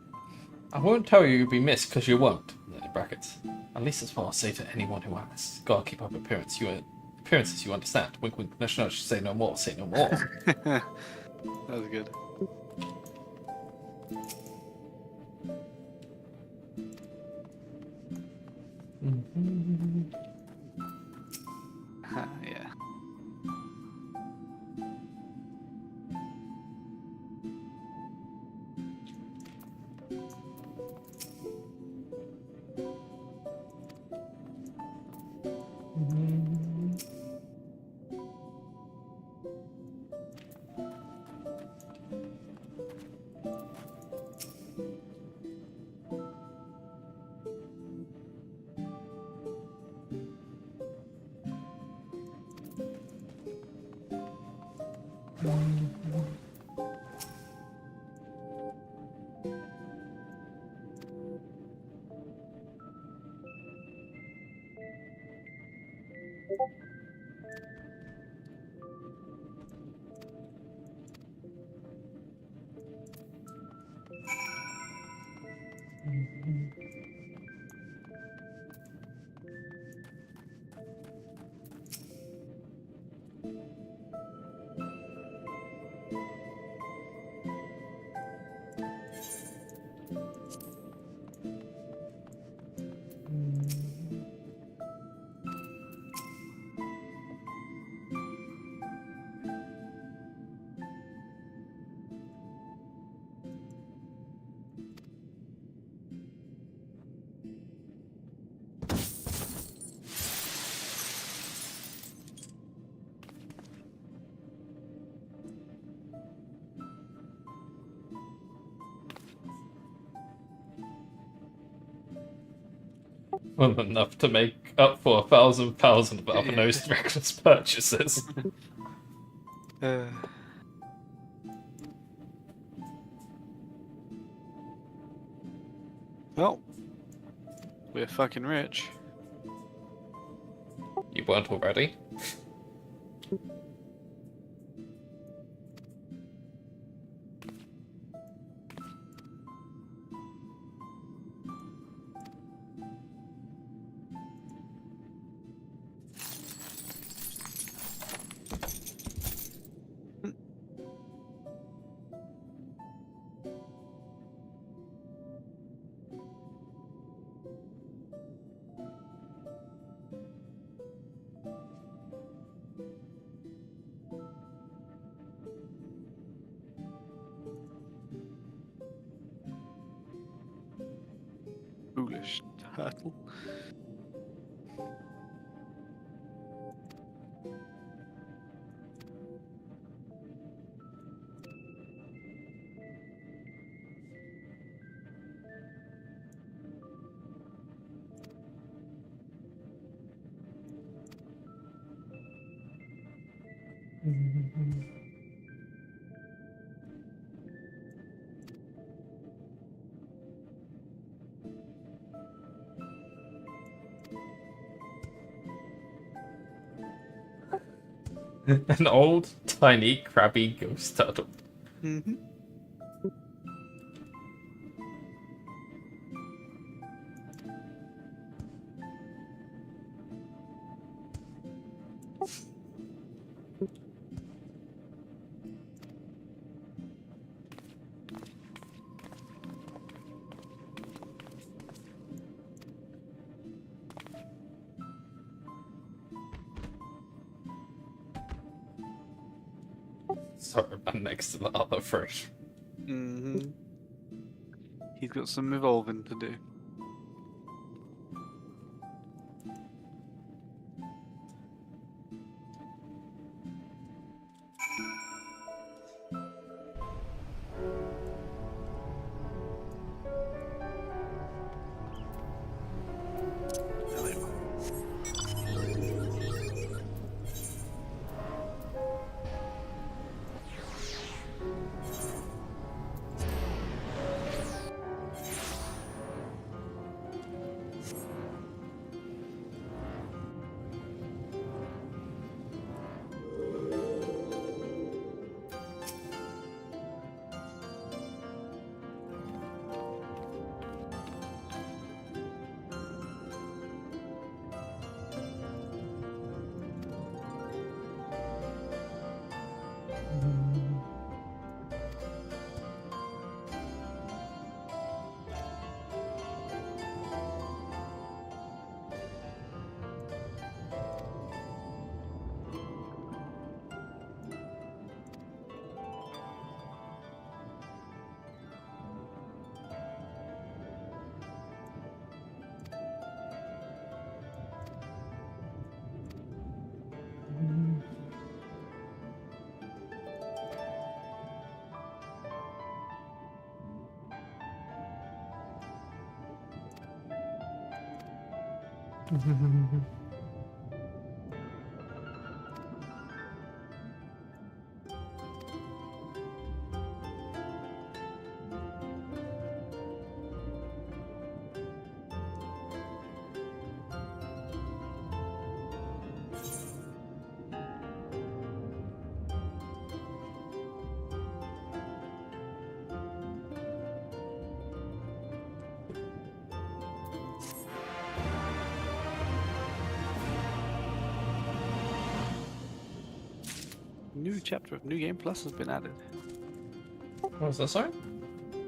I won't tell you you'll be missed because you won't. In brackets. At least that's what I'll say to anyone who asks. Gotta keep up appearances, you understand. Wink, wink, nudge, nudge. Say no more, say no more. That was good. Yeah. Well, enough to make up for 1,000 pounds of other-nosed reckless purchases. Well, we're fucking rich. You weren't already? Foolish turtle. An old, tiny, crabby ghost turtle. Mm-hmm. Sorry, I'm next to the other fish. Mm-hmm. He's got some evolving to do. New chapter of New Game Plus has been added. What was that, sorry?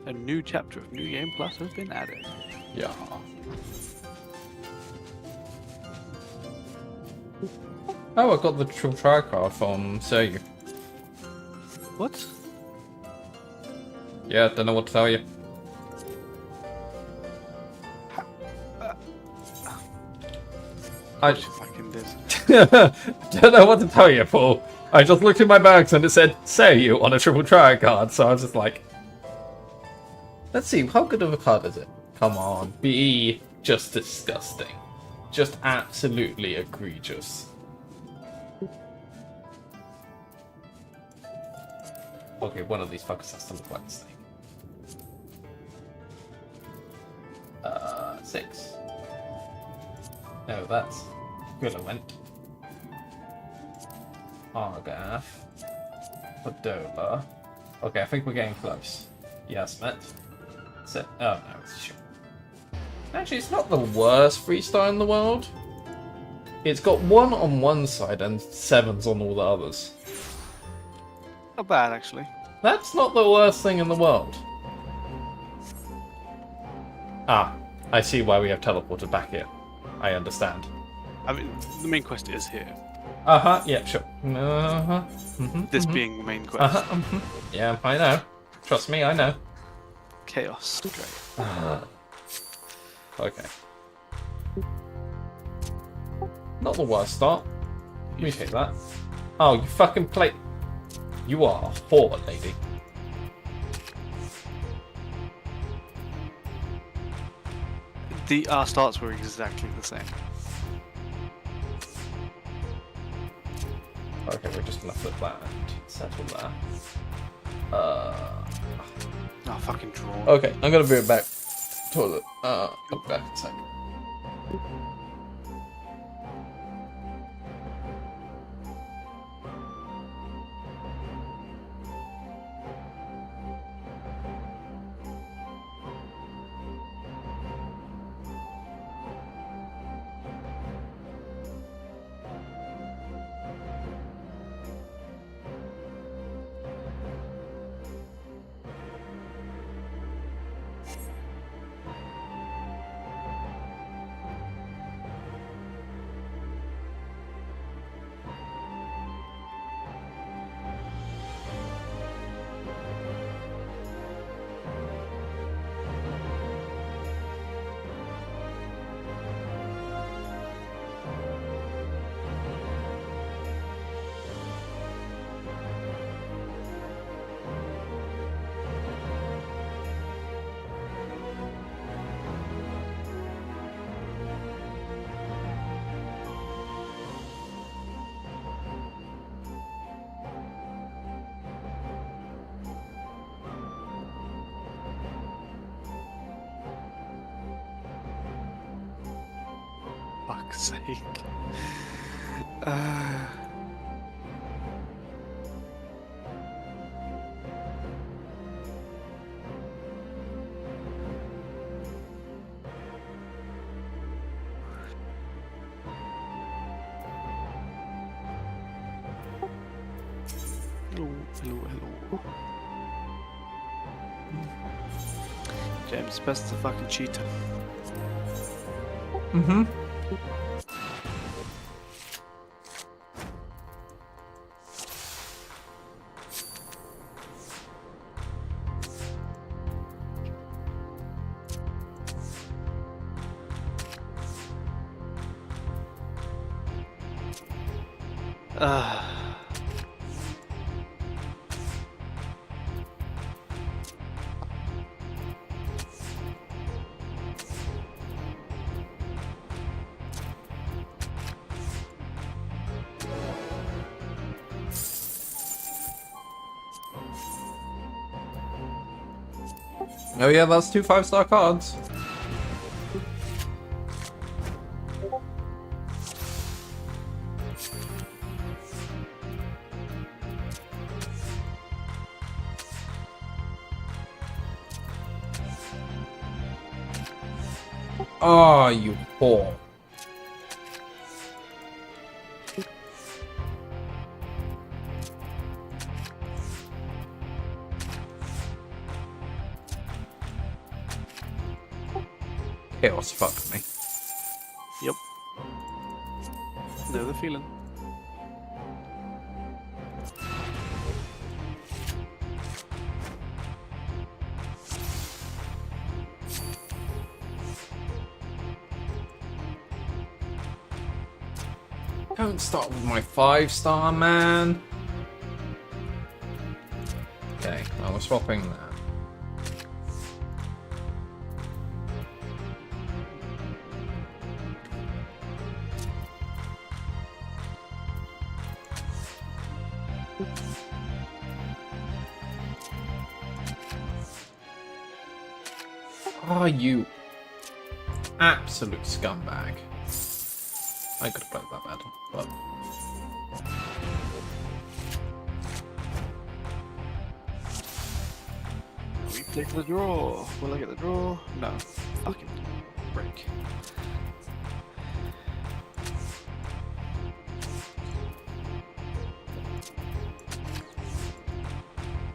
A new chapter of New Game Plus has been added. Yeah. Oh, I got the triple try card from Seryu. What? Yeah, don't know what to tell you. I fucking did. don't know what to tell you, Paul. I just looked in my bags and it said Seryu on a triple try card, so I was just like, let's see, how good of a card is it? Come on, be just disgusting. Just absolutely egregious. Okay, one of these fuckers has to look like this thing. 6. No, that's Gulliwent. Argath. Padola. Okay, I think we're getting close. Yasmet. Oh no, it's shit. Actually, it's not the worst 3-star in the world. It's got 1 on one side and 7s on all the others. Not bad, actually. That's not the worst thing in the world. Ah, I see why we have teleported back here. I understand. I mean, the main quest is here. Uh-huh, yeah, sure. Uh-huh. Mm-hmm, This being the main quest. Uh-huh, mm-hmm. Yeah, I know. Trust me, I know. Chaos. Great. Okay. Not the worst start. We take that. Oh, you fucking play... You are a whore, lady. Our starts were exactly the same. Okay, we're just gonna flip that and settle that. Oh, fucking draw. Okay, I'm gonna be back. Toilet. I'll be back in a sec. Fuck's sake. Hello. James, best the fucking cheetah. Mm-hmm. Oh yeah, that's 2 5-star cards. Oh, you whore. Chaos fucked me. Yep. Know the feeling. Don't start with my 5-star, man. Okay, well, we're swapping that. Oh, you absolute scumbag. I could have played that better, but... We take the draw. Will I get the draw? No. Fuck it. Break.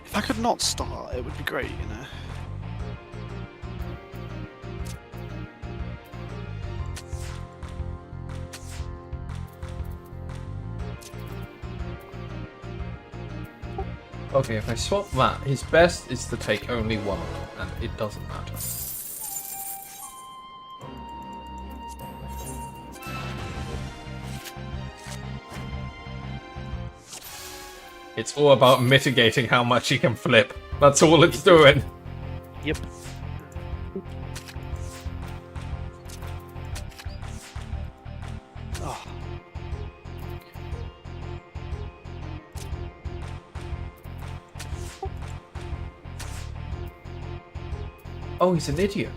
If I could not start, it would be great, you know. Okay, if I swap that, his best is to take only one, and it doesn't matter. It's all about mitigating how much he can flip. That's all it's doing. Yep. Oh. Oh, he's an idiot.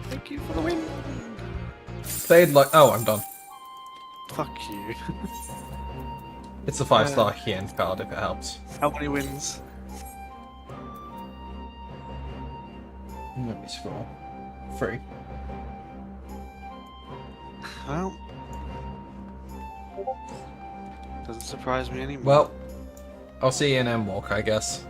Thank you for the win. Played like... Oh, I'm done. Fuck you. It's a 5-star Hien card if it helps. How many wins? Let me scroll. 3. Well, doesn't surprise me anymore. Well, I'll see you in M-Walk, I guess.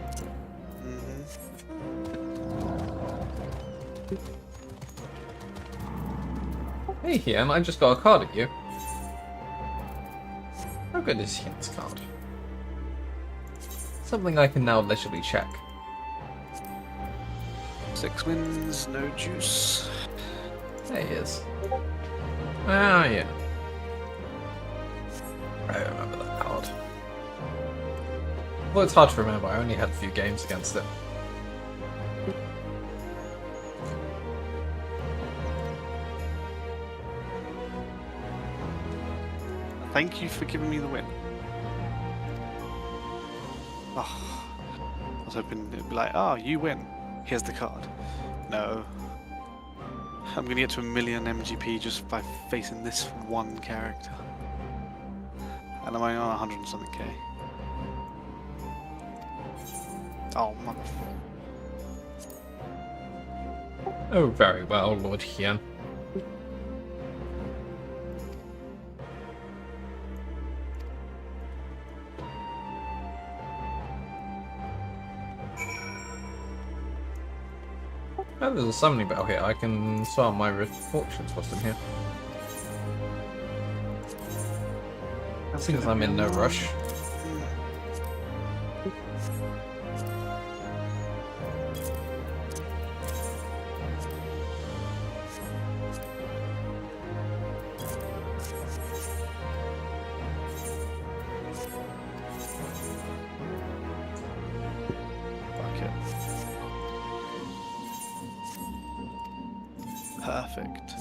Hey Hien, I just got a card at you. How good is Hien's card? Something I can now leisurely check. 6 wins, no juice. There he is. Ah, yeah. I remember that card. Well, it's hard to remember. I only had a few games against it. Thank you for giving me the win. Oh, I was hoping it'd be like, oh, you win. Here's the card. No. I'm gonna get to 1 million MGP just by facing this one character. And I'm only on 100 and something K. Oh, motherfucker. Oh, very well, Lord Hien. Oh, there's a summoning bell here. I can start my fortunes whilst I'm here. Seeing as I'm in no rush. Perfect.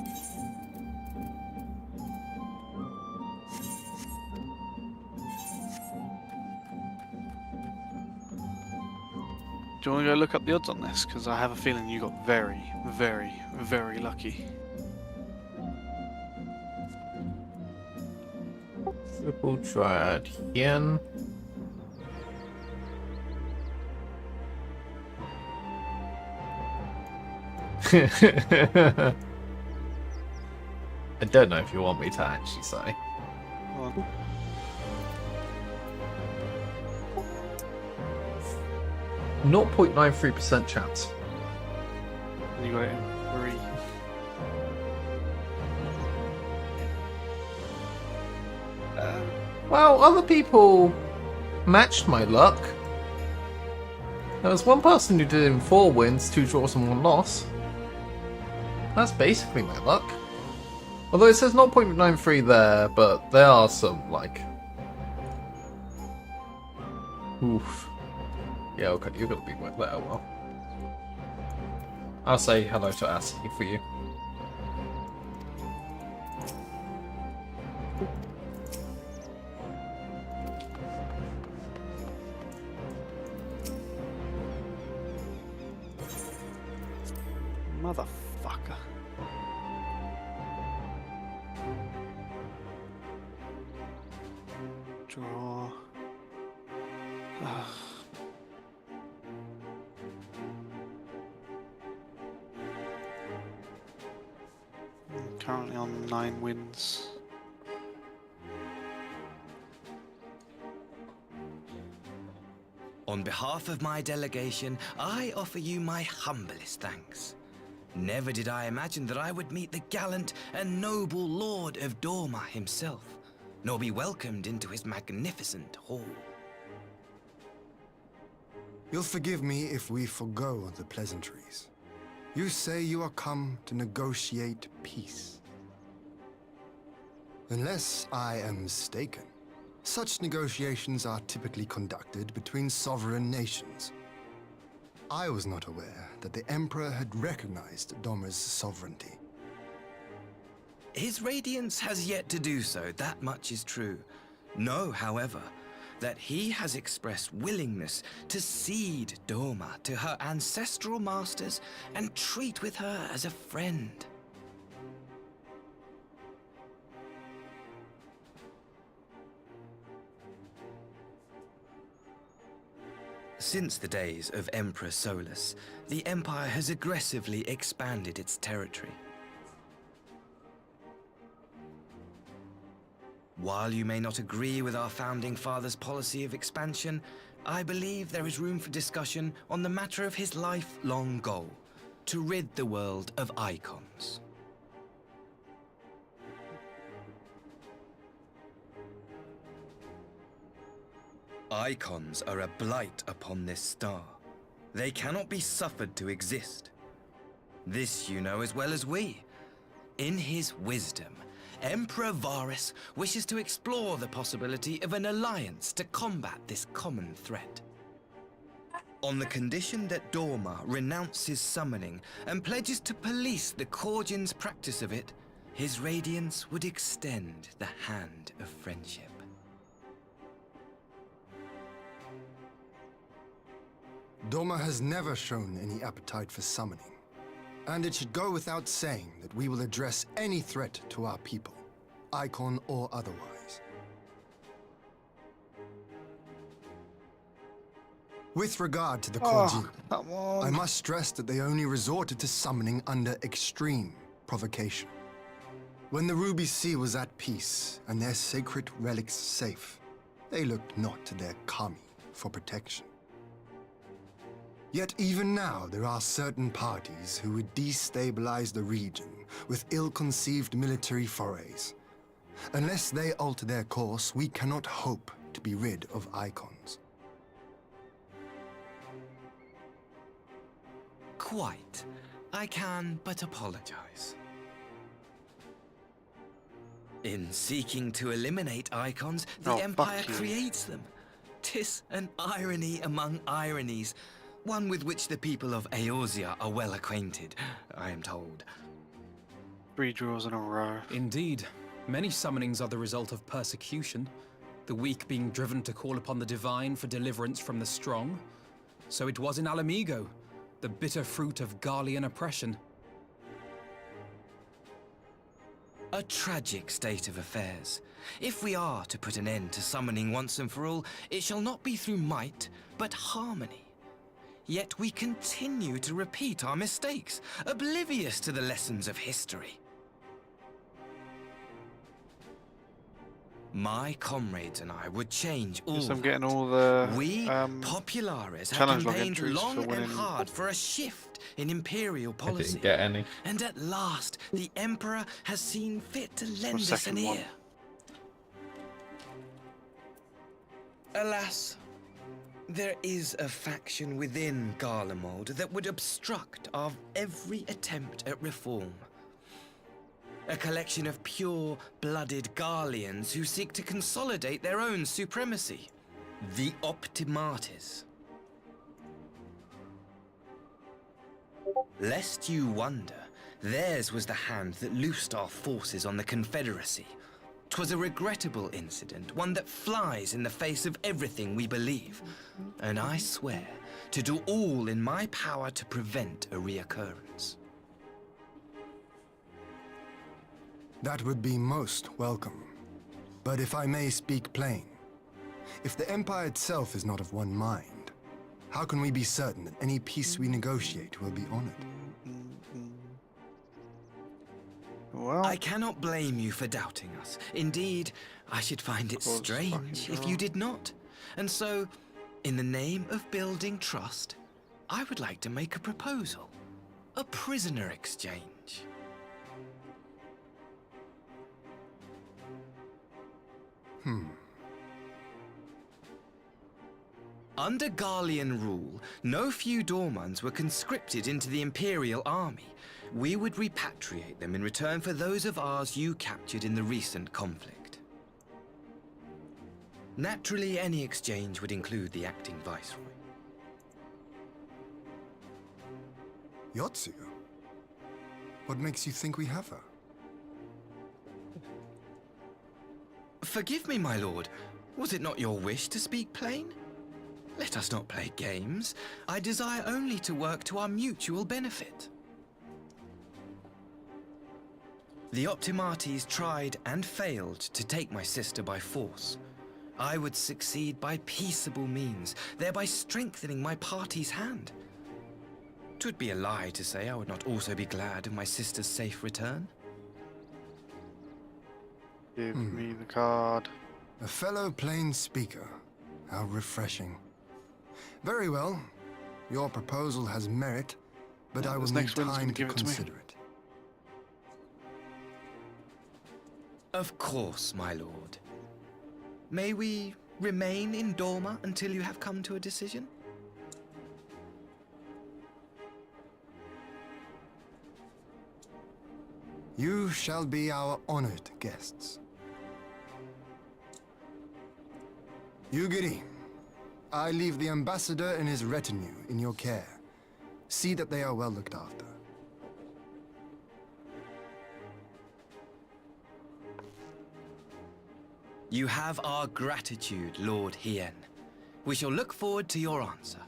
Do you want to go look up the odds on this? Because I have a feeling you got very, very, very lucky. Triple Triad Hien. I don't know if you want me to actually say. 0.93% chance. You got it in 3. Well, other people matched my luck. There was one person who did it in 4 wins, 2 draws and 1 loss. That's basically my luck. Although it says 0.93 there, but there are some, like... Oof. Yeah, okay, you're gonna be there, well. I'll say hello to Assi for you. Motherfucker. Draw. Ugh. Currently on 9 wins. On behalf of my delegation, I offer you my humblest thanks. Never did I imagine that I would meet the gallant and noble Lord of Dorma himself, nor be welcomed into his magnificent hall. You'll forgive me if we forgo the pleasantries. You say you are come to negotiate peace. Unless I am mistaken, such negotiations are typically conducted between sovereign nations. I was not aware that the Emperor had recognized Dorma's sovereignty. His Radiance has yet to do so, that much is true. Know, however, that he has expressed willingness to cede Dorma to her ancestral masters and treat with her as a friend. Since the days of Emperor Solas, the Empire has aggressively expanded its territory. While you may not agree with our founding father's policy of expansion, I believe there is room for discussion on the matter of his lifelong goal, to rid the world of icons. Icons are a blight upon this star. They cannot be suffered to exist. This you know as well as we. In his wisdom, Emperor Varys wishes to explore the possibility of an alliance to combat this common threat. On the condition that Dorma renounces summoning and pledges to police the Korgin's practice of it, his Radiance would extend the hand of friendship. Dorma has never shown any appetite for summoning. And it should go without saying that we will address any threat to our people, icon or otherwise. With regard to the Korji, I must stress that they only resorted to summoning under extreme provocation. When the Ruby Sea was at peace and their sacred relics safe, they looked not to their kami for protection. Yet even now, there are certain parties who would destabilize the region with ill-conceived military forays. Unless they alter their course, we cannot hope to be rid of icons. Quite. I can but apologize. In seeking to eliminate icons, the Empire creates them. 'Tis an irony among ironies. One with which the people of Eorzea are well acquainted, I am told. 3 draws in a row. Indeed. Many summonings are the result of persecution, the weak being driven to call upon the divine for deliverance from the strong. So it was in Alamigo, the bitter fruit of Garlean oppression. A tragic state of affairs. If we are to put an end to summoning once and for all, it shall not be through might, but harmony. Yet we continue to repeat our mistakes, oblivious to the lessons of history. My comrades and I would change all Yes, I'm that. getting all the We, Populares, have challenge log campaigned entries long for and winning. hard for a shift in imperial I policy. didn't get any. And at last, the Emperor has seen fit to lend us an second one. ear. Alas, there is a faction within Garlemald that would obstruct our every attempt at reform. A collection of pure-blooded Garleans who seek to consolidate their own supremacy. The Optimates. Lest you wonder, theirs was the hand that loosed our forces on the Confederacy. 'Twas a regrettable incident, one that flies in the face of everything we believe. And I swear to do all in my power to prevent a reoccurrence. That would be most welcome. But if I may speak plain, if the Empire itself is not of one mind, how can we be certain that any peace we negotiate will be honored? Well, I cannot blame you for doubting us. Indeed, I should find it strange if you did not. And so, in the name of building trust, I would like to make a proposal. A prisoner exchange. Under Garlean rule, no few Dormans were conscripted into the Imperial army. We would repatriate them in return for those of ours you captured in the recent conflict. Naturally, any exchange would include the acting viceroy. Yotsu? What makes you think we have her? Forgive me, my lord. Was it not your wish to speak plain? Let us not play games. I desire only to work to our mutual benefit. The Optimates tried and failed to take my sister by force. I would succeed by peaceable means, thereby strengthening my party's hand. 'Twould be a lie to say I would not also be glad of my sister's safe return. Give me the card. A fellow plain speaker. How refreshing. Very well. Your proposal has merit, but I will need time to consider it. Of course, my lord. May we remain in Dorma until you have come to a decision? You shall be our honored guests. Yugiri, I leave the ambassador and his retinue in your care. See that they are well looked after. You have our gratitude, Lord Hien. We shall look forward to your answer.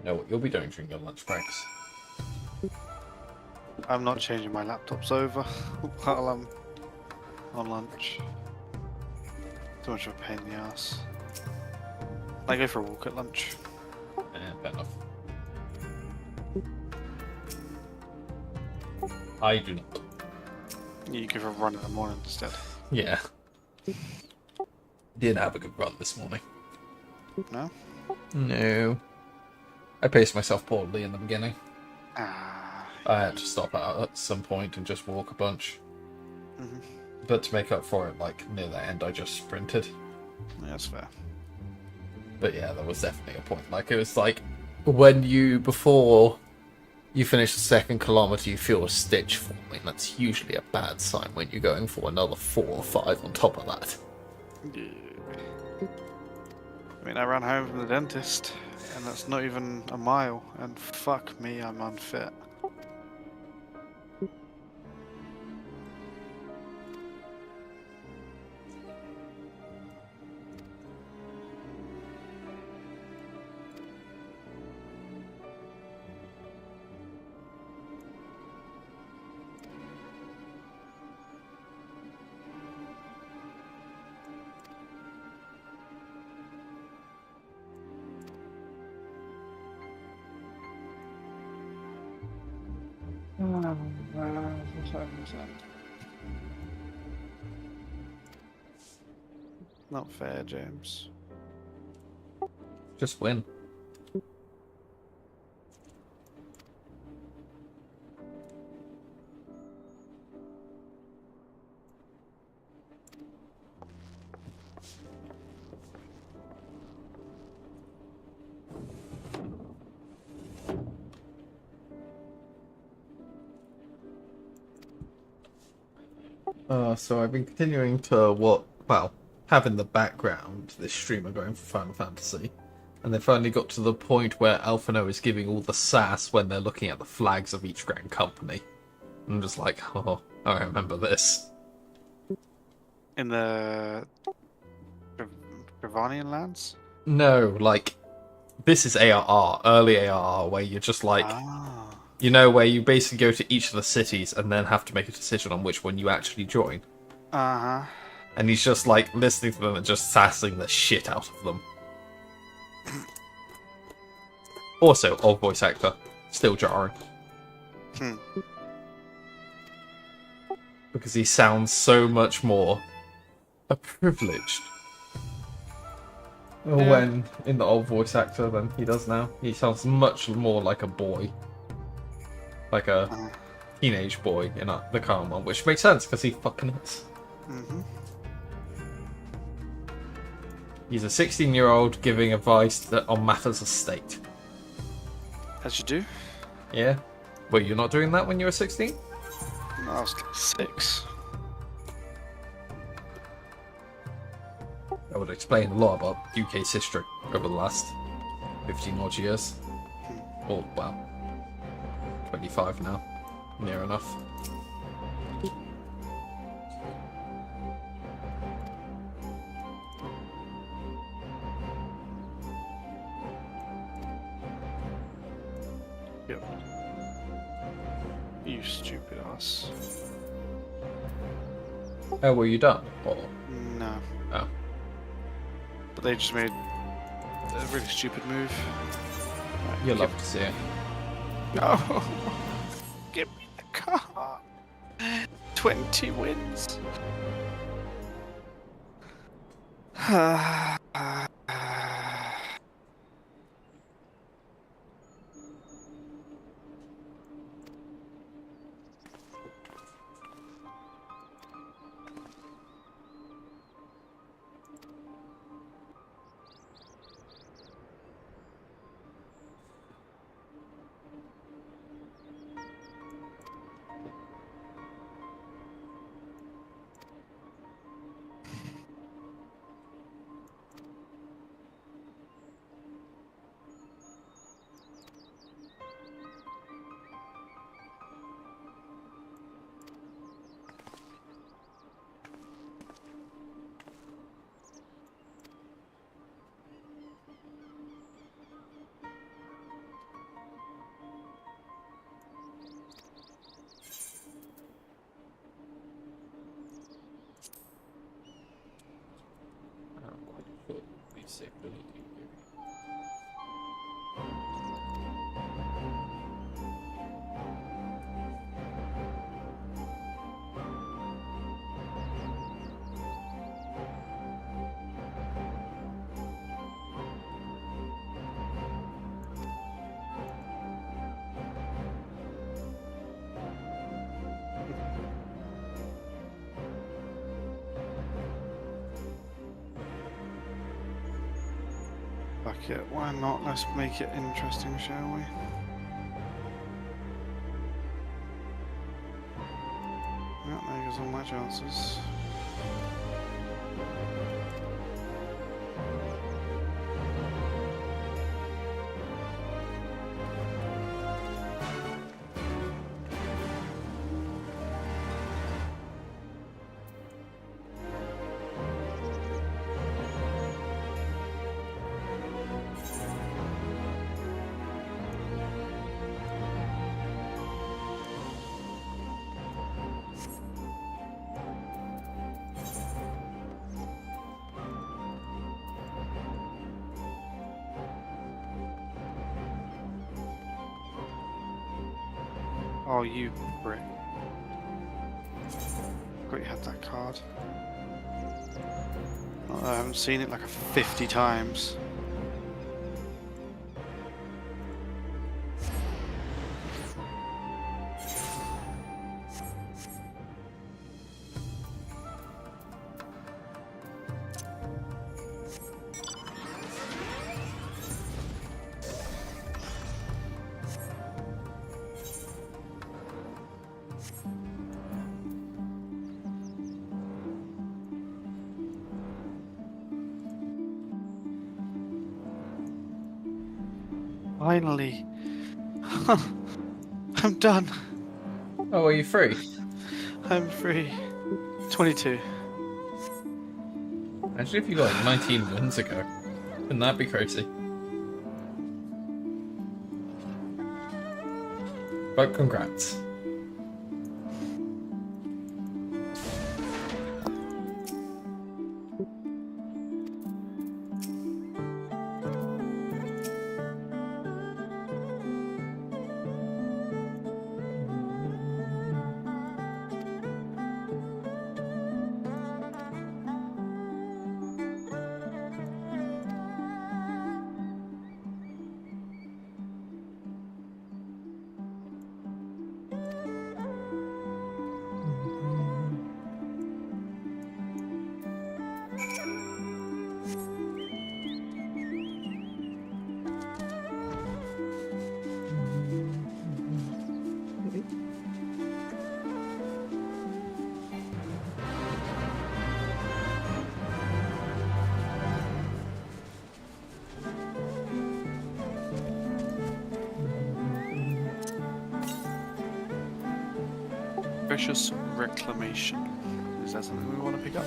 Know what you'll be doing during your lunch breaks. I'm not changing my laptops over while I'm on lunch. Too much of a pain in the ass. I go for a walk at lunch. Fair enough. I do not. You go for a run in the morning instead. Yeah. Did have a good run this morning. No? No. I paced myself poorly in the beginning. Ah. I had to stop out at some point and just walk a bunch. Mm-hmm. But to make up for it, like, near the end, I just sprinted. Yeah, that's fair. But yeah, there was definitely a point. Like, it was like, when you, before you finish the second kilometre, you feel a stitch forming. That's usually a bad sign when you're going for another 4 or 5 on top of that. Yeah. I mean, I ran home from the dentist, and that's not even a mile, and fuck me, I'm unfit. Not fair, James. Just win. So I've been continuing to have in the background this streamer going for Final Fantasy, and they finally got to the point where Alphino is giving all the sass when they're looking at the flags of each grand company. I'm just like, oh, I remember this. In the Dravanian lands? No, like this is ARR, early ARR, where you're just like, Ah. you know, where you basically go to each of the cities and then have to make a decision on which one you actually join. Uh-huh. And he's just like listening to them and just sassing the shit out of them. Also, old voice actor, still jarring. Because he sounds so much more privileged when in the old voice actor than he does now. He sounds much more like a boy. Like a teenage boy in the current one, which makes sense because he fucking is. Mm-hmm. He's a 16-year-old giving advice on matters of state. As you do. Yeah. Were you not doing that when you were 16? No, I was like 6. That would explain a lot about UK's history over the last 15 odd years. Oh, wow. 25 now. Near enough. Yep. You stupid ass. Oh, were you done? Or... No. Oh. But they just made a really stupid move. Right, You'll love to see it. No! Give me the car! 20 wins! Fuck it, why not? Let's make it interesting, shall we? Yeah, there goes all my chances. Oh, you prick. Forgot you had that card. Oh, I haven't seen it like 50 times. Finally. I'm done. Oh, are you free? I'm free. 22. Imagine if you got like 19 wins ago. Wouldn't that be crazy? But congrats. Precious Reclamation. Is that something we want to pick up?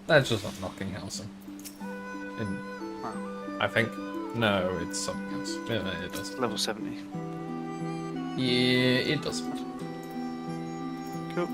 That's just unlocking housing. I think. No, it's something else. Yeah, it does. Level 70. Yeah, it doesn't. Cool.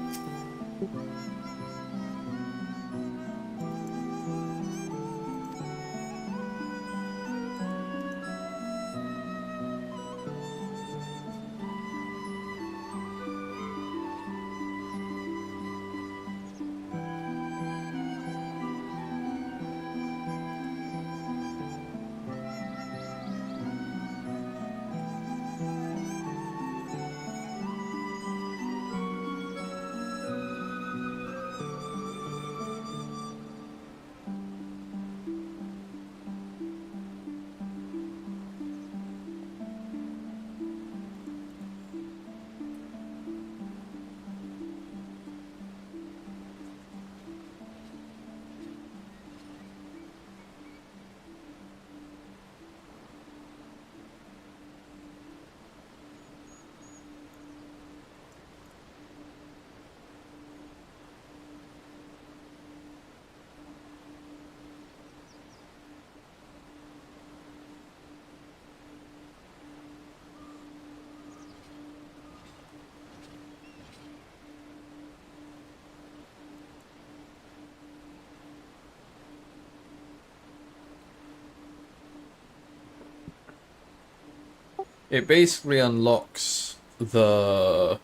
It basically unlocks the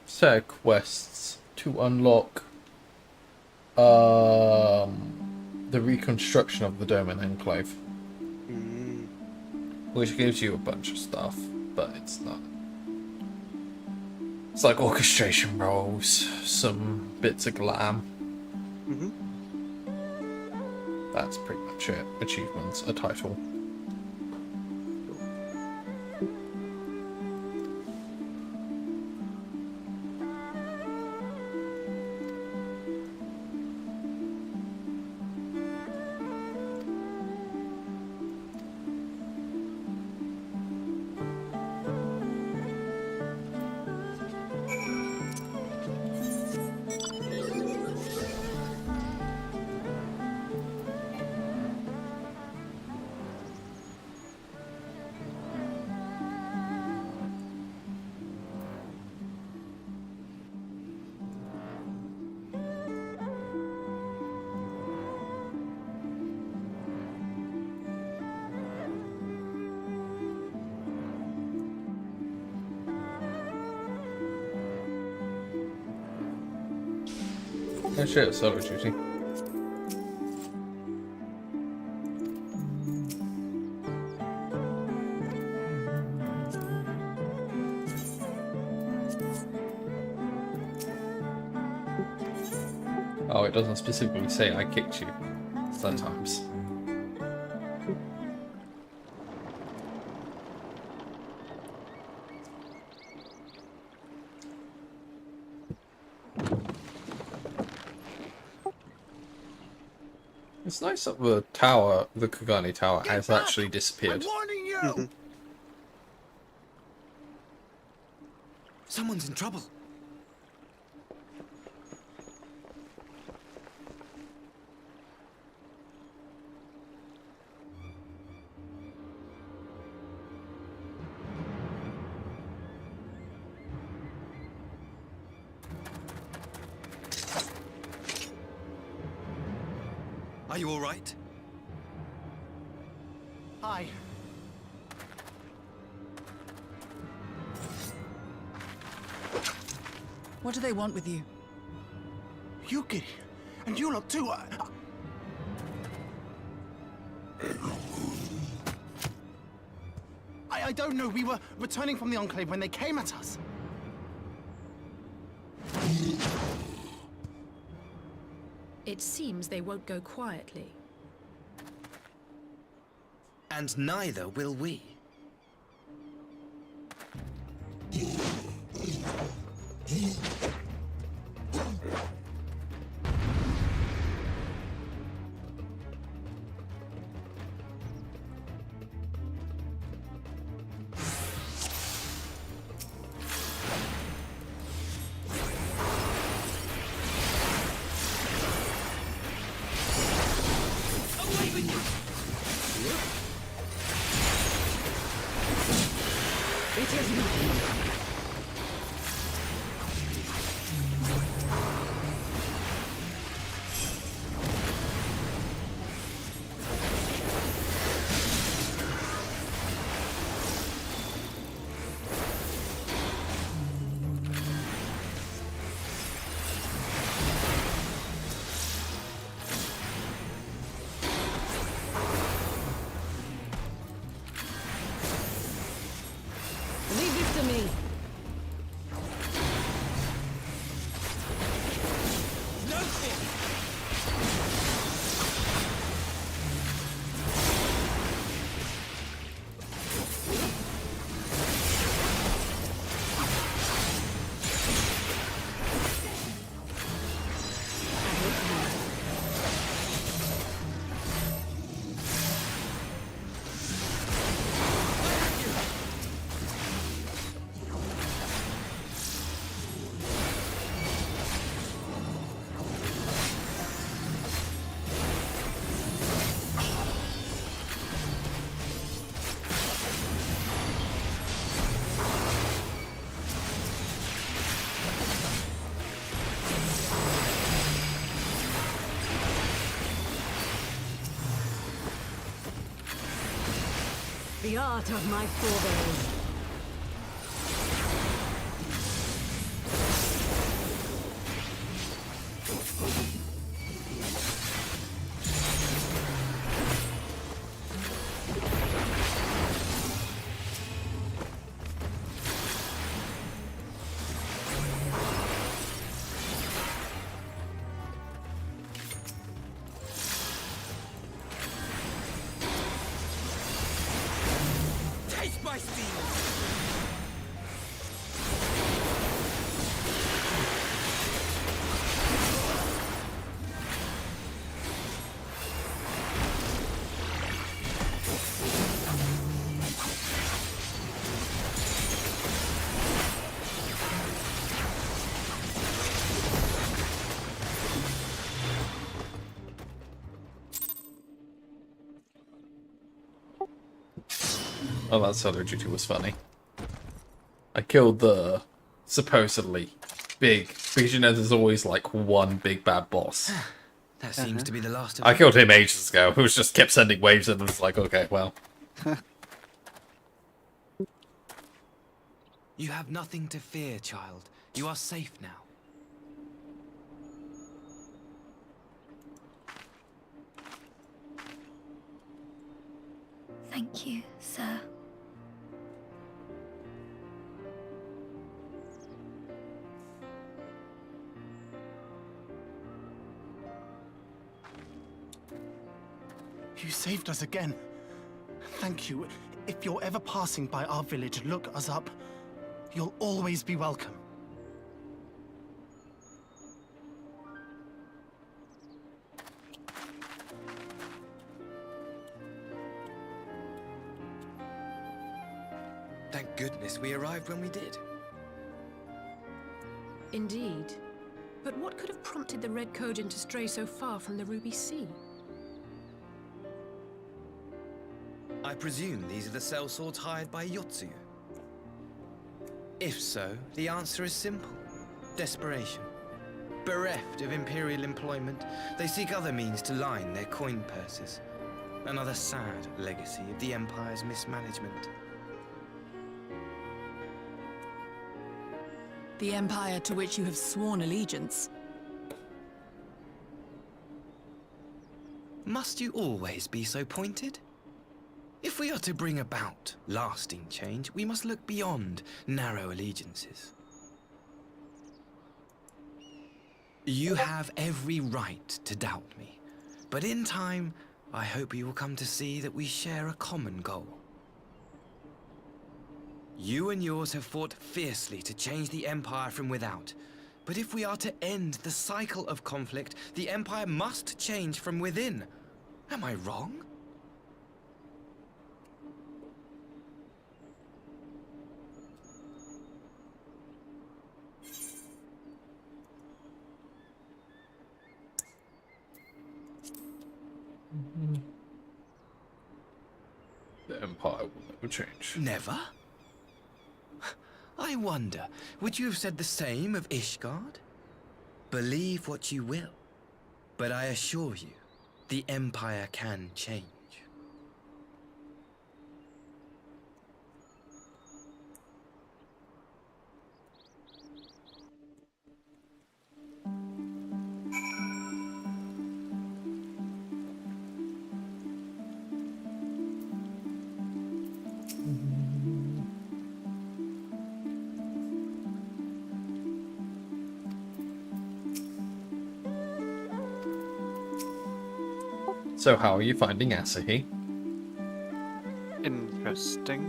set of quests to unlock the reconstruction of the Dome and Enclave. Which gives you a bunch of stuff, but it's not. It's like orchestration rolls, some bits of glam. That's pretty much it. Achievements, a title. Oh shit, solo duty. Oh, it doesn't specifically say I kicked you. Sometimes. It's nice that the tower, the Kugani Tower, has actually disappeared. I'm warning you! Someone's in trouble. Are you all right? Hi. What do they want with you? Yuki, and you lot too. I don't know. We were returning from the Enclave when they came at us. It seems they won't go quietly. And neither will we. Leave this to me. No fear. The art of my forebears. Taste my steel! Oh, that solo duty was funny. I killed the supposedly big, because you know there's always like one big bad boss. That seems to be the last of I them. killed him ages ago. It was just kept sending waves and it's like, okay, well. You have nothing to fear, child. You are safe now. Thank you, sir. You saved us again. Thank you. If you're ever passing by our village, look us up. You'll always be welcome. Thank goodness we arrived when we did. Indeed. But what could have prompted the Red Kojin to stray so far from the Ruby Sea? I presume these are the sellswords hired by Yotsuya. If so, the answer is simple. Desperation. Bereft of imperial employment, they seek other means to line their coin purses. Another sad legacy of the Empire's mismanagement. The Empire to which you have sworn allegiance. Must you always be so pointed? If we are to bring about lasting change, we must look beyond narrow allegiances. You have every right to doubt me, but in time, I hope you will come to see that we share a common goal. You and yours have fought fiercely to change the Empire from without, but if we are to end the cycle of conflict, the Empire must change from within. Am I wrong? The Empire will never change. Never? I wonder, would you have said the same of Ishgard? Believe what you will, but I assure you, the Empire can change. So how are you finding Asahi? Interesting.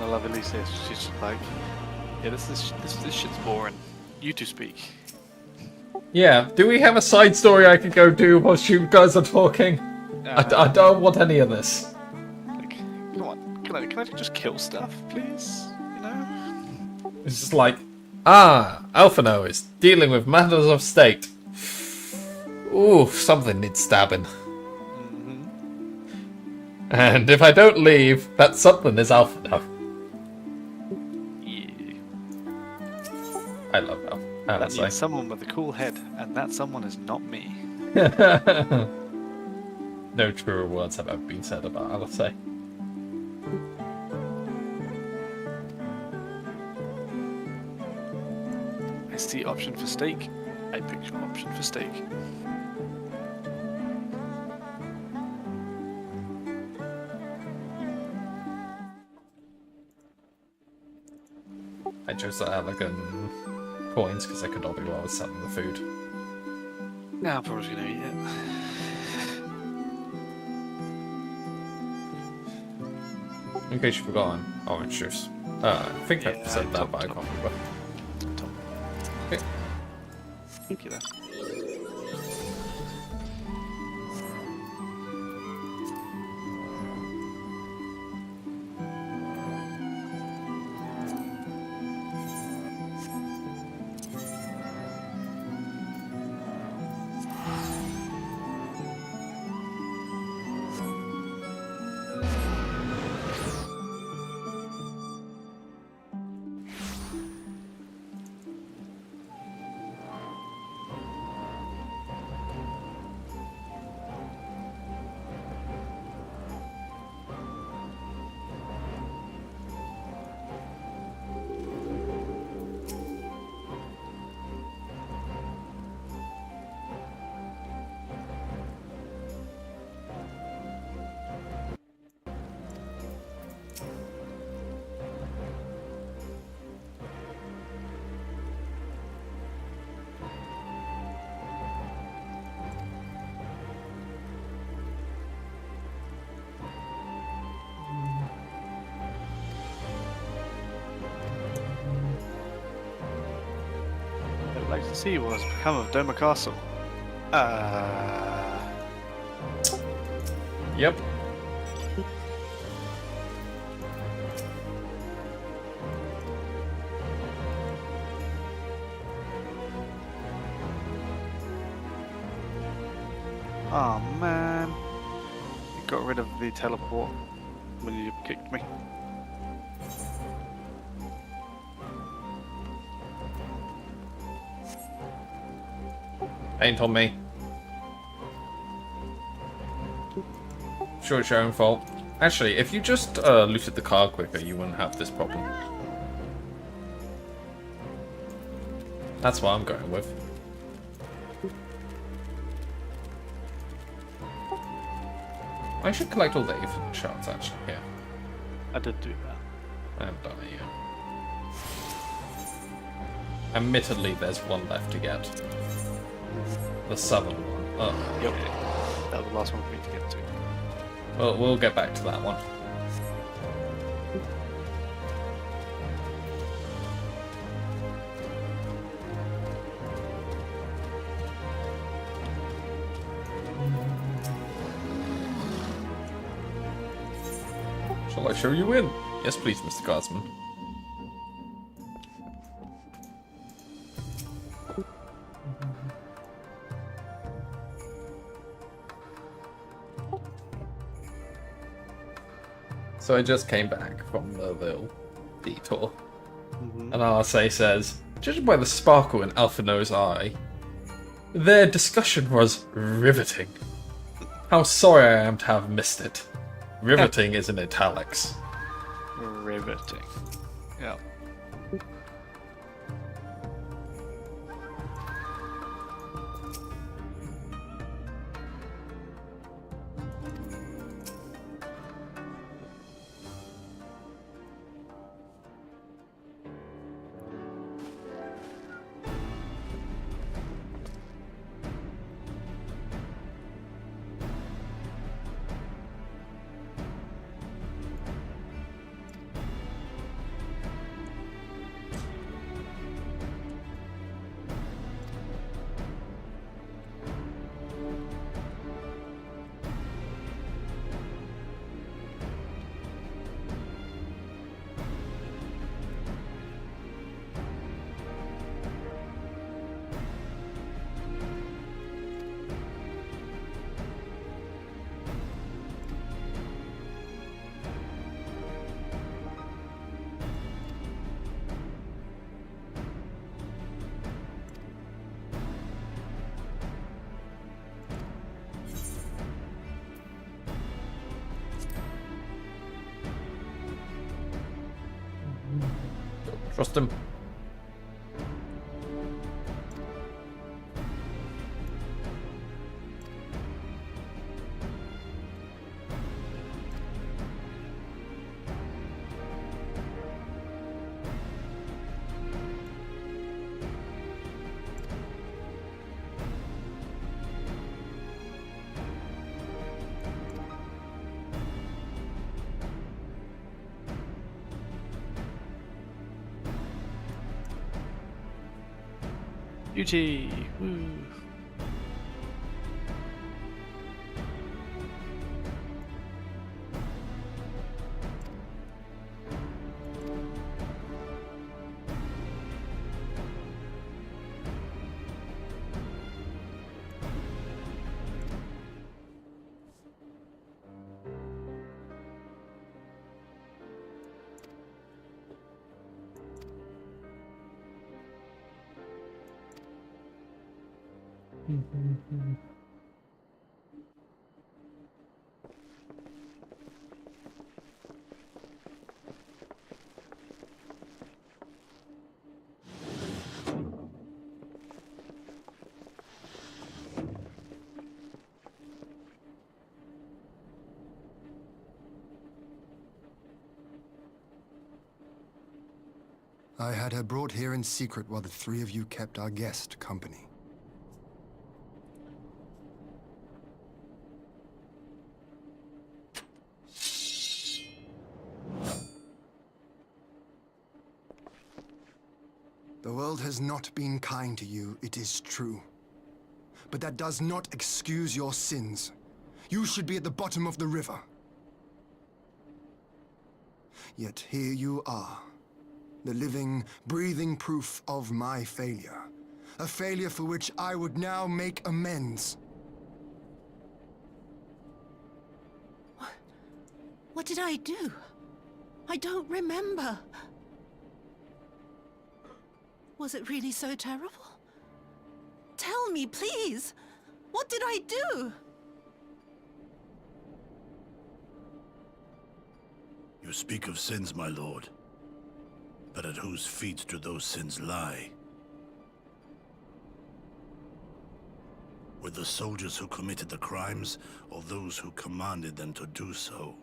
I love Elisa. She's just like, yeah, this shit's boring. You two speak. Yeah, do we have a side story I could go do whilst you guys are talking? I don't want any of this. Like, come on, can I just kill stuff, please? You know? It's just like, Alphino is dealing with matters of state. Ooh, something needs stabbing. And if I don't leave, that something is Alphino. Yeah. I love Alphino. That means someone with a cool head, and that someone is not me. No truer words have ever been said about Alice. I see option for steak. I pick option for steak. I chose the elegant coins because I could not be well with selling the food. Now I'm probably gonna eat it. In case you've forgotten, orange juice. I think I said that, but I can't remember. Okay. Thank you then. I'd like to see what has become of Doma Castle. Yep. got rid of the teleport when you kicked me. Ain't on me. Sure, it's your own fault. Actually, if you just looted the car quicker, you wouldn't have this problem. That's what I'm going with. I should collect all the infinite shards, actually, yeah. I did do that. I haven't done it yet. Admittedly, there's one left to get. The southern one. Oh, yep. That was the last one for me to get to. Well, we'll get back to that one. Shall I show you in? Yes, please, Mr. Guardsman. So I just came back from the little detour. And RSA says, judging by the sparkle in Alphino's eye, their discussion was riveting. How sorry I am to have missed it. Riveting is in italics. Riveting. Yeah. Trust him. Beauty! Woo! I had her brought here in secret while the three of you kept our guest company. The world has not been kind to you, it is true. But that does not excuse your sins. You should be at the bottom of the river. Yet here you are. The living, breathing proof of my failure. A failure for which I would now make amends. What did I do? I don't remember. Was it really so terrible? Tell me, please! What did I do? You speak of sins, my lord. But at whose feet do those sins lie? With the soldiers who committed the crimes, or those who commanded them to do so?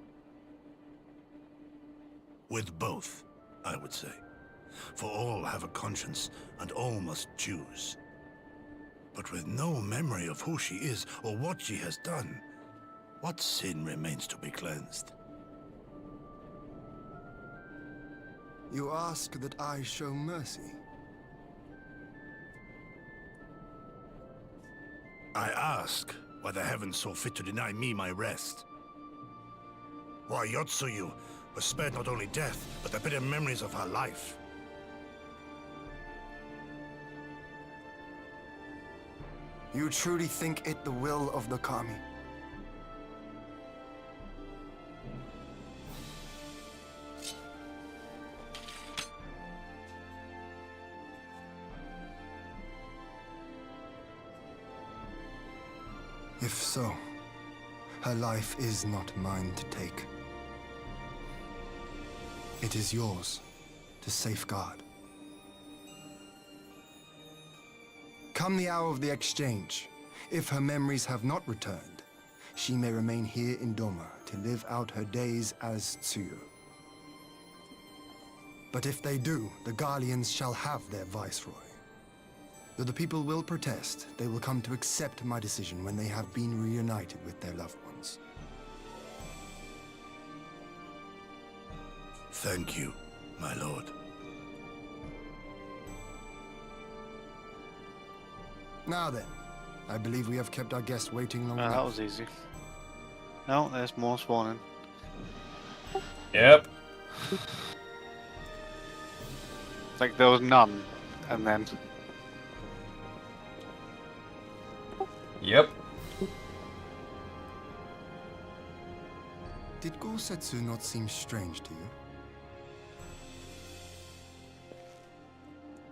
With both, I would say. For all have a conscience, and all must choose. But with no memory of who she is, or what she has done, what sin remains to be cleansed? You ask that I show mercy. I ask why the heavens saw fit to deny me my rest. Why Yotsuyu was spared not only death, but the bitter memories of her life. You truly think it the will of the Kami? If so, her life is not mine to take. It is yours to safeguard. Come the hour of the exchange, if her memories have not returned, she may remain here in Doma to live out her days as Tsuyu. But if they do, the Guardians shall have their viceroy. Though the people will protest, they will come to accept my decision when they have been reunited with their loved ones. Thank you, my lord. Now then, I believe we have kept our guest waiting long enough. That was easy. No, there's more spawning. Yep. It's like there was none, and then... Yep. Did Gosetsu not seem strange to you?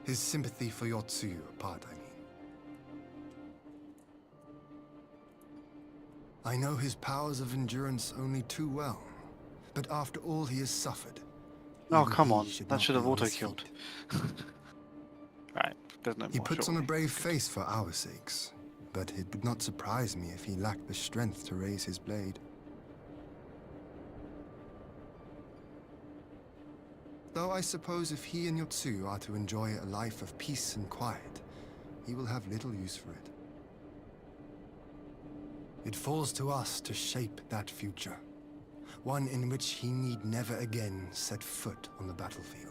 His sympathy for Yotsuyu apart, I mean. I know his powers of endurance only too well, but after all he has suffered... Oh, come on. That should have auto-killed. Right, there's no more. He puts on a brave face for our sakes, but it would not surprise me if he lacked the strength to raise his blade. Though I suppose if he and Yotsuyu are to enjoy a life of peace and quiet, he will have little use for it. It falls to us to shape that future, one in which he need never again set foot on the battlefield.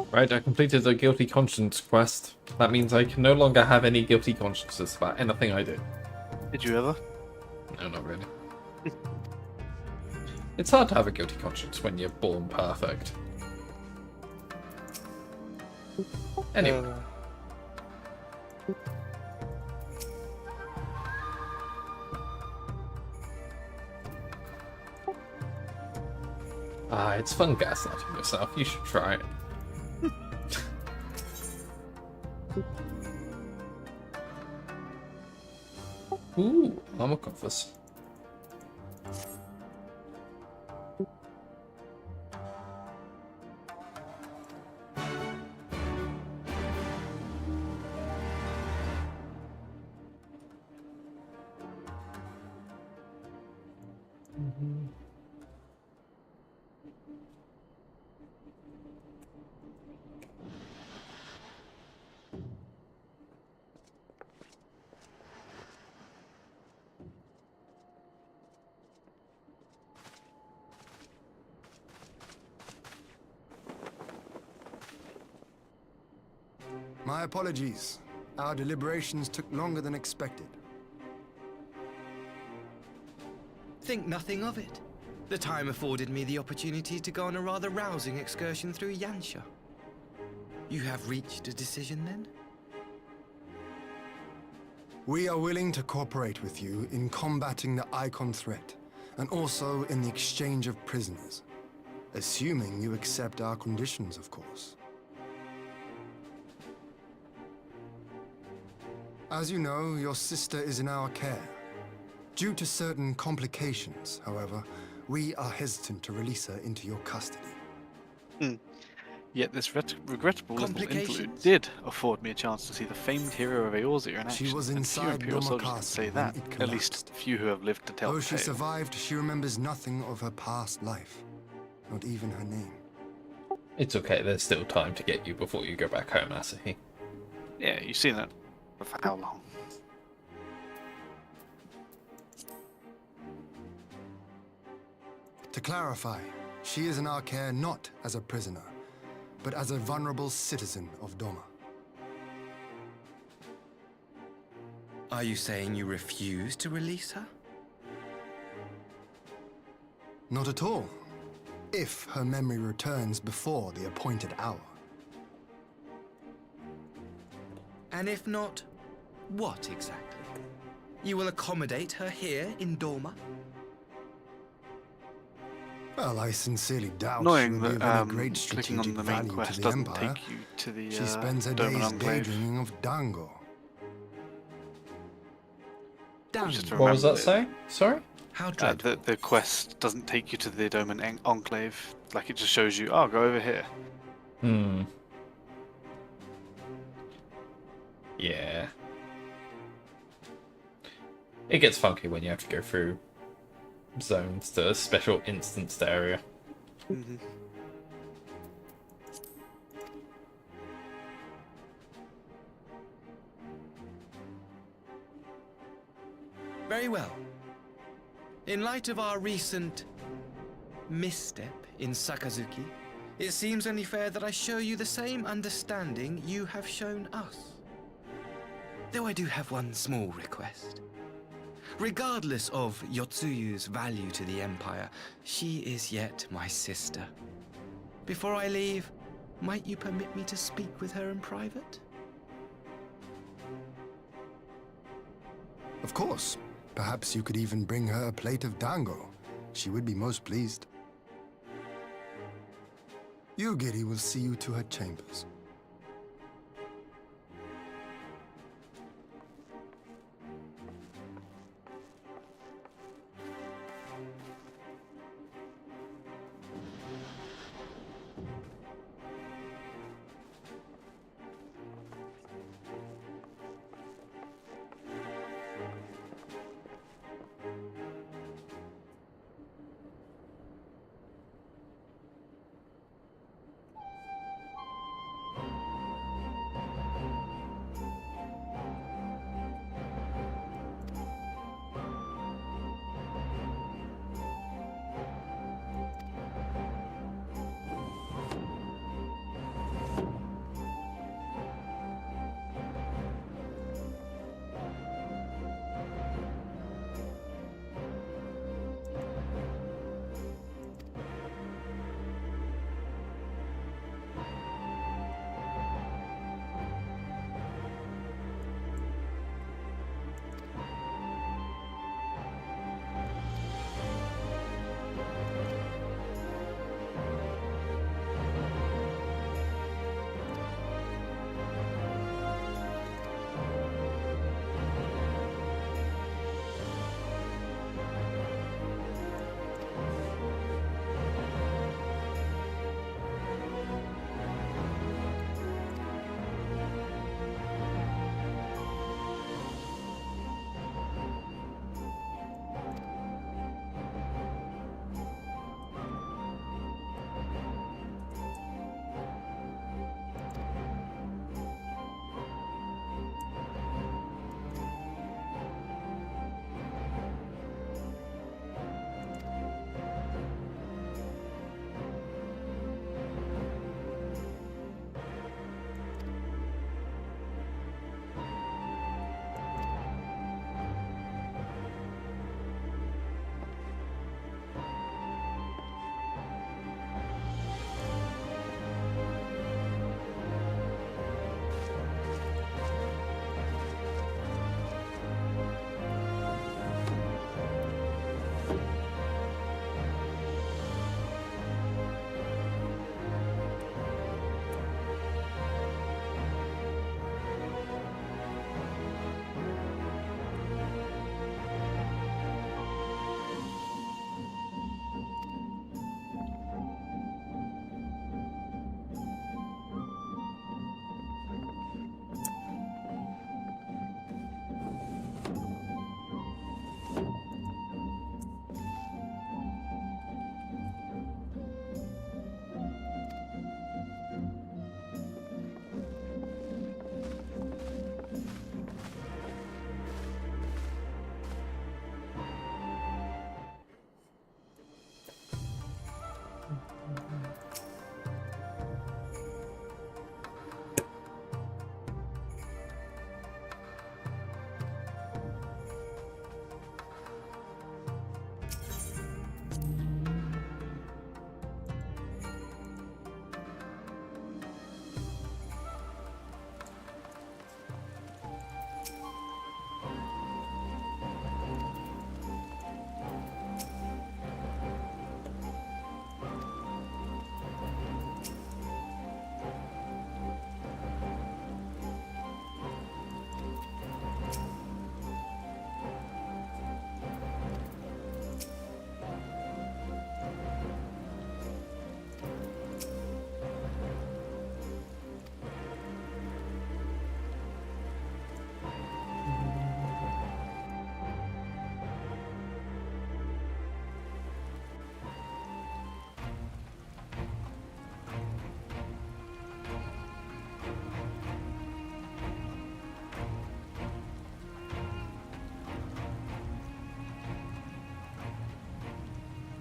Right, I completed the Guilty Conscience quest. That means I can no longer have any guilty consciences about anything I do. Did you ever? No, not really. It's hard to have a guilty conscience when you're born perfect. Anyway. It's fun gaslighting yourself. You should try it. Ooh, armor coffers. My apologies. Our deliberations took longer than expected. Think nothing of it. The time afforded me the opportunity to go on a rather rousing excursion through Yansha. You have reached a decision then? We are willing to cooperate with you in combating the Icon threat, and also in the exchange of prisoners. Assuming you accept our conditions, of course. As you know, your sister is in our care. Due to certain complications, however, we are hesitant to release her into your custody. Yet this regrettable little interlude did afford me a chance to see the famed hero of Eorzea in action. She was and few inside Imperial Doma soldiers can Castle say when that. it At least few who have lived to tell Though the she tale. survived, she remembers nothing of her past life. Not even her name. It's okay, there's still time to get you before you go back home, Asahi. Yeah, you've seen that for how long? To clarify, she is in our care not as a prisoner, but as a vulnerable citizen of Doma. Are you saying you refuse to release her? Not at all. If her memory returns before the appointed hour. And if not, what exactly? You will accommodate her here in Doma? Well, I sincerely doubt she Annoying will be that of any great clicking strategic on the main value quest to the doesn't Empire. take you to the She spends her Doman days Enclave. daydreaming of Dango. Just What was that remember saying? Sorry? How the quest doesn't take you to the Doman Enclave. Like, it just shows you, oh, go over here. Yeah. It gets funky when you have to go through zones to a special instanced area. Very well. In light of our recent misstep in Sakazuki, it seems only fair that I show you the same understanding you have shown us. Though I do have one small request. Regardless of Yotsuyu's value to the Empire, she is yet my sister. Before I leave, might you permit me to speak with her in private? Of course. Perhaps you could even bring her a plate of dango. She would be most pleased. Yugiri will see you to her chambers.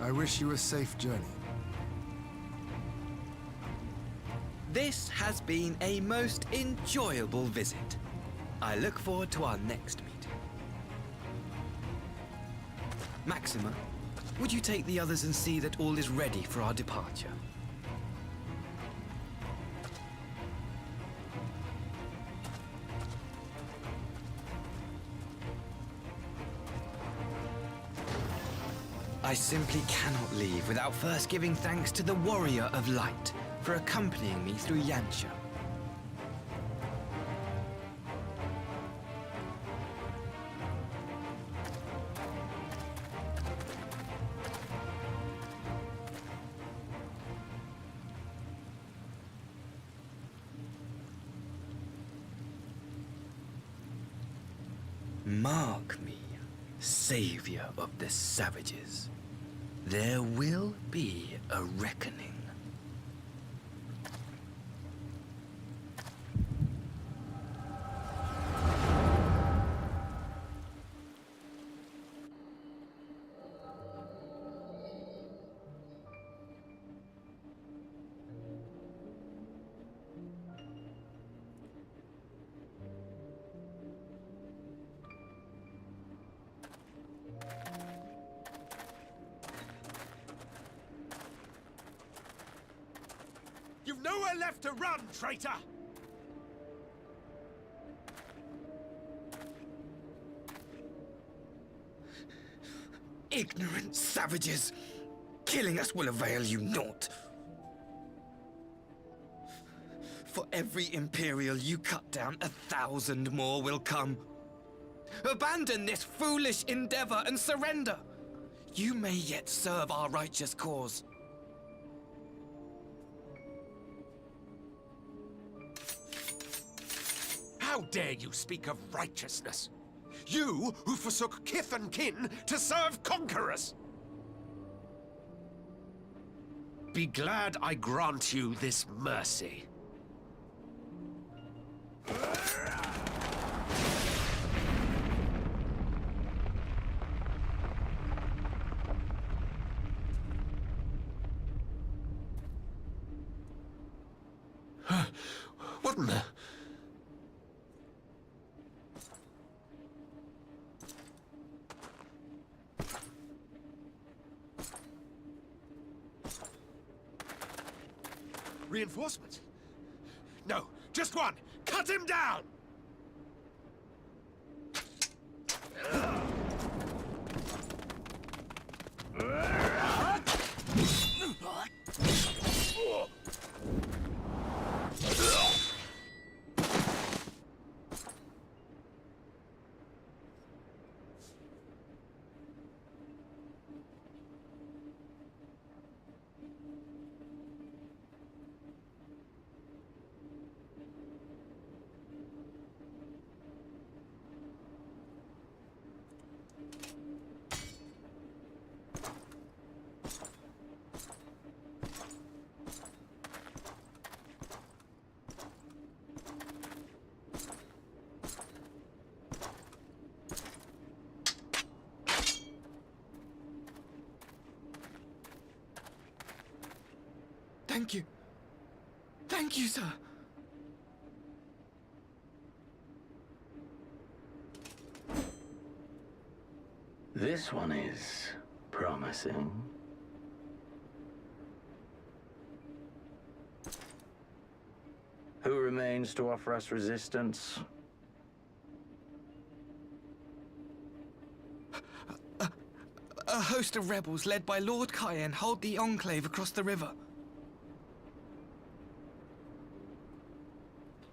I wish you a safe journey. This has been a most enjoyable visit. I look forward to our next meeting. Maxima, would you take the others and see that all is ready for our departure? I simply cannot leave without first giving thanks to the Warrior of Light for accompanying me through Yansha. Mark me, savior of the savages. There will be a reckoning. You've nowhere left to run, traitor! Ignorant savages! Killing us will avail you naught. For every Imperial you cut down, 1,000 more will come. Abandon this foolish endeavor and surrender. You may yet serve our righteous cause. How dare you speak of righteousness? You who forsook kith and kin to serve conquerors! Be glad I grant you this mercy. What in the... Reinforcements? No, just one! Cut him down! Thank you. Thank you, sir. This one is promising. Who remains to offer us resistance? A host of rebels led by Lord Cayenne hold the Enclave across the river.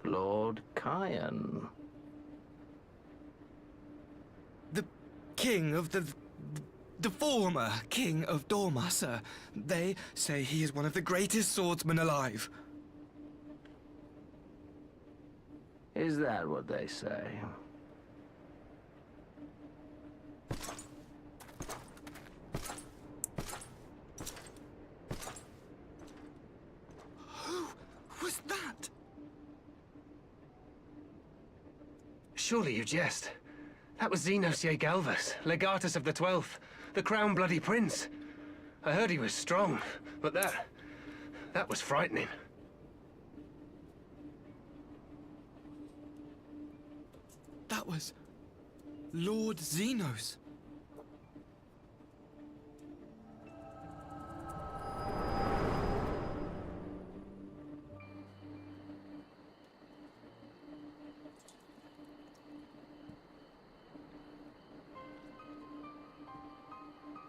Lord Cayenne? The king of the former king of Dorma, sir. They say he is one of the greatest swordsmen alive. Is that what they say? Who was that? Surely you jest. That was Xenosier Galvus, Legatus of the 12th, the Crown Bloody Prince. I heard he was strong, but that was frightening. That was Lord Xenos.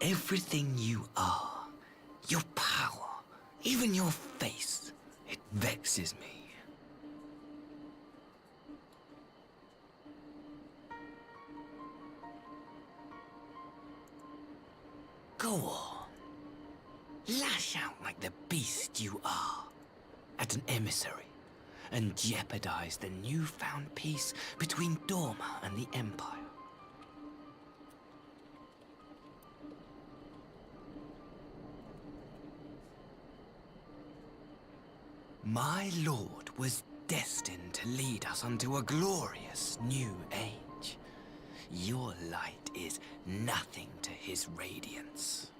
Everything you are, your power, even your face, it vexes me. Go on. Lash out like the beast you are at an emissary and jeopardize the newfound peace between Dorma and the Empire. My lord was destined to lead us unto a glorious new age. Your light is nothing to his radiance.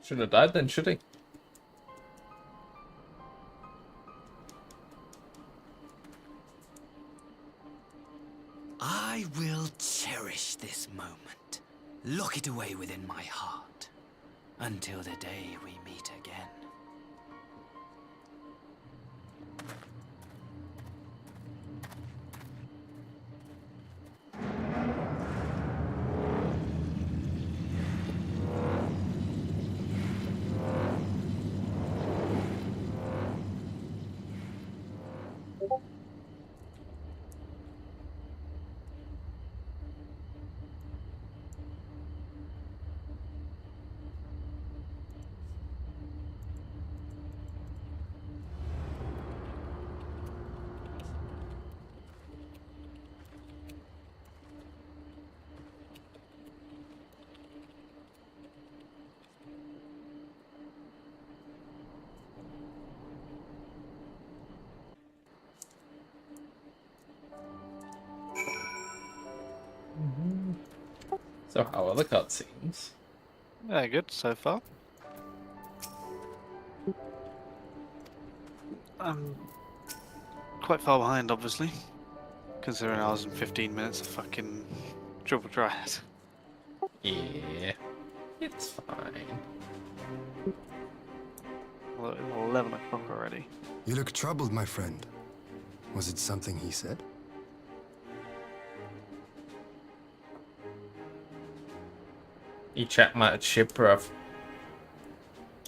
Should have died then, should he? I will cherish this moment, lock it away within my heart, until the day we meet again. So how are the cutscenes? Yeah, good so far. I'm quite far behind, obviously, considering I was in 15 minutes of fucking triple triad. Yeah, it's fine. Well, it's 11 o'clock already. You look troubled, my friend. Was it something he said? He chat mad shit, bruv.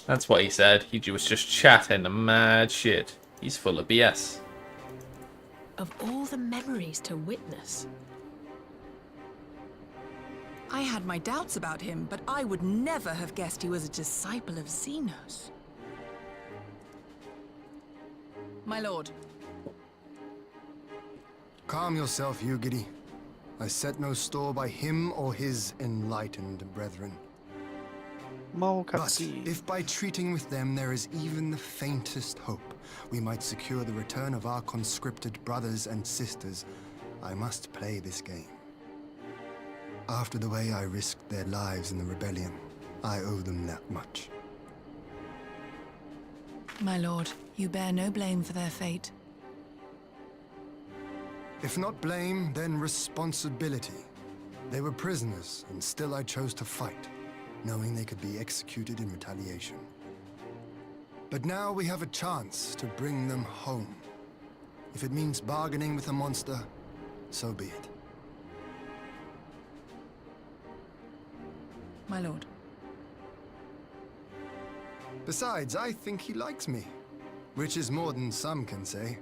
That's what he said. He was just chatting the mad shit. He's full of BS. Of all the memories to witness. I had my doubts about him, but I would never have guessed he was a disciple of Xenos. My lord. Calm yourself, Yugiri. I set no store by him or his enlightened brethren. But if by treating with them there is even the faintest hope, we might secure the return of our conscripted brothers and sisters, I must play this game. After the way I risked their lives in the rebellion, I owe them that much. My lord, you bear no blame for their fate. If not blame, then responsibility. They were prisoners, and still I chose to fight, knowing they could be executed in retaliation. But now we have a chance to bring them home. If it means bargaining with a monster, so be it. My lord. Besides, I think he likes me, which is more than some can say.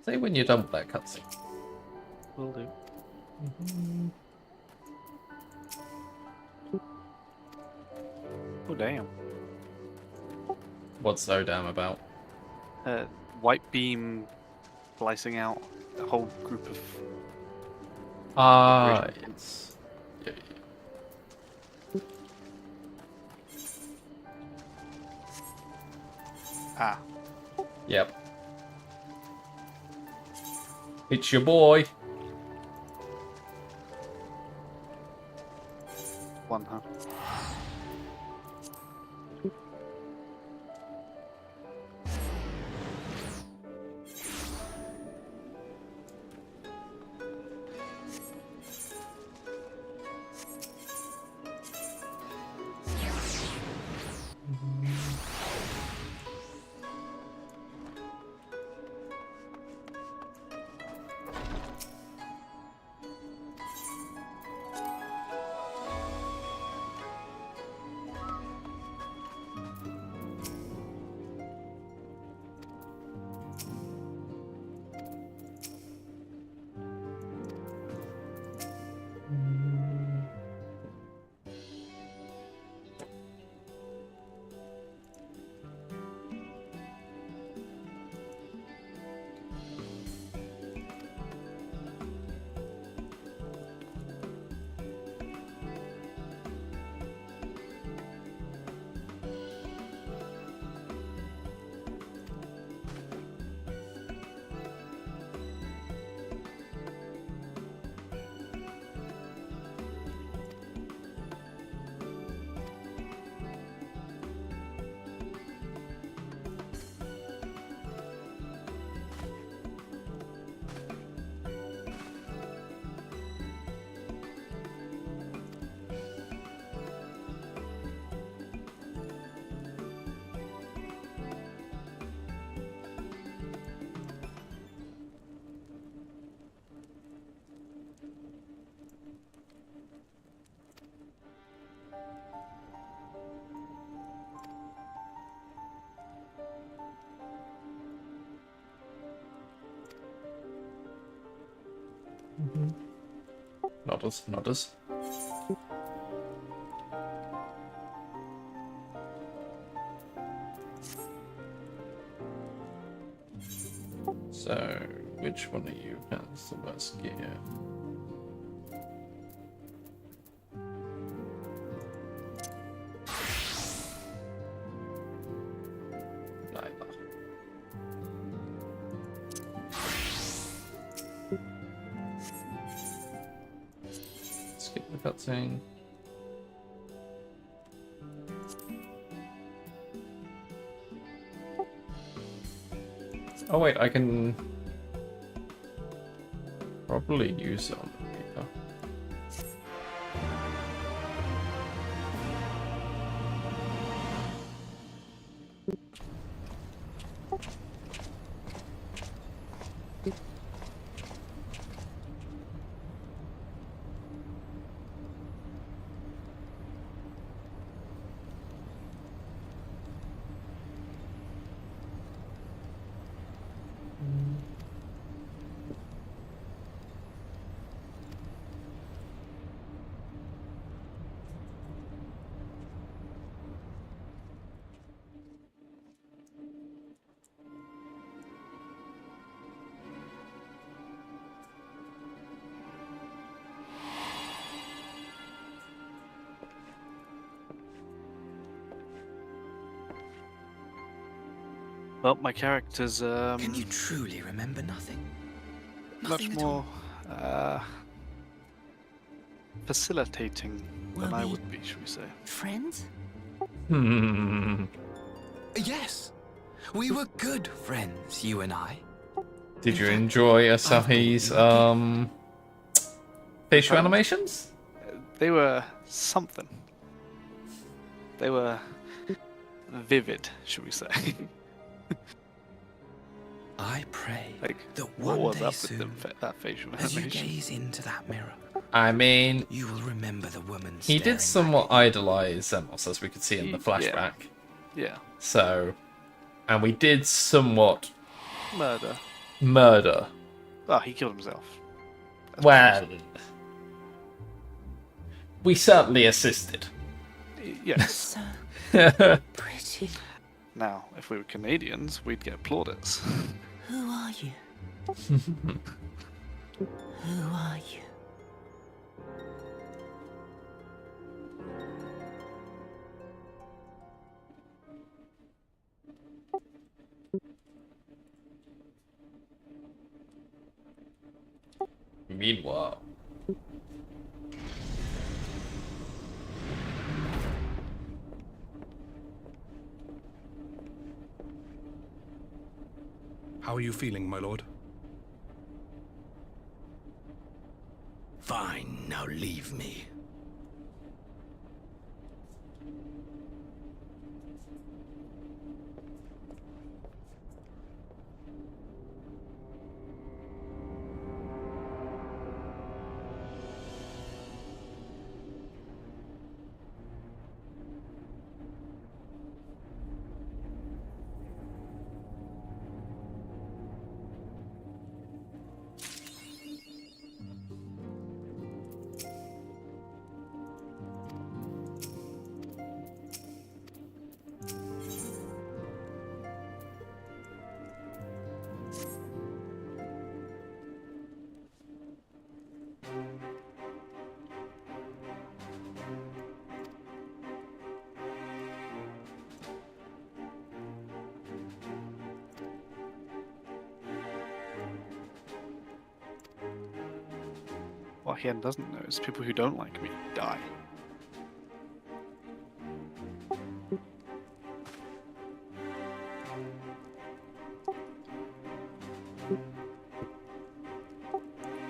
Say when you're done with that cutscene. Will do. Oh damn. What's so damn about? White beam slicing out a whole group of. It's. Ah. Yep. It's your boy. One, huh? Nodders, nodders. So, which one of you has the worst gear? Neither. Skip the cutscene. Oh wait, I can probably use it on the Reaper. Well, my character's Can you truly remember nothing? much more facilitating than I would be, should we say? Friends? Yes. We were good friends, you and I. Did you enjoy Asahi's facial animations? They were something. They were vivid, should we say? I pray like, that what one was day up soon, with that facial as you animation? gaze into that mirror, I mean, you will remember the woman he did somewhat idolize Zemos, as we could see in the flashback. Yeah. So, and we did somewhat Murder. Murder. Oh, he killed himself. Well, we certainly assisted. Yes. Pretty. Now, if we were Canadians, we'd get plaudits. Who are you? Who are you? Meanwhile. How are you feeling, my lord? Fine, now leave me. What Hien doesn't know is people who don't like me die.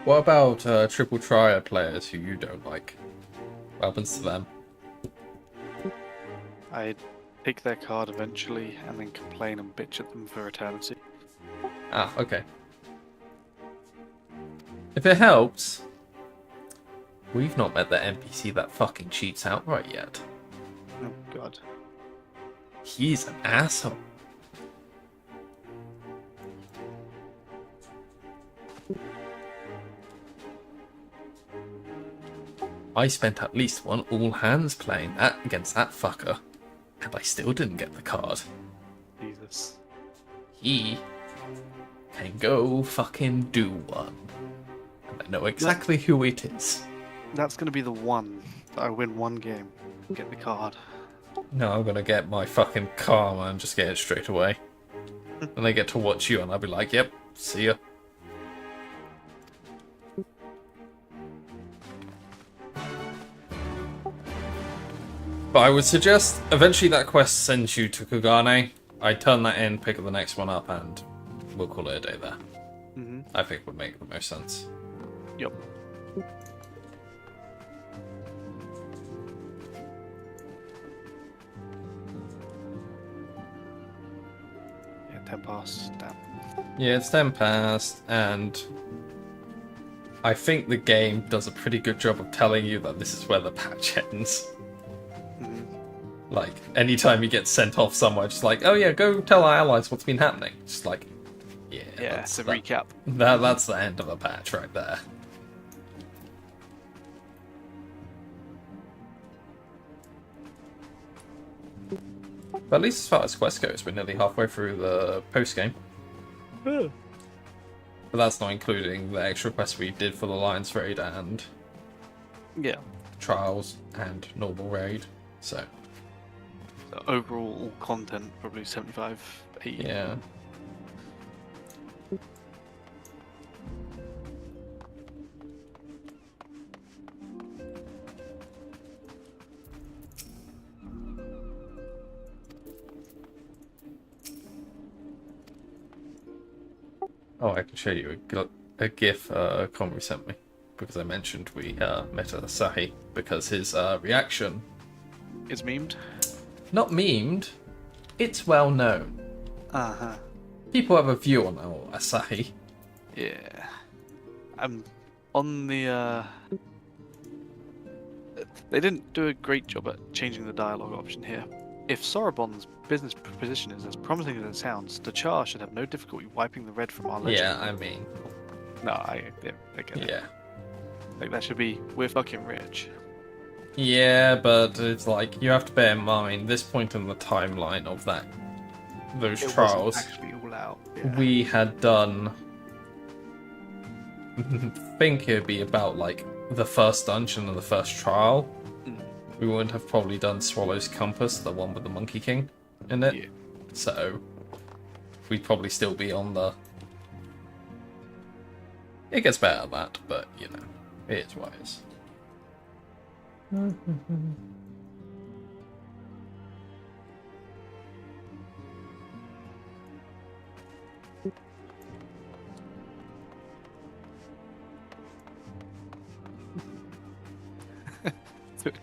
What about triple triad players who you don't like? What happens to them? I take their card eventually and then complain and bitch at them for eternity. Ah, okay. If it helps, we've not met the NPC that fucking cheats outright yet. Oh god. He's an asshole. I spent at least one all hands playing that against that fucker, and I still didn't get the card. Jesus. He can go fucking do one. And I know exactly who it is. That's gonna be the one that I win one game, get the card. No, I'm gonna get my fucking karma and just get it straight away. And they get to watch you and I'll be like, yep, see ya. But I would suggest eventually that quest sends you to Kugane. I turn that in, pick the next one up, and we'll call it a day there. Mm-hmm. I think would make the most sense. Yep. Yeah, 10 past, damn. Yeah, it's 10 past, and I think the game does a pretty good job of telling you that this is where the patch ends. Like, anytime you get sent off somewhere, just like, oh yeah, go tell our allies what's been happening. Just like, yeah. Yeah, it's a recap. That's the end of a patch right there. But at least as far as quest goes, we're nearly halfway through the post-game. But that's not including the extra quests we did for the Lions Raid and Trials and normal raid. So overall content probably 75, 80. Yeah. Oh, I can show you a GIF Conry sent me, because I mentioned we met Asahi, because his reaction... It's memed? Not memed, it's well known. Uh-huh. People have a view on Asahi. Yeah. On the... They didn't do a great job at changing the dialogue option here. If Sorobon's business proposition is as promising as it sounds, the Char should have no difficulty wiping the red from our ledger. Yeah, I mean... No, I get it. Yeah. Like, that should be, we're fucking rich. Yeah, but it's like, you have to bear in mind, this point in the timeline of those It trials, wasn't actually all out. Yeah. we had done... I think it'd be about, like, the first dungeon and the first trial. We wouldn't have probably done Swallow's Compass, the one with the Monkey King in it. Yeah. So, we'd probably still be on the... It gets better at that, but, you know, it is what it is.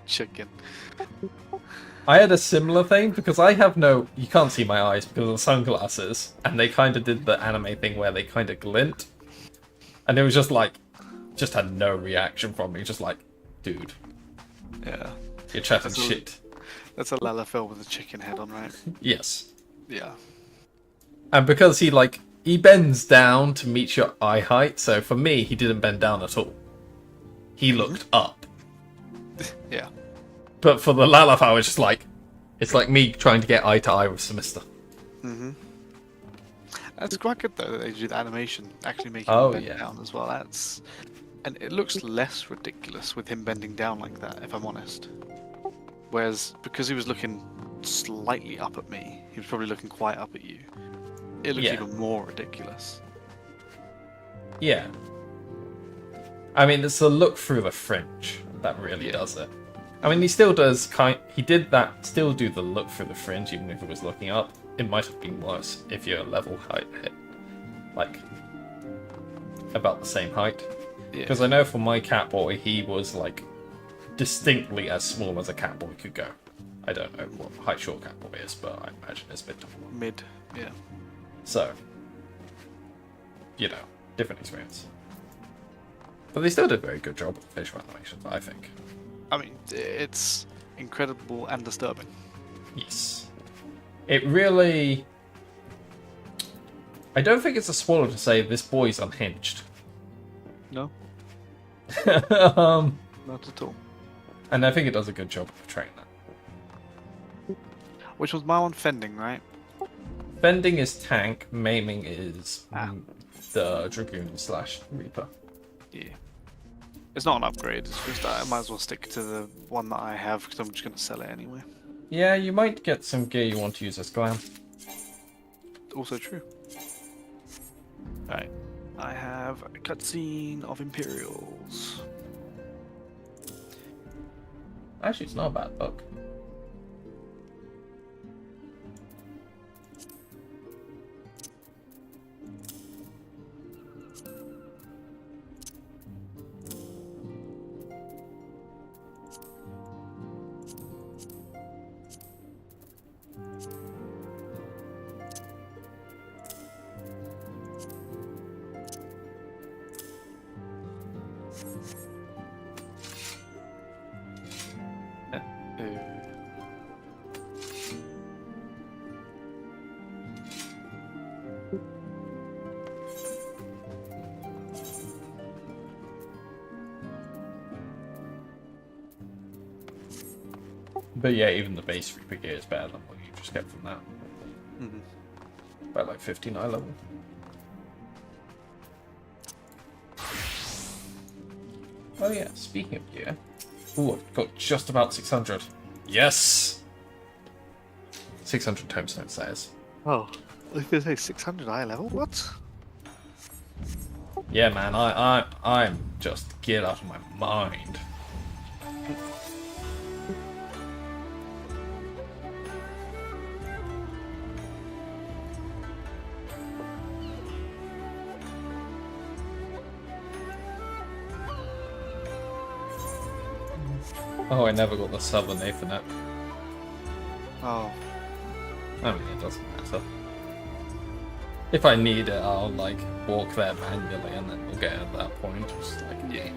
Chicken. I had a similar thing because I have no... You can't see my eyes because of the sunglasses, and they kind of did the anime thing where they kind of glint. And it was just like... Just had no reaction from me, just like, dude. Yeah. You're chatting shit. That's a Lalafell with a chicken head on, right? Yes. Yeah. And because he bends down to meet your eye height, so for me, he didn't bend down at all. He looked up. Yeah. But for the Lalafell, it's just like... It's like me trying to get eye to eye with Sinister. Mm-hmm. That's quite good, though, that they do the animation, actually making him bend down as well. And it looks less ridiculous with him bending down like that, if I'm honest. Whereas, because he was looking slightly up at me, he was probably looking quite up at you. It looks even more ridiculous. Yeah. I mean, it's a look through the fringe that really does it. I mean, he still does he did that, still do the look through the fringe, even if it was looking up. It might have been worse if you're level height, like, about the same height. Because I know for my Catboy, he was, like, distinctly as small as a Catboy could go. I don't know what height short Catboy is, but I imagine it's mid to mid, yeah. So, you know, different experience. But they still did a very good job with facial animations, I think. I mean, it's incredible and disturbing. Yes. It really... I don't think it's a spoiler to say this boy's unhinged. No. Not at all. And I think it does a good job of portraying that. Which was my one, Fending, right? Fending is tank, maiming is the Dragoon / Reaper. Yeah. It's not an upgrade, it's just I might as well stick to the one that I have because I'm just going to sell it anyway. Yeah, you might get some gear you want to use as glam. Also true. Right. I have a cutscene of Imperials. Actually, it's not a bad book. But yeah, even the base Reaper gear is better than what you just get from that. By like 59 level. Oh yeah, speaking of gear. Ooh, I've got just about 600. Yes! 600 tomestones, that is. Oh, I was going to say 600 eye level? What? Yeah, man, I'm just geared out of my mind. Oh, I never got the Southern Ethernet. Oh. I mean, it doesn't matter. If I need it, I'll, like, walk there manually and then we'll get at that point. Just like, yeah.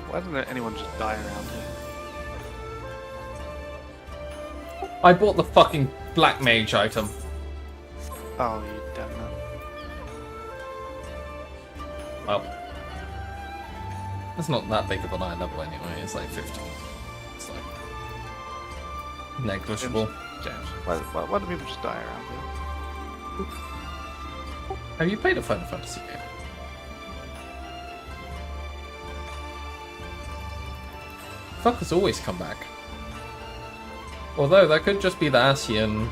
Why doesn't anyone just die around here? I bought the fucking black mage item. Oh, you damn know. Well, it's not that big of an eye level anyway. It's like 15. It's like negligible. James, why do people just die around here? Have you played a Final Fantasy game? Fuckers always come back. Although that could just be the Asian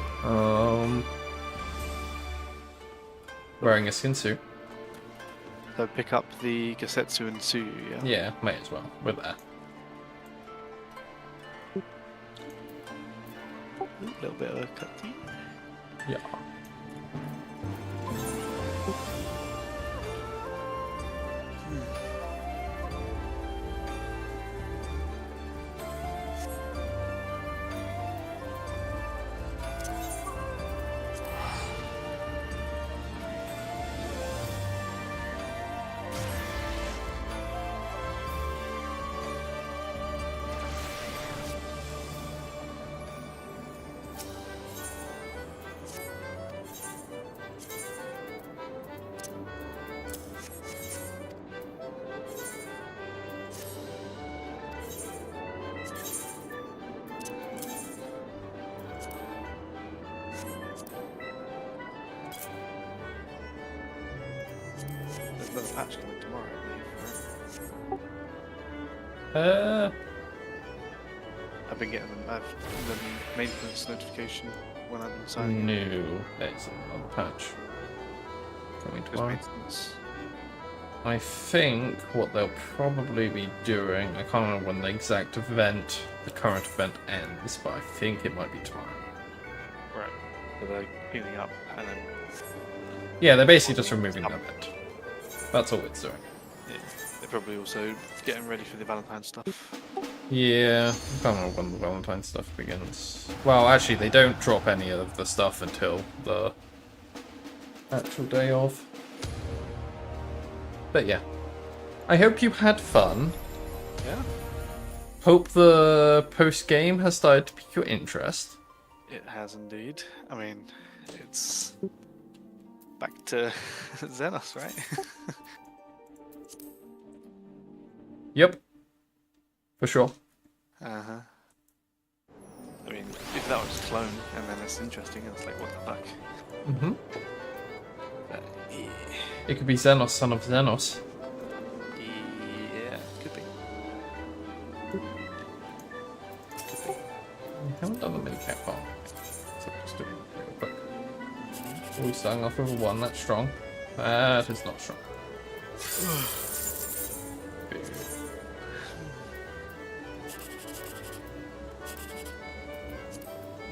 wearing a skin suit. So pick up the Gasetsu and Tsuyu, yeah? Yeah, may as well. We're there. A little bit of a cutscene. Yeah. There's another patch coming tomorrow, I believe, Uh, I've been getting the maintenance notification when I've been signing. no, there's another patch coming Just tomorrow. maintenance. I think what they'll probably be doing, I can't remember when the exact event, the current event ends, but I think it might be tomorrow. Right. So they're cleaning up and then. Yeah, they're basically just removing the event. That's all it's doing. Yeah, they're probably also getting ready for the Valentine's stuff. Yeah, I can't remember when the Valentine's stuff begins. Well, actually, they don't drop any of the stuff until the actual day of. But yeah. I hope you had fun. Yeah. Hope the post-game has started to pique your interest. It has indeed. I mean, it's back to Xenos, right? Yep. For sure. Uh-huh. I mean, if that was clone and then it's interesting, it's like, what the fuck? Mm-hmm. Yeah. It could be Xenos, son of Xenos. Yeah, could be. We haven't done the mini-cap part. So just do it real quick. We're starting off with a 1, that's strong. That is not strong.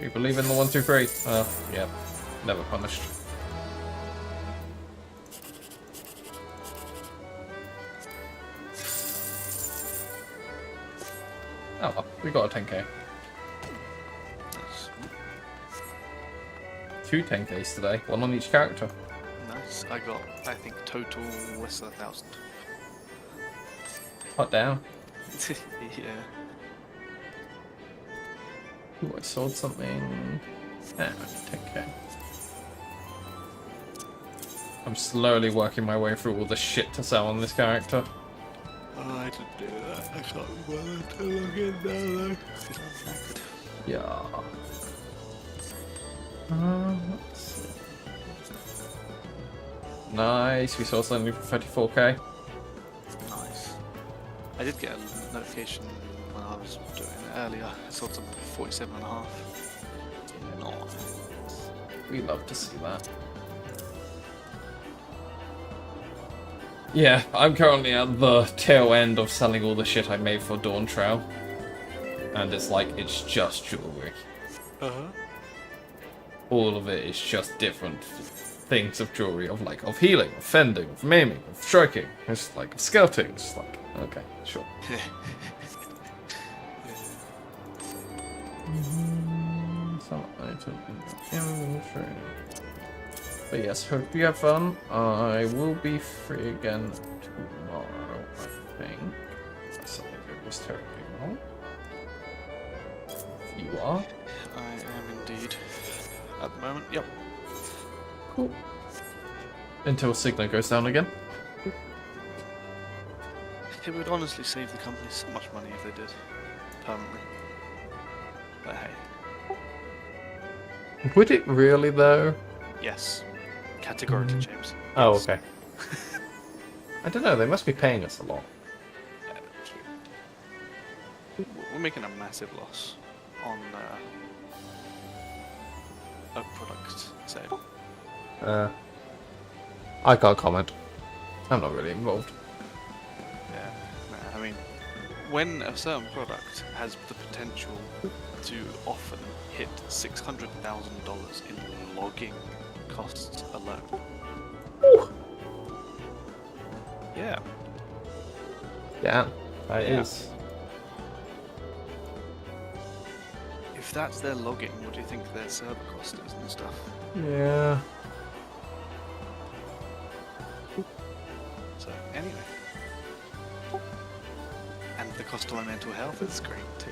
We believe in the 1, 2, 3. Yeah. Never punished. Oh well, we got a 10k. Nice. 2 10ks today, 1 on each character. Nice. I got, I think, total less than 1,000. Hot down. Yeah. Ooh, I sold something. Ah, 10k. I'm slowly working my way through all the shit to sell on this character. Oh, I didn't do that. I can't remember to log in now, though. Yeah. Let's see. Nice, we saw something for 34k. Nice. I did get a notification when I was doing it earlier. I saw something for 47.5. Nice. We love to see that. Yeah, I'm currently at the tail end of selling all the shit I made for Dawn Trail. and it's like it's just jewelry. All of it is just different things of jewelry, of healing, of fending, of maiming, of striking. It's like scouting. It's like, okay, sure. Some item in the inventory. But yes, hope you have fun. I will be free again tomorrow, I think. Something goes terribly wrong. If you are. I am indeed. At the moment, yep. Cool. Until Signa goes down again. It would honestly save the company so much money if they did. Permanently. But hey. Would it really, though? Yes. Categorically, James. Oh, Yes. okay. I don't know, they must be paying us a lot. We're making a massive loss on a product sale. I can't comment. I'm not really involved. Yeah, nah, I mean, when a certain product has the potential to often hit $600,000 in logging costs alone. Yeah. Yeah, that Yeah. is. If that's their logging, what do you think their server cost is and stuff? Yeah. So, anyway. And the cost of my mental health is great too.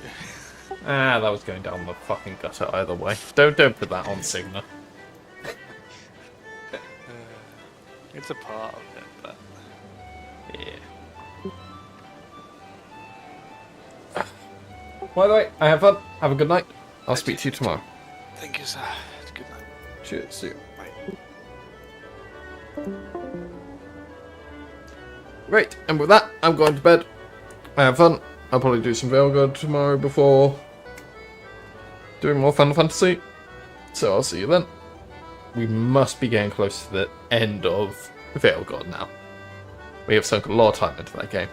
That was going down the fucking gutter either way. Don't put that on Signa. It's a part of it, but yeah. By the way, I have fun. Have a good night. I'll speak to you tomorrow. thank you, sir. Good night. Cheers. See you. Right, and with that, I'm going to bed. I have fun. I'll probably do some Veilguard tomorrow before doing more Final Fantasy. So I'll see you then. We must be getting close to the end of Veilguard now. We have sunk a lot of time into that game.